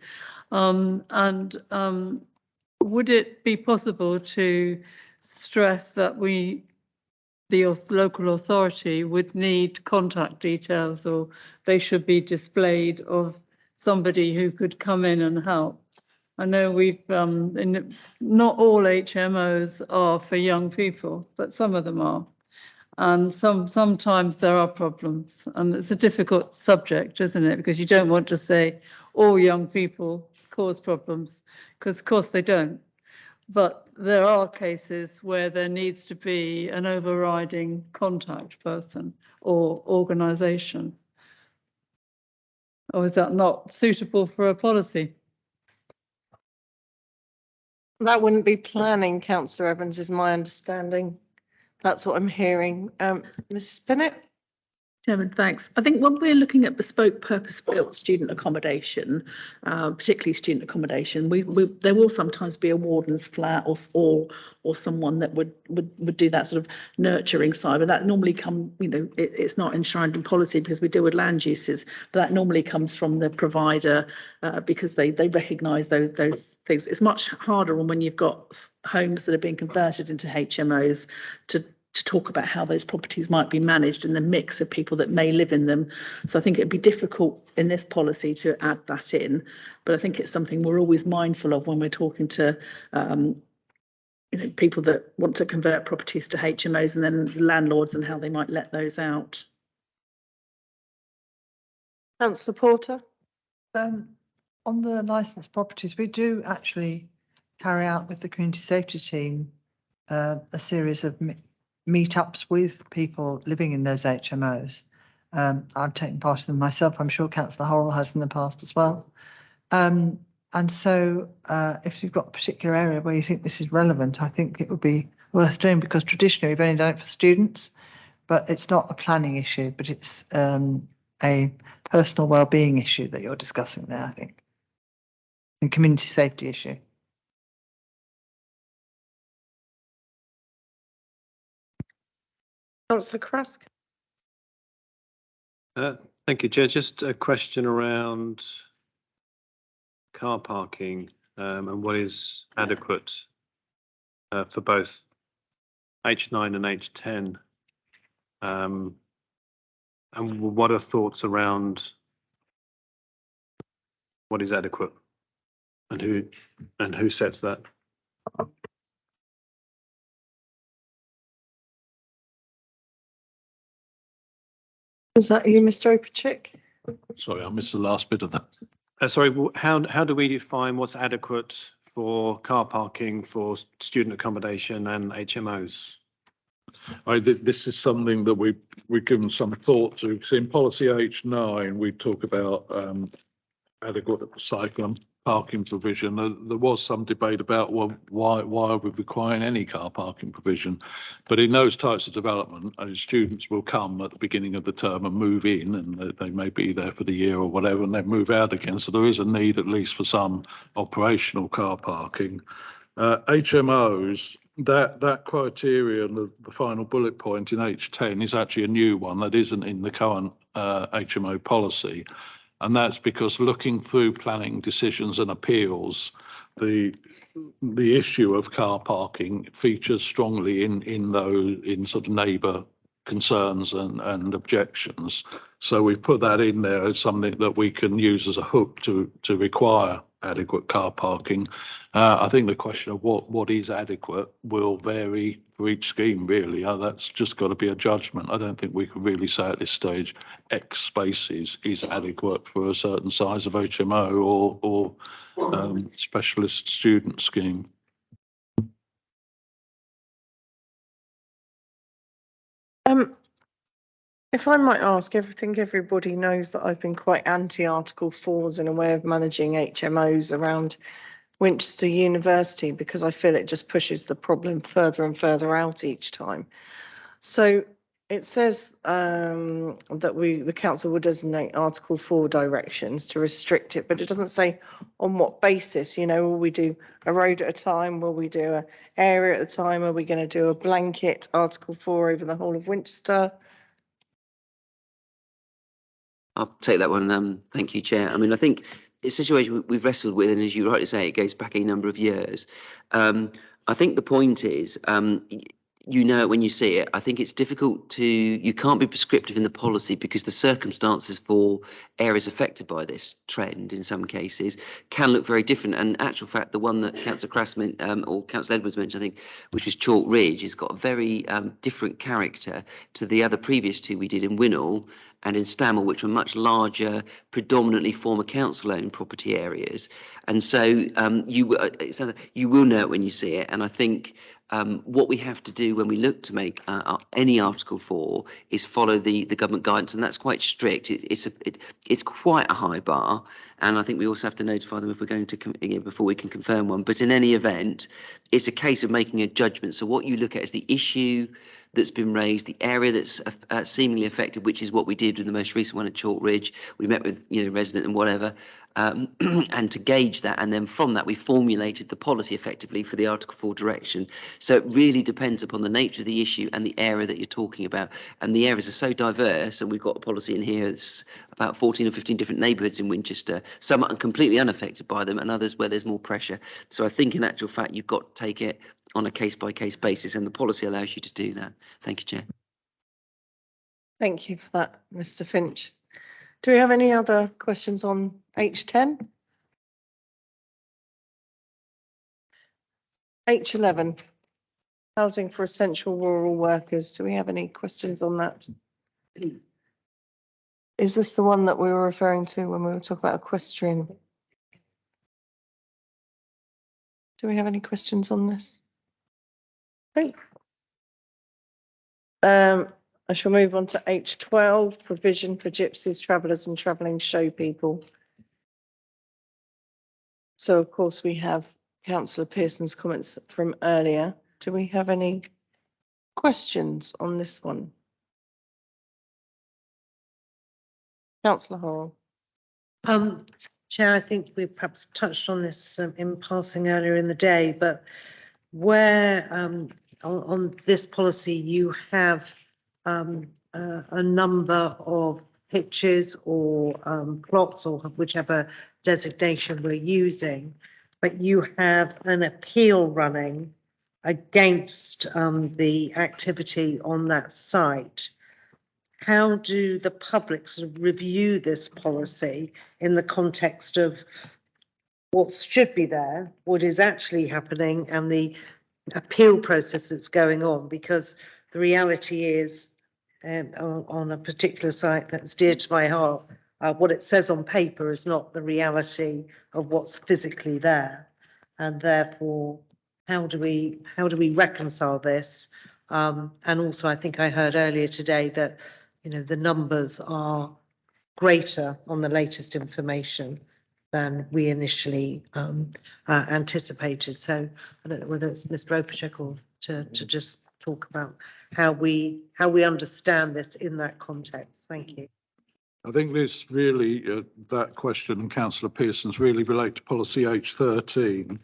Would it be possible to stress that the local authority would need contact details, or they should be displayed, of somebody who could come in and help? I know we've not all HMOs are for young people, but some of them are, and sometimes there are problems, and it's a difficult subject, isn't it? Because you don't want to say all young people cause problems, because of course they don't. But there are cases where there needs to be an overriding contact person or organisation. Or is that not suitable for a policy? That wouldn't be planning, Councillor Evans, is my understanding. That's what I'm hearing. Mrs. Bennett? Chairman, thanks. I think when we're looking at bespoke purpose-built student accommodation, particularly student accommodation, there will sometimes be a warden's flat or someone that would do that sort of nurturing side. But that normally it's not enshrined in policy because we deal with land uses. But that normally comes from the provider because they recognise those things. It's much harder when you've got homes that are being converted into HMOs to talk about how those properties might be managed and the mix of people that may live in them. So I think it'd be difficult in this policy to add that in, but I think it's something we're always mindful of when we're talking to people that want to convert properties to HMOs, and then landlords and how they might let those out. Councillor Porter? On the licensed properties, we do actually carry out with the community safety team a series of meetups with people living in those HMOs. I've taken part in them myself. I'm sure Councillor Horrell has in the past as well. And so if you've got a particular area where you think this is relevant, I think it would be worth doing, because traditionally we've only done it for students, but it's not a planning issue, but it's a personal well-being issue that you're discussing there, I think, and community safety issue. Councillor Krask? Thank you, Chair. Just a question around car parking and what is adequate for both H9 and H10. And what are thoughts around what is adequate and who sets that? Is that you, Mr. Opachik? Sorry, I missed the last bit of that. Sorry, how do we define what's adequate for car parking, for student accommodation and HMOs? This is something that we've given some thought to. So in policy H9, we talk about adequate cycle and parking provision. There was some debate about, well, why are we requiring any car parking provision? But in those types of development, students will come at the beginning of the term and move in, and they may be there for the year or whatever, and then move out again. So there is a need, at least for some operational car parking. HMOs, that criteria, the final bullet point in H10 is actually a new one that isn't in the current HMO policy. And that's because looking through planning decisions and appeals, the issue of car parking features strongly in sort of neighbour concerns and objections. So we put that in there as something that we can use as a hook to require adequate car parking. I think the question of what is adequate will vary for each scheme, really. That's just got to be a judgment. I don't think we can really say at this stage X spaces is adequate for a certain size of HMO or specialist student scheme. If I might ask, I think everybody knows that I've been quite anti-Article 4s in a way of managing HMOs around Winchester University because I feel it just pushes the problem further and further out each time. So it says that the council will designate Article 4 directions to restrict it, but it doesn't say on what basis. Will we do a road at a time? Will we do an area at a time? Are we going to do a blanket Article 4 over the whole of Winchester? I'll take that one. Thank you, Chair. I mean, I think it's a situation we've wrestled with, and as you rightly say, it goes back a number of years. I think the point is, you know it when you see it. I think it's difficult you can't be prescriptive in the policy because the circumstances for areas affected by this trend in some cases can look very different. And actual fact, the one that Councillor Craftsman or Councillor Edwards mentioned, I think, which is Chalk Ridge, has got a very different character to the other previous two we did in Winnall and in Stammer, which were much larger, predominantly former council-owned property areas. And so you will know it when you see it. And I think what we have to do when we look to make any Article 4 is follow the government guidance, and that's quite strict. It's quite a high bar, and I think we also have to notify them if we're going to before we can confirm one. But in any event, it's a case of making a judgment. So what you look at is the issue that's been raised, the area that's seemingly affected, which is what we did with the most recent one at Chalk Ridge. We met with resident and whatever, and to gauge that, and then from that we formulated the policy effectively for the Article 4 direction. So it really depends upon the nature of the issue and the area that you're talking about. And the areas are so diverse, and we've got a policy in here that's about 14 or 15 different neighbourhoods in Winchester. Some are completely unaffected by them, and others where there's more pressure. So I think in actual fact you've got to take it on a case-by-case basis, and the policy allows you to do that. Thank you, Chair. Thank you for that, Mr. Finch. Do we have any other questions on H10? H11, housing for essential rural workers. Do we have any questions on that? Is this the one that we were referring to when we were talking about equestrian? Do we have any questions on this? No. I shall move on to H12, provision for gypsies, travellers and travelling show people. So of course we have Councillor Pearson's comments from earlier. Do we have any questions on this one? Councillor Horrell. Chair, I think we perhaps touched on this in passing earlier in the day, but where on this policy you have a number of pitches or plots or whichever designation we're using, but you have an appeal running against the activity on that site. how do the public sort of review this policy in the context of what should be there, what is actually happening, and the appeal process that's going on? Because the reality is, on a particular site that's dear to my heart, what it says on paper is not the reality of what's physically there, and therefore, how do we reconcile this? And also, I think I heard earlier today that, you know, the numbers are greater on the latest information than we initially anticipated. So I don't know whether it's Mr. Opacek or to just talk about how we understand this in that context. Thank you. I think this really, that question and Councillor Pearson's really relate to policy H13,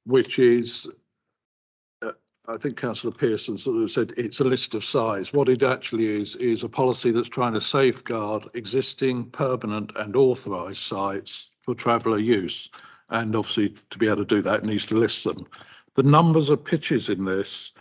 which is, I think Councillor Pearson sort of said it's a list of size. What it actually is a policy that's trying to safeguard existing permanent and authorised sites for traveller use. And obviously, to be able to do that, it needs to list them. The numbers of pitches in this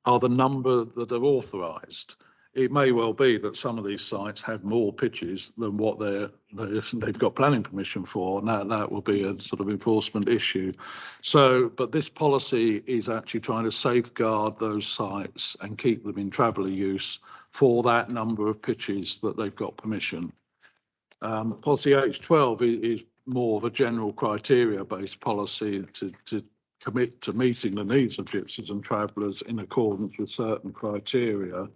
are the number that are authorised. It may well be that some of these sites have more pitches than what they've got planning permission for. Now that will be a sort of enforcement issue. So, but this policy is actually trying to safeguard those sites and keep them in traveller use for that number of pitches that they've got permission. Policy H12 is more of a general criteria-based policy to commit to meeting the needs of gypsies and travellers in accordance with certain criteria.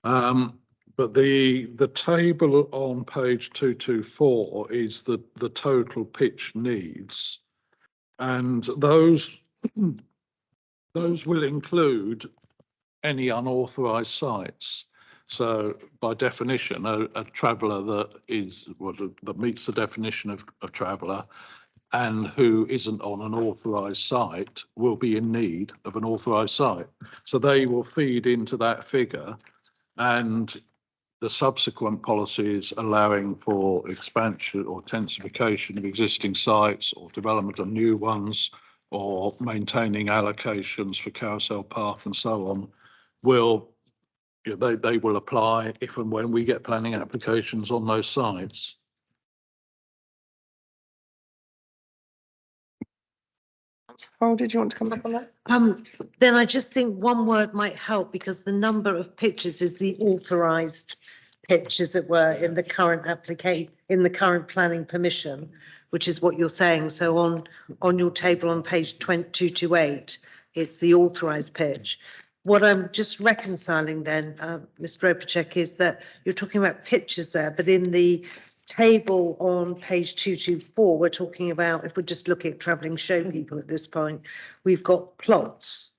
But the table on page 224 is the total pitch needs, and those will include any unauthorised sites. So by definition, a traveller that meets the definition of traveller and who isn't on an authorised site will be in need of an authorised site. So they will feed into that figure, and the subsequent policies allowing for expansion or intensification of existing sites or development of new ones or maintaining allocations for carousel park and so on will, you know, they will apply if and when we get planning applications on those sites. Oh, did you want to come back on that? Then I just think one word might help, because the number of pitches is the authorised pitch, as it were, in the current application, in the current planning permission, which is what you're saying. So on your table on page 228, it's the authorised pitch. What I'm just reconciling then, Mr. Opacek, is that you're talking about pitches there, but in the table on page 224, we're talking about, if we're just looking at travelling show people at this point, we've got plots.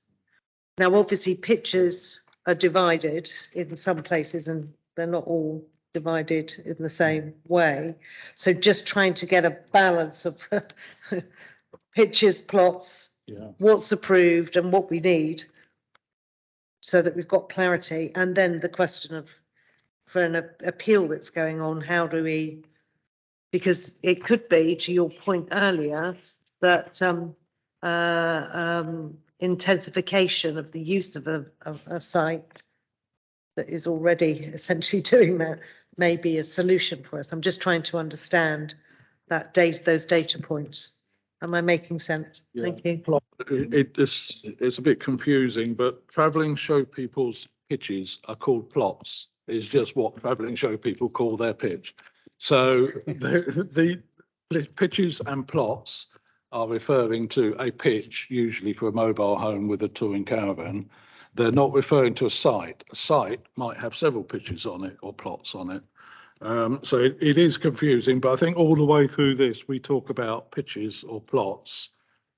Now, obviously, pitches are divided in some places and they're not all divided in the same way. So just trying to get a balance of pitches, plots, what's approved and what we need, so that we've got clarity. And then the question of, for an appeal that's going on, how do we, because it could be, to your point earlier, that intensification of the use of a site that is already essentially doing that may be a solution for us. I'm just trying to understand that those data points. Am I making sense? Yeah. Thank you. It's a bit confusing, but travelling show people's pitches are called plots. It's just what travelling show people call their pitch. So the pitches and plots are referring to a pitch, usually for a mobile home with a touring caravan. They're not referring to a site. A site might have several pitches on it or plots on it. So it is confusing, but I think all the way through this, we talk about pitches or plots,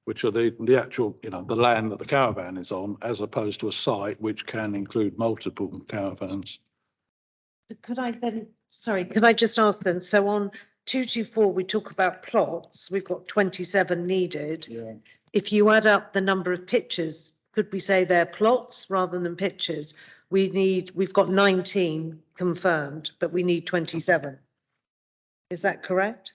which are the actual, you know, the land that the caravan is on, as opposed to a site, which can include multiple caravans. Could I then, sorry, could I just ask then, so on 224, we talk about plots, we've got 27 needed. Yeah. If you add up the number of pitches, could we say they're plots rather than pitches? We've got 19 confirmed, but we need 27. Is that correct?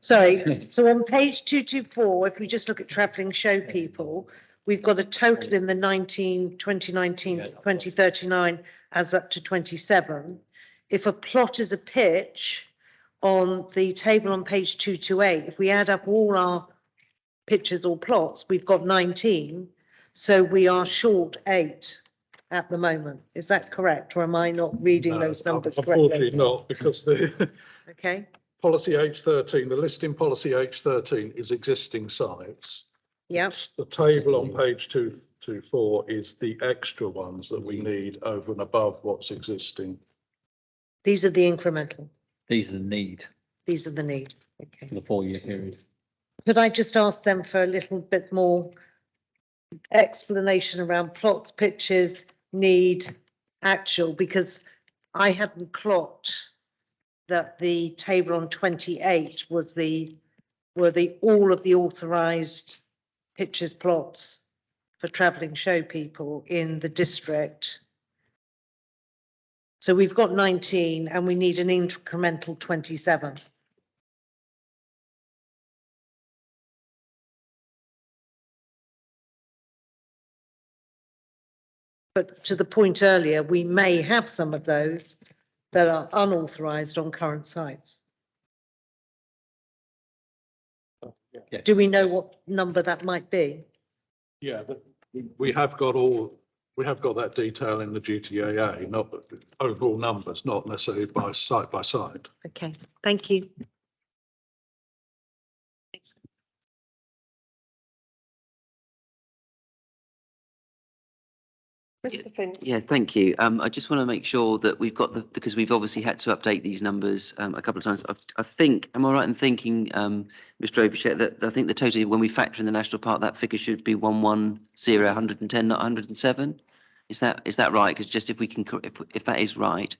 Sorry, so on page 224, if we just look at travelling show people, we've got a total in the 2019 to 2039 as up to 27. If a plot is a pitch on the table on page 228, if we add up all our pitches or plots, we've got 19. So we are short 8 at the moment. Is that correct? Or am I not reading those numbers correctly? Unfortunately not, because the Okay, policy H13, the listing policy H13 is existing sites. yeah, The table on page 224 is the extra ones that we need over and above what's existing. these are the incremental. These are the need These are the need. Okay. for the 4-year period. Could I just ask them for a little bit more explanation around plots, pitches, need, actual, because I hadn't clocked that the table on 28 was all of the authorised pitches, plots for travelling show people in the district. So we've got 19 and we need an incremental 27. But to the point earlier, we may have some of those that are unauthorised on current sites. Yes. Do we know what number that might be? Yeah, but we have got that detail in the GTAA, not overall numbers, not necessarily by site by site. Okay, thank you. Mr. Finch. Yeah, thank you. I just want to make sure that we've got because we've obviously had to update these numbers a couple of times. I think, am I right in thinking, Mr. Overshed, that I think the total, when we factor in the national park, that figure should be 110, 110, not 107? Is that right? Because just if we can, if that is right,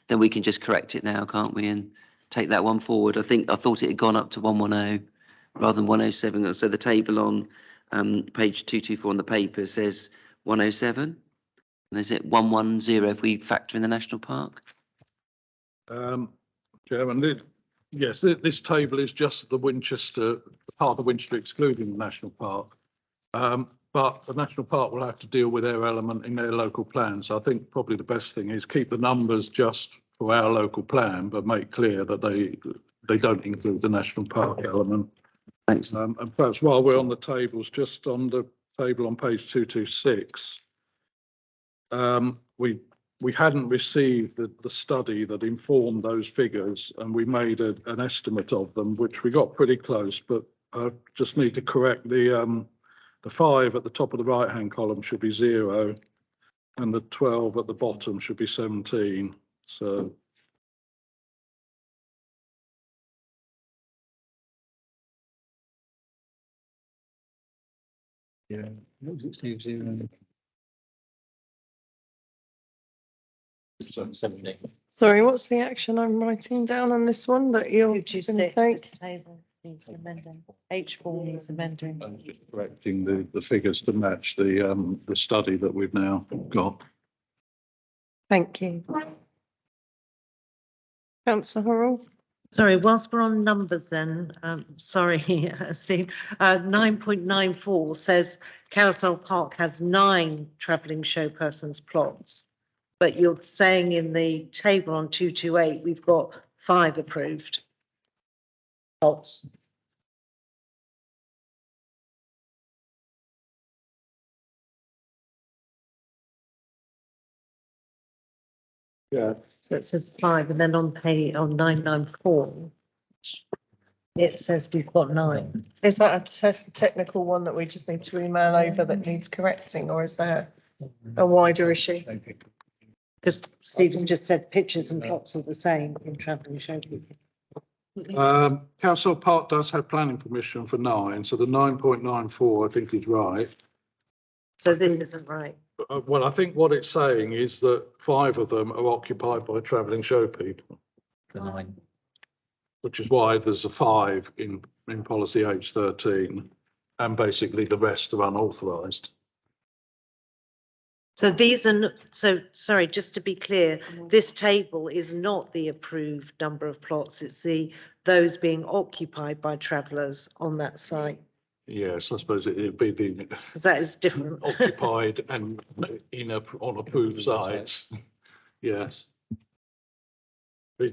then we can just correct it now, can't we? And take that one forward. I thought it had gone up to 110 rather than 107. So the table on page 224 on the paper says 107. And is it 110 if we factor in the national park? Chairman, yes, this table is just the Winchester, part of Winchester excluding the national park. But the national park will have to deal with their element in their local plan. So I think probably the best thing is keep the numbers just for our local plan, but make clear that they don't include the national park element. Thanks. And perhaps while we're on the tables, just on the table on page 226, we hadn't received the study that informed those figures, and we made an estimate of them, which we got pretty close, but I just need to correct the 5 at the top of the right hand column should be 0 and the 12 at the bottom should be 17. So Yeah. Steve, 0. 17. Sorry, what's the action I'm writing down on this one that you're going to 226, take? this table needs amending. H4 needs amending. I'm just correcting the figures to match the study that we've now got. Thank you. Councillor Horrell. Sorry, whilst we're on numbers then, sorry, Steve, 9.94 says Carousel Park has 9 travelling show persons plots. But you're saying in the table on 228, we've got 5 approved plots. Yeah. So it says 5, and then on 994, it says we've got 9. Is that a technical one that we just need to email over that needs correcting, or is there a wider issue? Because Stephen just said pictures and plots are the same in travelling show people. Council Park does have planning permission for 9, so the 9.94 I think is right. So this isn't right. Well, I think what it's saying is that 5 of them are occupied by travelling show people, The 9. which is why there's a 5 in policy H13, and basically the rest are unauthorised. So these are, sorry, just to be clear, this table is not the approved number of plots, it's those being occupied by travellers on that site. Yes, I suppose it'd be the Because that is different. occupied and on approved sites. Yes. I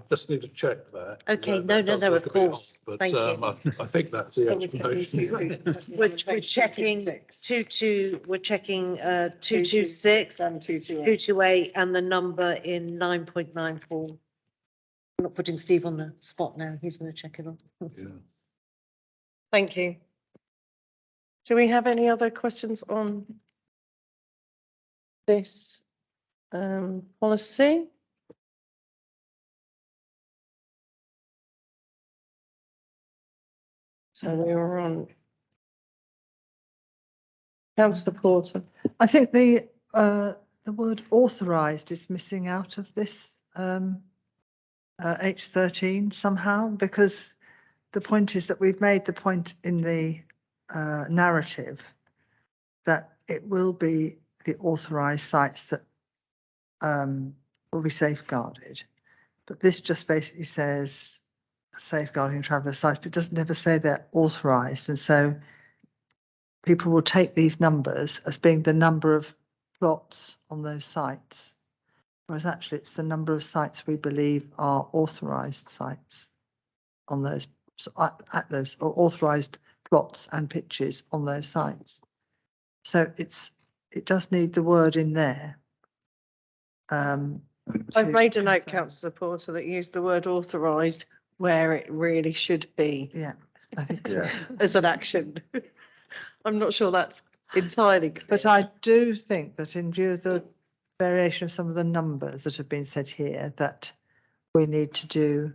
just need to check that. Okay, That no, does of look a bit course. odd, but, Thank you. I think that's the explanation. We're checking 22, we're checking 226, And 228. 228 and the number in 9.94. I'm not putting Steve on the spot now. He's going to check it on. Yeah. Thank you. Do we have any other questions on this policy? So we were on Councillor Porter. I think the word authorised is missing out of this H13 somehow, because the point is that we've made the point in the narrative that it will be the authorised sites that will be safeguarded. But this just basically says safeguarding traveller sites, but it doesn't ever say they're authorised. And so people will take these numbers as being the number of plots on those sites, whereas actually it's the number of sites we believe are authorised sites on those, at those, or authorised plots and pitches on those sites. So it does need the word in there. I've made a note, Councillor Porter, that used the word authorised where it really should be. Yeah, I think so. As an action. I'm not sure that's entirely clear. But I do think that in view of the variation of some of the numbers that have been said here, that we need to do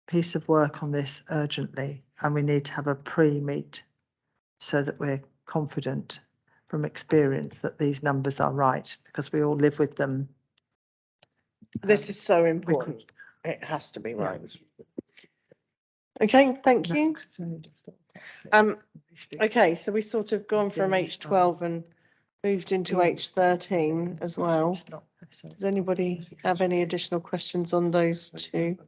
a piece of work on this urgently, and we need to have a pre-meet so that we're confident from experience that these numbers are right, because we all live with them. This is so important. It has to be right. Okay, thank you. Okay, so we sort of gone from H12 and moved into H13 as well. Does anybody have any additional questions on those two?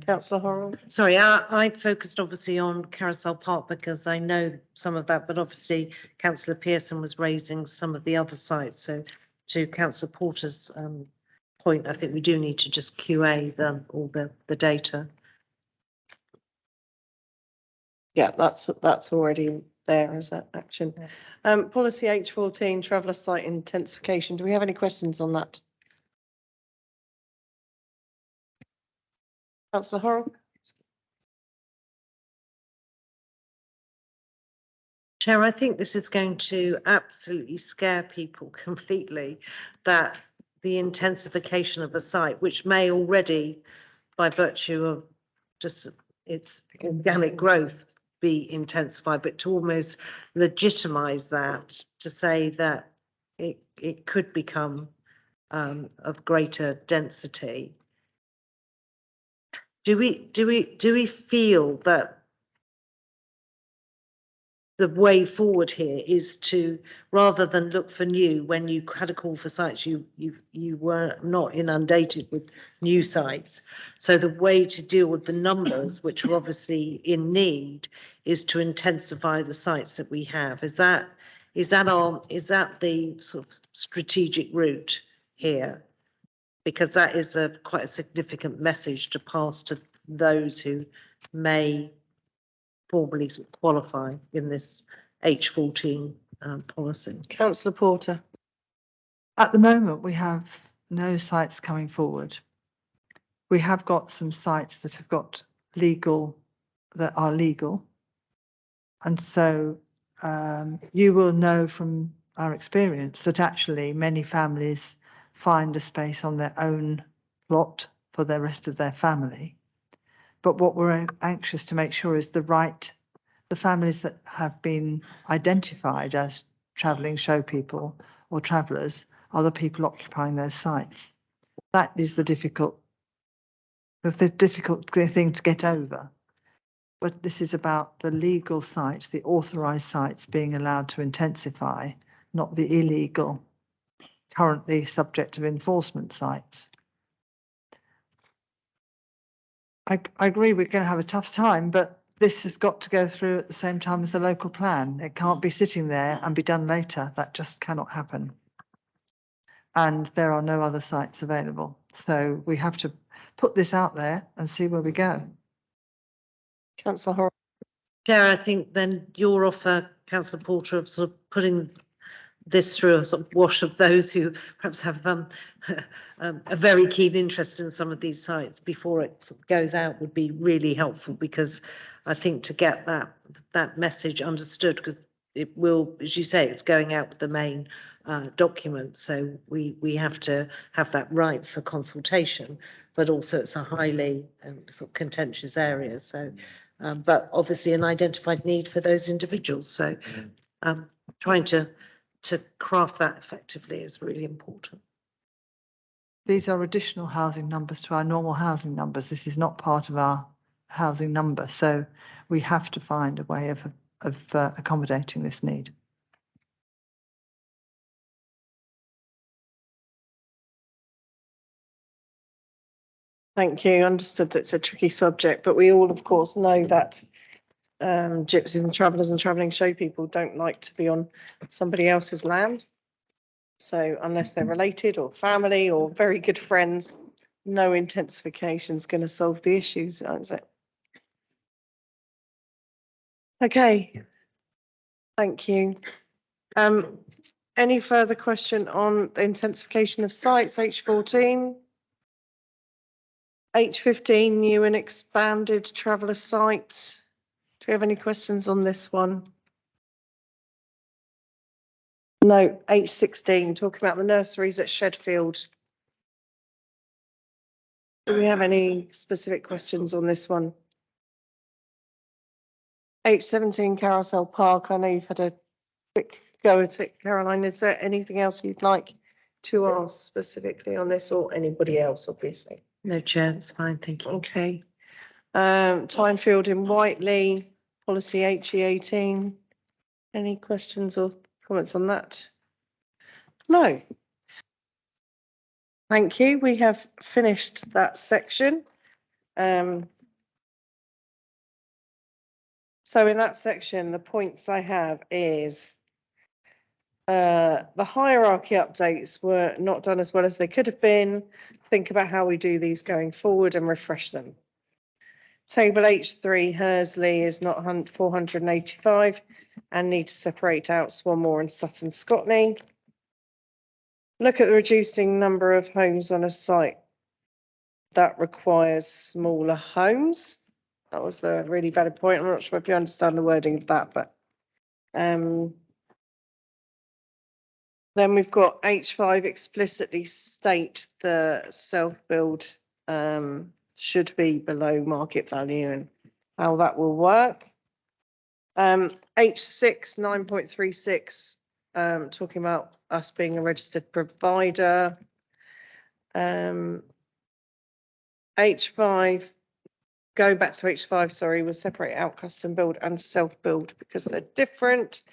Councillor Horrell? Sorry, I focused obviously on Carousel Park because I know some of that, but obviously Councillor Pearson was raising some of the other sites. So to Councillor Porter's point, I think we do need to just QA all the data. Yeah, that's already there as an action. Policy H14, traveller site intensification. Do we have any questions on that? Councillor Horrell? Chair, I think this is going to absolutely scare people completely, that the intensification of a site, which may already, by virtue of just its organic growth, be intensified, but to almost legitimise that, to say that it could become of greater density. Do we feel that the way forward here is to, rather than look for new, when you had a call for sites, you were not inundated with new sites. So the way to deal with the numbers, which are obviously in need, is to intensify the sites that we have. Is that the sort of strategic route here? Because that is quite a significant message to pass to those who may formally qualify in this H14 policy. Councillor Porter? At the moment, we have no sites coming forward. We have got some sites that have got that are legal. And so you will know from our experience that actually many families find a space on their own plot for the rest of their family. But what we're anxious to make sure is the families that have been identified as travelling show people or travellers are the people occupying those sites. That is the difficult thing to get over. But this is about the legal sites, the authorised sites being allowed to intensify, not the illegal, currently subject of enforcement sites. I agree we're going to have a tough time, but this has got to go through at the same time as the local plan. It can't be sitting there and be done later. That just cannot happen. And there are no other sites available. So we have to put this out there and see where we go. Councillor Horrocks. Chair, I think then your offer, Councillor Porter, of sort of putting this through a sort of wash of those who perhaps have a very keen interest in some of these sites before it sort of goes out would be really helpful, because I think to get that message understood, because it will, as you say, it's going out with the main document, so we have to have that right for consultation, but also it's a highly sort of contentious area. So, but obviously an identified need for those individuals. So, trying to craft that effectively is really important. These are additional housing numbers to our normal housing numbers. This is not part of our housing number. So we have to find a way of accommodating this need. Thank you. Understood that it's a tricky subject, but we all, of course, know that gypsies and travellers and travelling show people don't like to be on somebody else's land. So unless they're related or family or very good friends, no intensification is going to solve the issues, is it? Okay. Thank you. Any further question on the intensification of sites, H14? H15, new and expanded traveller sites. Do we have any questions on this one? No, H16, talking about the nurseries at Shedfield. Do we have any specific questions on this one? H17, Carousel Park. I know you've had a quick go at it, Caroline. Is there anything else you'd like to ask specifically on this, or anybody else, obviously? No, Chair, it's fine, thank you. Okay. Tynefield in Whiteley, policy HE18. Any questions or comments on that? No. Thank you. We have finished that section. So in that section, the points I have is the hierarchy updates were not done as well as they could have been. Think about how we do these going forward and refresh them. Table H3, Hursley is not 485 and need to separate out Swanmore and Sutton Scotney. Look at the reducing number of homes on a site that requires smaller homes. That was the really valid point. I'm not sure if you understand the wording of that, but then we've got H5 explicitly state the self-build should be below market value and how that will work. H6 9.36 talking about us being a registered provider. H5, go back to H5, sorry, was separate out custom build and self-build because they're different.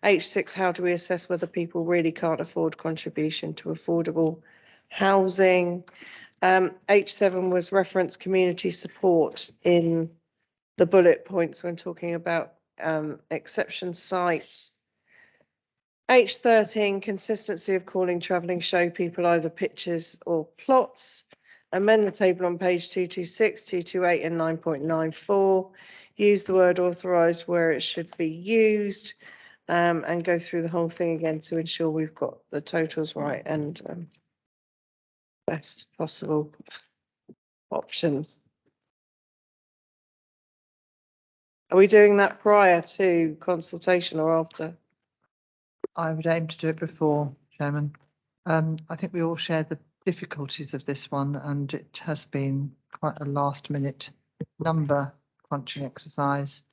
H6, how do we assess whether people really can't afford contribution to affordable housing? H7 was reference community support in the bullet points when talking about exception sites. H13, consistency of calling travelling show people either pictures or plots. Amend the table on page 226, 228 and 9.94. Use the word authorised where it should be used, and go through the whole thing again to ensure we've got the totals right and best possible options. Are we doing that prior to consultation or after? I would aim to do it before, Chairman. I think we all share the difficulties of this one, and it has been quite a last minute number crunching exercise.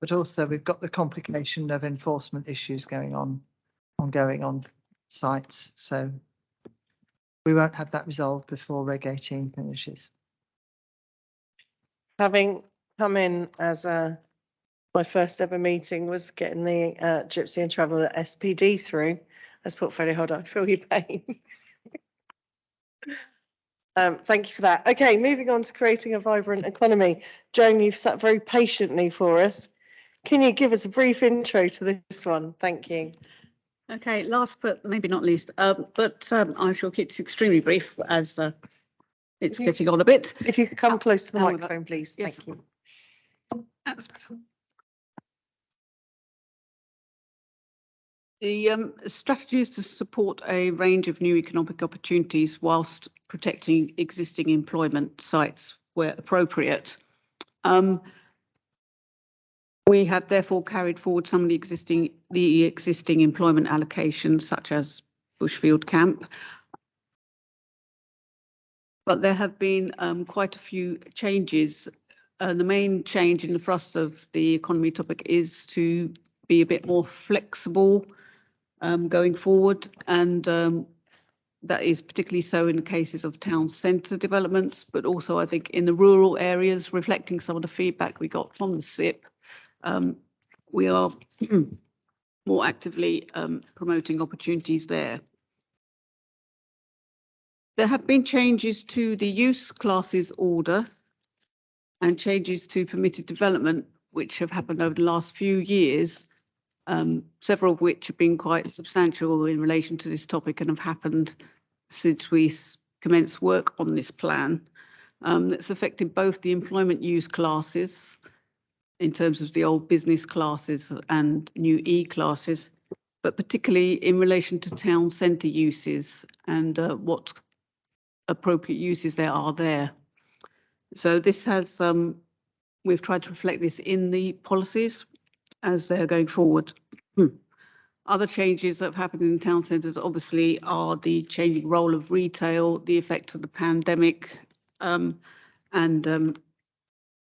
But also we've got the complication of enforcement issues ongoing on sites. So we won't have that resolved before Reg 18 finishes. Having come in as my first ever meeting was getting the Gypsy and Traveller SPD through as portfolio holder. I feel your pain. Thank you for that. Okay, moving on to creating a vibrant economy. Joan, you've sat very patiently for us. Can you give us a brief intro to this one? Thank you. Okay, last but maybe not least, I shall keep this extremely brief as it's getting on a bit. If you could come close to the with that. microphone, please. Yes. Thank you. That's better. The strategy is to support a range of new economic opportunities whilst protecting existing employment sites where appropriate. We have therefore carried forward some of the existing employment allocations, such as Bushfield Camp. But there have been quite a few changes. The main change in the thrust of the economy topic is to be a bit more flexible going forward, and that is particularly so in the cases of town centre developments, but also I think in the rural areas, reflecting some of the feedback we got from the SIP. We are more actively promoting opportunities there. There have been changes to the use classes order and changes to permitted development, which have happened over the last few years, several of which have been quite substantial in relation to this topic and have happened since we commenced work on this plan. That's affected both the employment use classes in terms of the old business classes and new E classes, but particularly in relation to town centre uses and what appropriate uses there are there. So this has, we've tried to reflect this in the policies as they're going forward. Other changes that have happened in town centres obviously are the changing role of retail, the effect of the pandemic, and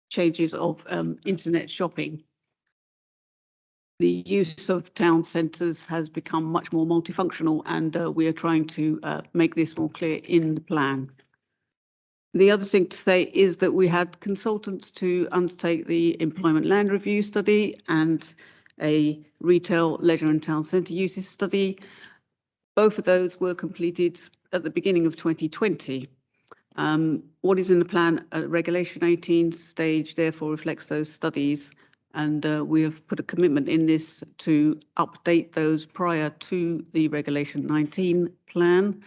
changes of internet shopping. The use of town centres has become much more multifunctional, and we are trying to make this more clear in the plan. The other thing to say is that we had consultants to undertake the employment land review study and a retail, leisure and town centre uses study. Both of those were completed at the beginning of 2020. What is in the plan at Regulation 18 stage therefore reflects those studies, and we have put a commitment in this to update those prior to the Regulation 19 plan.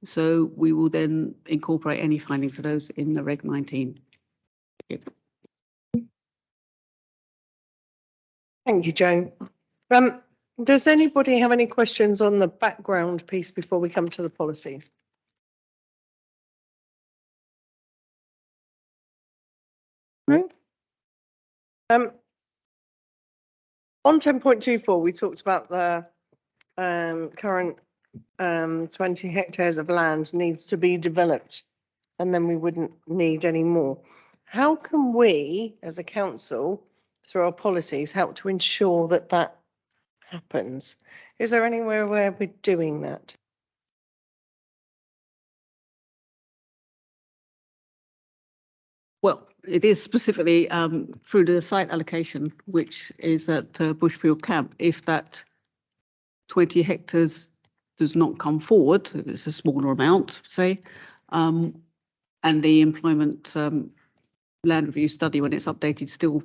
So we will then incorporate any findings of those in the Reg 19. Thank you. Thank you, Joan. Does anybody have any questions on the background piece before we come to the policies? No? On 10.24, we talked about the current 20 hectares of land needs to be developed, and then we wouldn't need any more. How can we, as a council, through our policies, help to ensure that that happens? Is there anywhere where we're doing that? Well, it is specifically through the site allocation, which is at Bushfield Camp. If that 20 hectares does not come forward, it's a smaller amount, say, and the employment land review study, when it's updated, still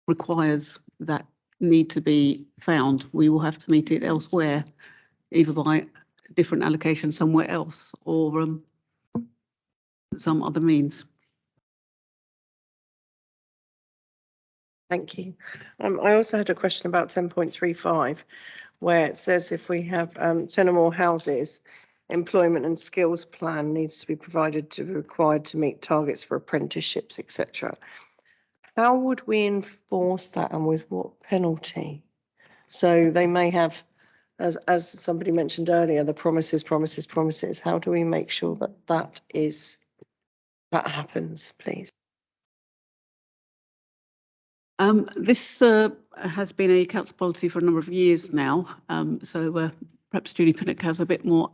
requires that need to be found, we will have to meet it elsewhere, either by different allocation somewhere else or some other means. Thank you. I also had a question about 10.35, where it says if we have 10 or more houses, employment and skills plan needs to be provided to be required to meet targets for apprenticeships, etc. How would we enforce that, and with what penalty? So they may have, as somebody mentioned earlier, the promises. How do we make sure that that happens, please? This has been a council policy for a number of years now, so perhaps Julie Pinnock has a bit more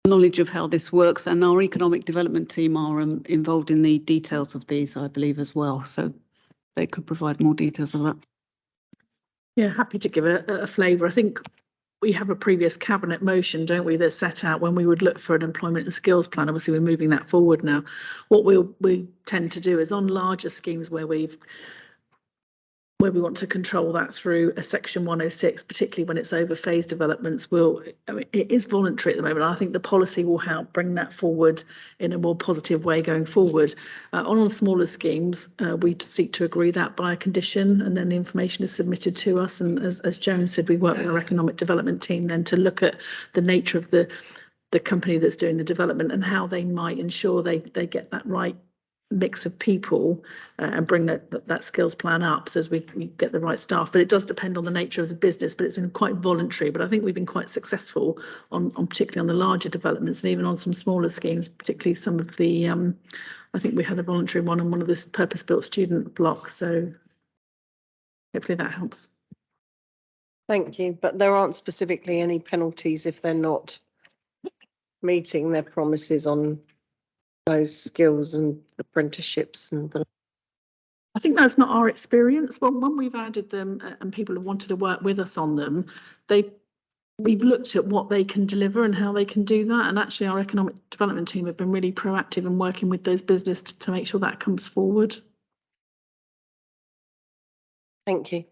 knowledge of how this works, and our economic development team are involved in the details of these, I believe, as well, so they could provide more details on that. Yeah, happy to give a flavour. I think we have a previous cabinet motion, don't we, that set out when we would look for an employment and skills plan. Obviously, we're moving that forward now. What we tend to do is on larger schemes where we want to control that through a section 106, particularly when it's over phase developments, it is voluntary at the moment. I think the policy will help bring that forward in a more positive way going forward. On smaller schemes, we seek to agree that by a condition, and then the information is submitted to us. And as Joan said, we work with our economic development team then to look at the nature of the company that's doing the development and how they might ensure they get that right mix of people and bring that skills plan up so as we get the right staff. But it does depend on the nature of the business, but it's been quite voluntary. But I think we've been quite successful on particularly on the larger developments and even on some smaller schemes, particularly some of the I think we had a voluntary one on one of the purpose-built student blocks. So hopefully that helps. Thank you, but there aren't specifically any penalties if they're not meeting their promises on those skills and apprenticeships and the. I think that's not our experience. Well, when we've added them and people have wanted to work with us on them, we've looked at what they can deliver and how they can do that. And actually our economic development team have been really proactive in working with those businesses to make sure that comes forward. Thank you.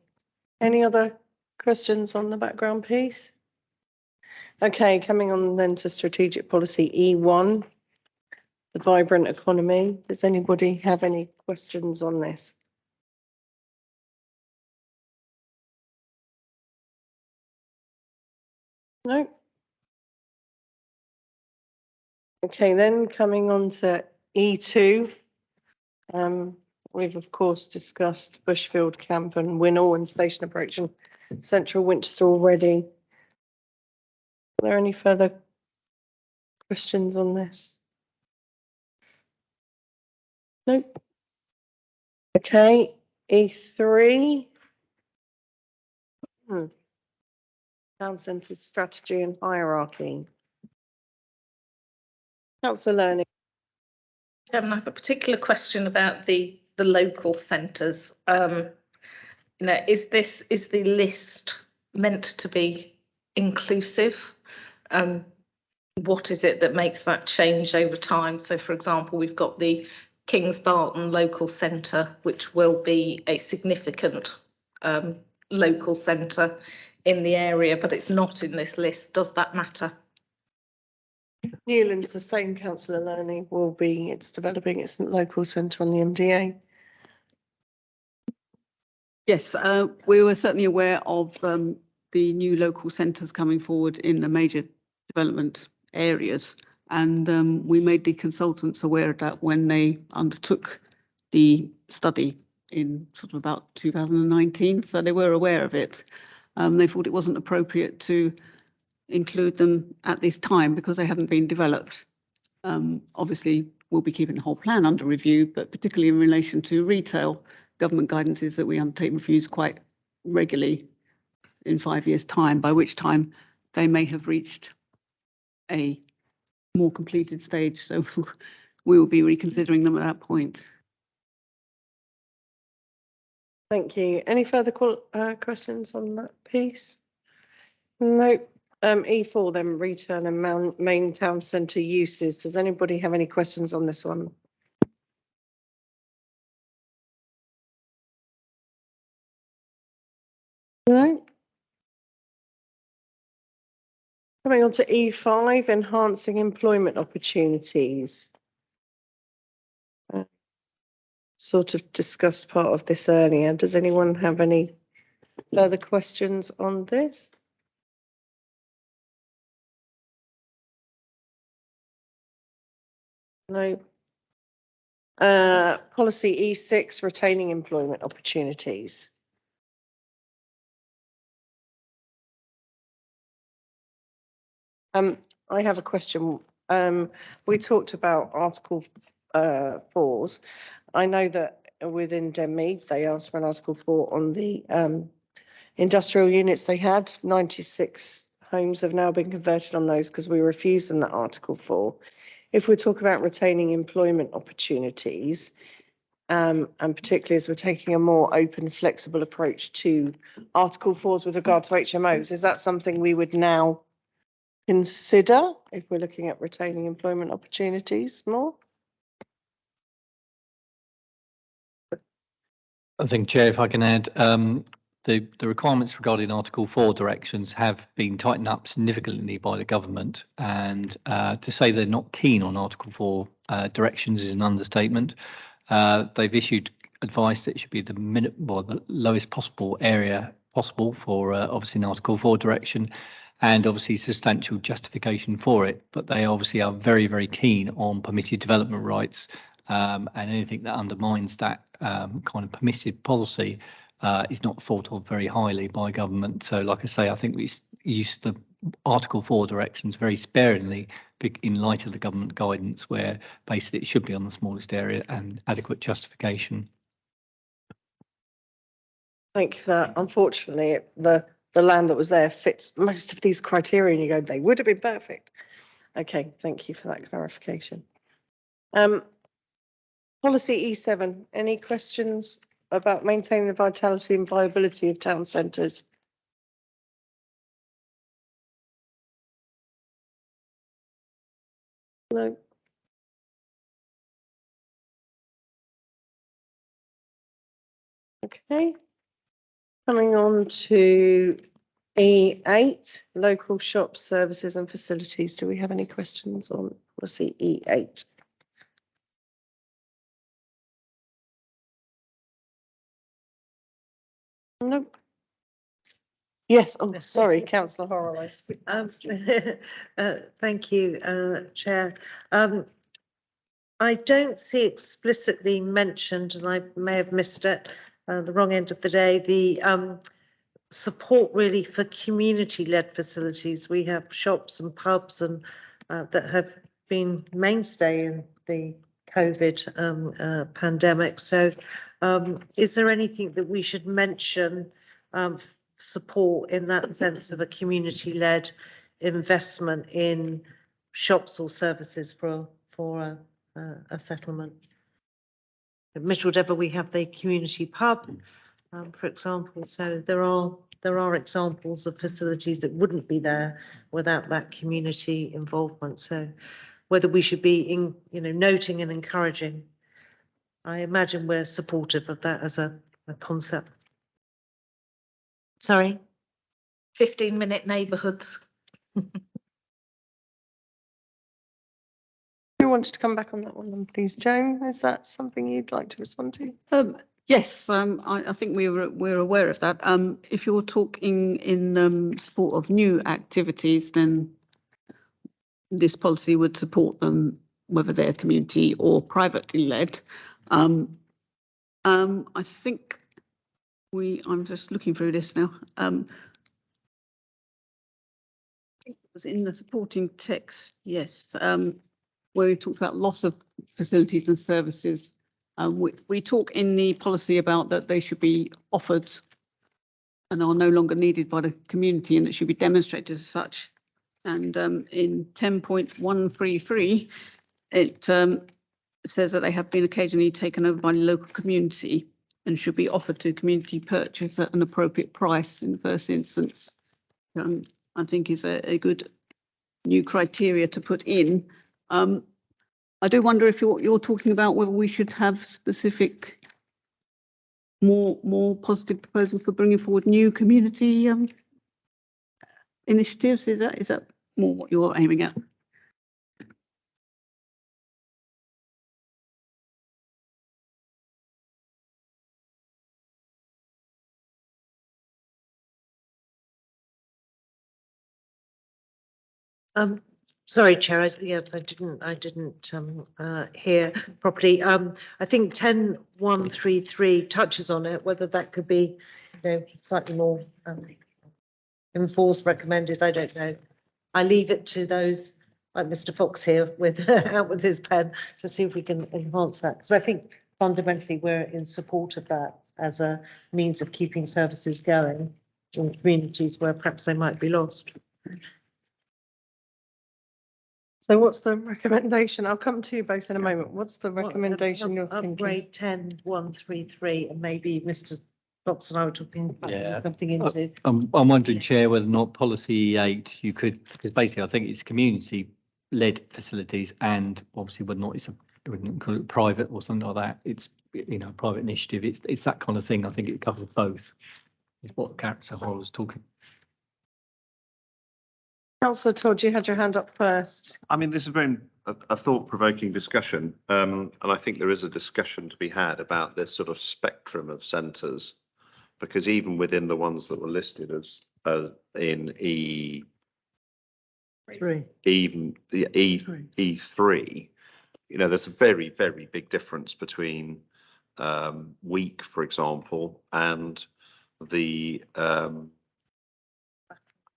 Any other questions on the background piece? Okay, coming on then to strategic policy E1. The vibrant economy. Does anybody have any questions on this? No. Okay, then coming on to E2. We've of course discussed Bushfield Camp and Winnall and Station Approach and Central Winchester already. Are there any further questions on this? Nope. Okay, E3. Town centre strategy and hierarchy. Councillor Learning. I have a particular question about the local centres. Is the list meant to be inclusive? What is it that makes that change over time? So, for example, we've got the Kings Barton local centre, which will be a significant local centre in the area, but it's not in this list. Does that matter? Newland's the same. Councillor Learning will be. It's developing its local centre on the MDA. Yes, we were certainly aware of the new local centres coming forward in the major development areas, and we made the consultants aware of that when they undertook the study in sort of about 2019, so they were aware of it. They thought it wasn't appropriate to include them at this time because they hadn't been developed. Obviously, we'll be keeping the whole plan under review, but particularly in relation to retail, government guidance is that we undertake reviews quite regularly in 5 years' time, by which time they may have reached a more completed stage. So we will be reconsidering them at that point. Thank you. Any further questions on that piece? No. E4 then, retail and main town centre uses. Does anybody have any questions on this one? No. Coming on to E5, enhancing employment opportunities. Sort of discussed part of this earlier. Does anyone have any further questions on this? No. Policy E6, retaining employment opportunities. I have a question. We talked about Article 4s. I know that within Denmead, they asked for an Article 4 on the industrial units they had. 96 homes have now been converted on those because we refused them that Article 4. If we talk about retaining employment opportunities, And particularly as we're taking a more open, flexible approach to Article 4s with regard to HMOs, is that something we would now consider if we're looking at retaining employment opportunities more? I think, Chair, if I can add, the requirements regarding Article 4 directions have been tightened up significantly by the government, and to say they're not keen on Article 4 directions is an understatement. They've issued advice that it should be the lowest possible area possible for obviously an Article 4 direction, and obviously substantial justification for it. But they obviously are very, very keen on permitted development rights, and anything that undermines that kind of permissive policy is not thought of very highly by government. So, like I say, I think we use the Article 4 directions very sparingly in light of the government guidance, where basically it should be on the smallest area and adequate justification. I think that unfortunately the land that was there fits most of these criteria, and you go, they would have been perfect. Okay, thank you for that clarification. Policy E7, any questions about maintaining the vitality and viability of town centres? No. Okay. Coming on to E8, local shops, services and facilities. Do we have any questions on policy E8? No. Yes, oh, sorry, councillor Horrell. Thank you, Chair. I don't see explicitly mentioned, and I may have missed it, the wrong end of the day, the support really for community-led facilities. We have shops and pubs and that have been mainstay in the COVID pandemic. So is there anything that we should mention support in that sense of a community-led investment in shops or services for a settlement? At Micheldever, we have the community pub, for example. So there are examples of facilities that wouldn't be there without that community involvement. So whether we should be noting and encouraging, I imagine we're supportive of that as a concept. Sorry? 15-minute neighbourhoods. Who wanted to come back on that one then, please? Joan, is that something you'd like to respond to? Yes, I think we're aware of that. If you're talking in support of new activities, then this policy would support them, whether they're community or privately led. I think I'm just looking through this now. It was in the supporting text, yes, where we talked about loss of facilities and services. We talk in the policy about that they should be offered and are no longer needed by the community, and it should be demonstrated as such. And in 10.133, it says that they have been occasionally taken over by the local community and should be offered to community purchase at an appropriate price in the first instance. I think is a good new criteria to put in. I do wonder if you're talking about whether we should have specific more positive proposals for bringing forward new community initiatives. Is that more what you're aiming at? Sorry, Chair. Yes, I didn't hear properly. I think 10.133 touches on it. Whether that could be, slightly more enforced, recommended, I don't know. I leave it to those like Mr. Fox here out with his pen to see if we can enhance that. Because I think fundamentally we're in support of that as a means of keeping services going in communities where perhaps they might be lost. So what's the recommendation? I'll come to you both in a moment. What's the What, recommendation you're thinking? Upgrade 10.133, and maybe Mr. Fox and I were talking about Yeah. putting something into. I'm wondering, Chair, whether or not policy E8, you could, because basically I think it's community-led facilities and obviously whether or not it's I wouldn't call it private or something like that. It's, you know, private initiative. It's that kind of thing. I think it covers both. Is what Councillor Horrell was talking. Councillor Todd, you had your hand up first. I mean, this is very a thought-provoking discussion, and I think there is a discussion to be had about this sort of spectrum of centres, because even within the ones that were listed as in E3, you know, there's a very, very big difference between Week, for example, and the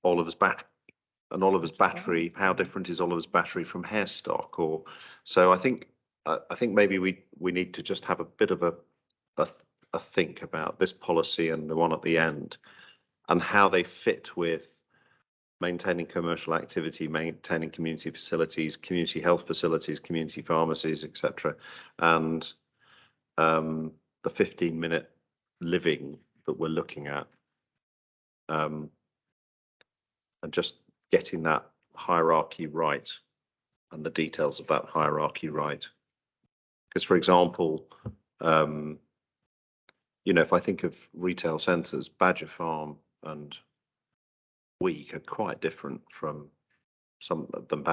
Oliver's Battery. And Oliver's Battery, how different is Oliver's Battery from Hairstock? Or so I think maybe we need to just have a bit of a think about this policy and the one at the end, and how they fit with maintaining commercial activity, maintaining community facilities, community health facilities, community pharmacies, etc., and the 15-minute living that we're looking at, and just getting that hierarchy right and the details of that hierarchy right. Because, for example, you know, if I think of retail centres, Badger Farm and Week are quite different from some of them,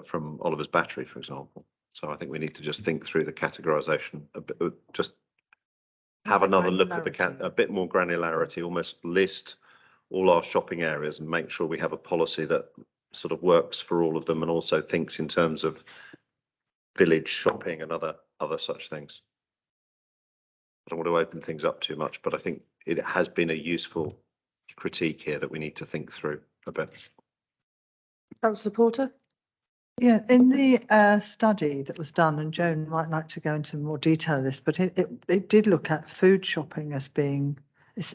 from Oliver's Battery, for example. So I think we need to just think through the categorisation a bit, just have another look at a bit more granularity, almost list all our shopping areas and make sure we have a policy that sort of works for all of them, and also thinks in terms of village shopping and other such things. I don't want to open things up too much, but I think it has been a useful critique here that we need to think through a bit. Councillor Porter? Yeah, in the study that was done, and Joan might like to go into more detail of this, but it did look at food shopping as being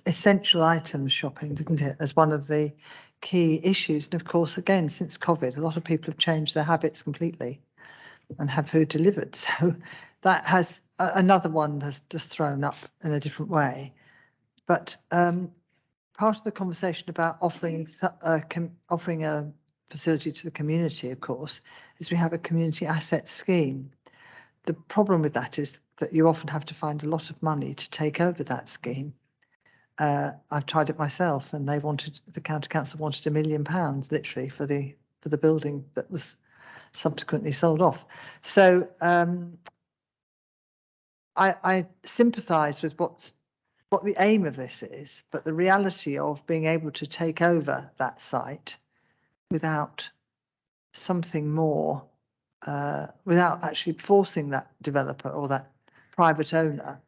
essential items shopping, didn't it, as one of the key issues. And of course, again, since COVID, a lot of people have changed their habits completely and have food delivered. So that has another one that's just thrown up in a different way. But part of the conversation about offering a facility to the community, of course, is we have a community asset scheme. The problem with that is that you often have to find a lot of money to take over that scheme. I've tried it myself, and the county council wanted £1 million literally for the building that was subsequently sold off. So I sympathise with what the aim of this is, but the reality of being able to take over that site without something more, without actually forcing that developer or that private owner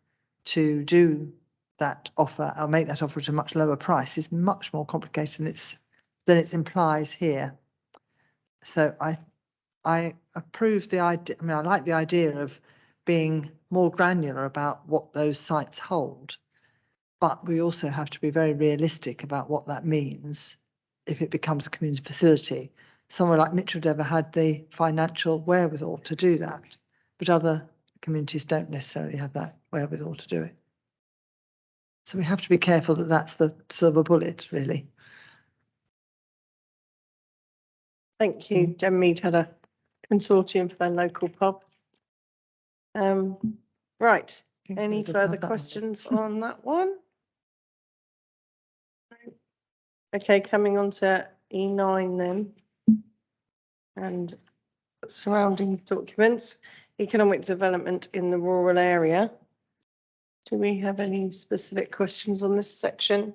to do that offer or make that offer at a much lower price is much more complicated than it implies here. So I approve the idea. I mean, I like the idea of being more granular about what those sites hold, but we also have to be very realistic about what that means if it becomes a community facility. Somewhere like Mitchell Dever had the financial wherewithal to do that, but other communities don't necessarily have that wherewithal to do it. So we have to be careful that that's the silver bullet, really. Thank you. Denmead had a consortium for their local pub. Right, any further questions on that one? Okay, coming on to E9 then. And surrounding documents, economic development in the rural area. Do we have any specific questions on this section?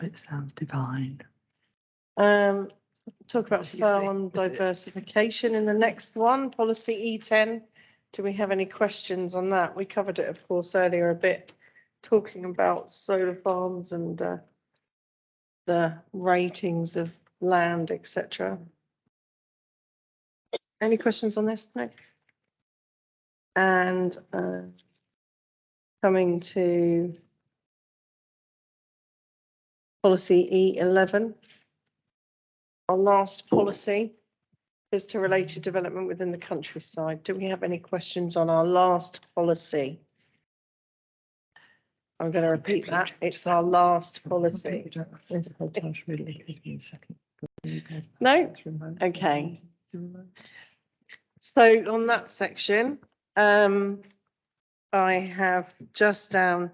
It sounds divine. Talk about farm diversification in the next one, policy E10. Do we have any questions on that? We covered it, of course, earlier a bit, talking about solar farms and the ratings of land, etc. Any questions on this, Nick? And coming to policy E11. Our last policy is to related development within the countryside. Do we have any questions on our last policy? I'm going to repeat that. It's our last policy. No? Okay. So on that section, I have just down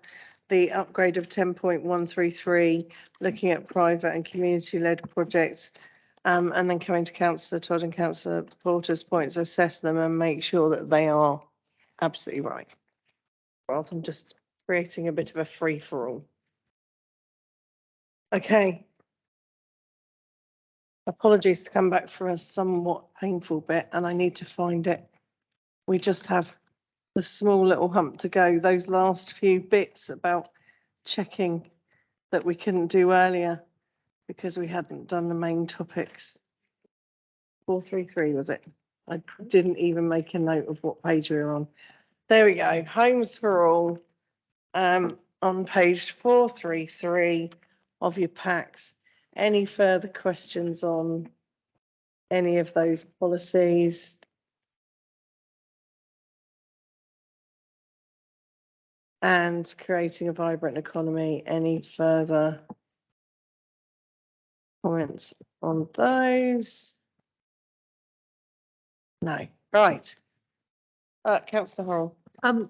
the upgrade of 10.133, looking at private and community-led projects, and then coming to Councillor Todd and Councillor Porter's points, assess them and make sure that they are absolutely right, rather than just creating a bit of a free-for-all. Okay. Apologies to come back for a somewhat painful bit, and I need to find it. We just have the small little hump to go. Those last few bits about checking that we couldn't do earlier because we hadn't done the main topics. 433 was it? I didn't even make a note of what page we were on. There we go. Homes for All. On page 433 of your packs. Any further questions on any of those policies? And creating a vibrant economy. Any further comments on those? No. Right. Councillor Horrell.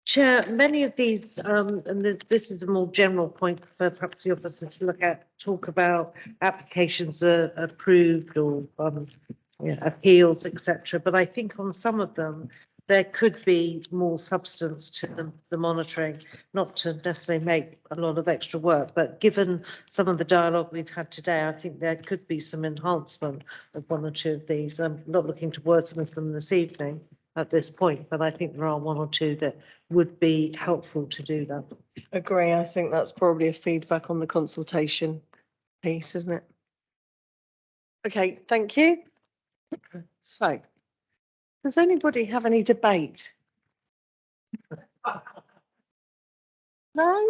Chair, many of these, and this is a more general point for perhaps the officer to look at, talk about applications are approved or appeals, etc. But I think on some of them, there could be more substance to the monitoring, not to necessarily make a lot of extra work, but given some of the dialogue we've had today, I think there could be some enhancement of one or two of these. I'm not looking to wordsmith them this evening at this point, but I think there are one or two that would be helpful to do that. Agree. I think that's probably a feedback on the consultation piece, isn't it? Okay, thank you. So, does anybody have any debate? No?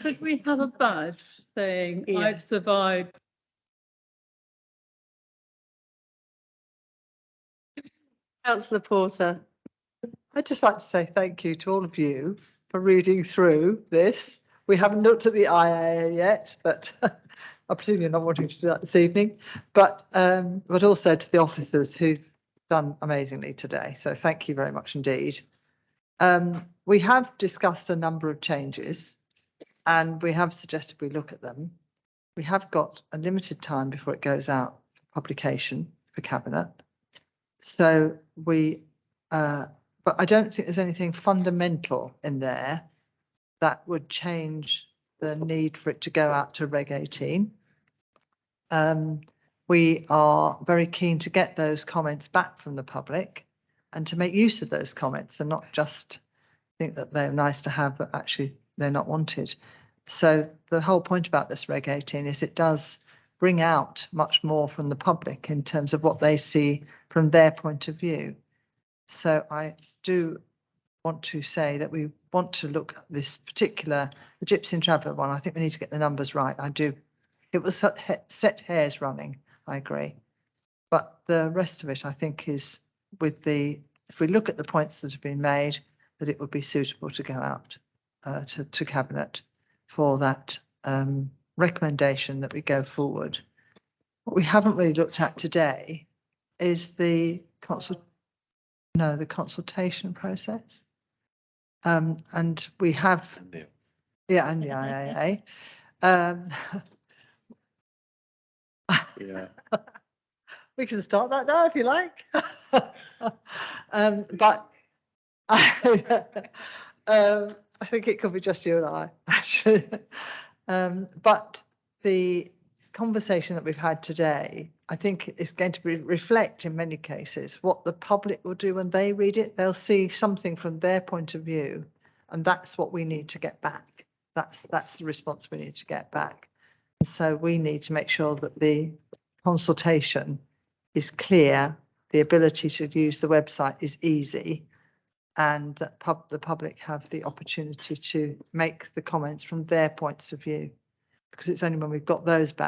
Could we have a badge saying, Yeah. I've survived? Councillor Porter. I'd just like to say thank you to all of you for reading through this. We haven't looked at the IAA yet, but I presume you're not wanting to do that this evening. But also to the officers who've done amazingly today. So thank you very much indeed. We have discussed a number of changes and we have suggested we look at them. We have got a limited time before it goes out for publication for Cabinet. So but I don't think there's anything fundamental in there that would change the need for it to go out to Reg 18. We are very keen to get those comments back from the public and to make use of those comments and not just think that they're nice to have, but actually they're not wanted. So the whole point about this Reg 18 is it does bring out much more from the public in terms of what they see from their point of view. So I do want to say that we want to look at this particular, the Gypsy and Traveller one. I think we need to get the numbers right. I do. It was set hairs running, I agree. But the rest of it, I think, is with the, if we look at the points that have been made, that it would be suitable to go out to Cabinet for that recommendation that we go forward. What we haven't really looked at today is the consultation process. And we have, and the IAA. Yeah. We can start that now if you like. But I think it could be just you and I, actually. But the conversation that we've had today, I think is going to reflect in many cases what the public will do when they read it. They'll see something from their point of view, and that's what we need to get back. That's the response we need to get back. And so we need to make sure that the consultation is clear, the ability to use the website is easy, and that the public have the opportunity to make the comments from their points of view. Because it's only when we've got those back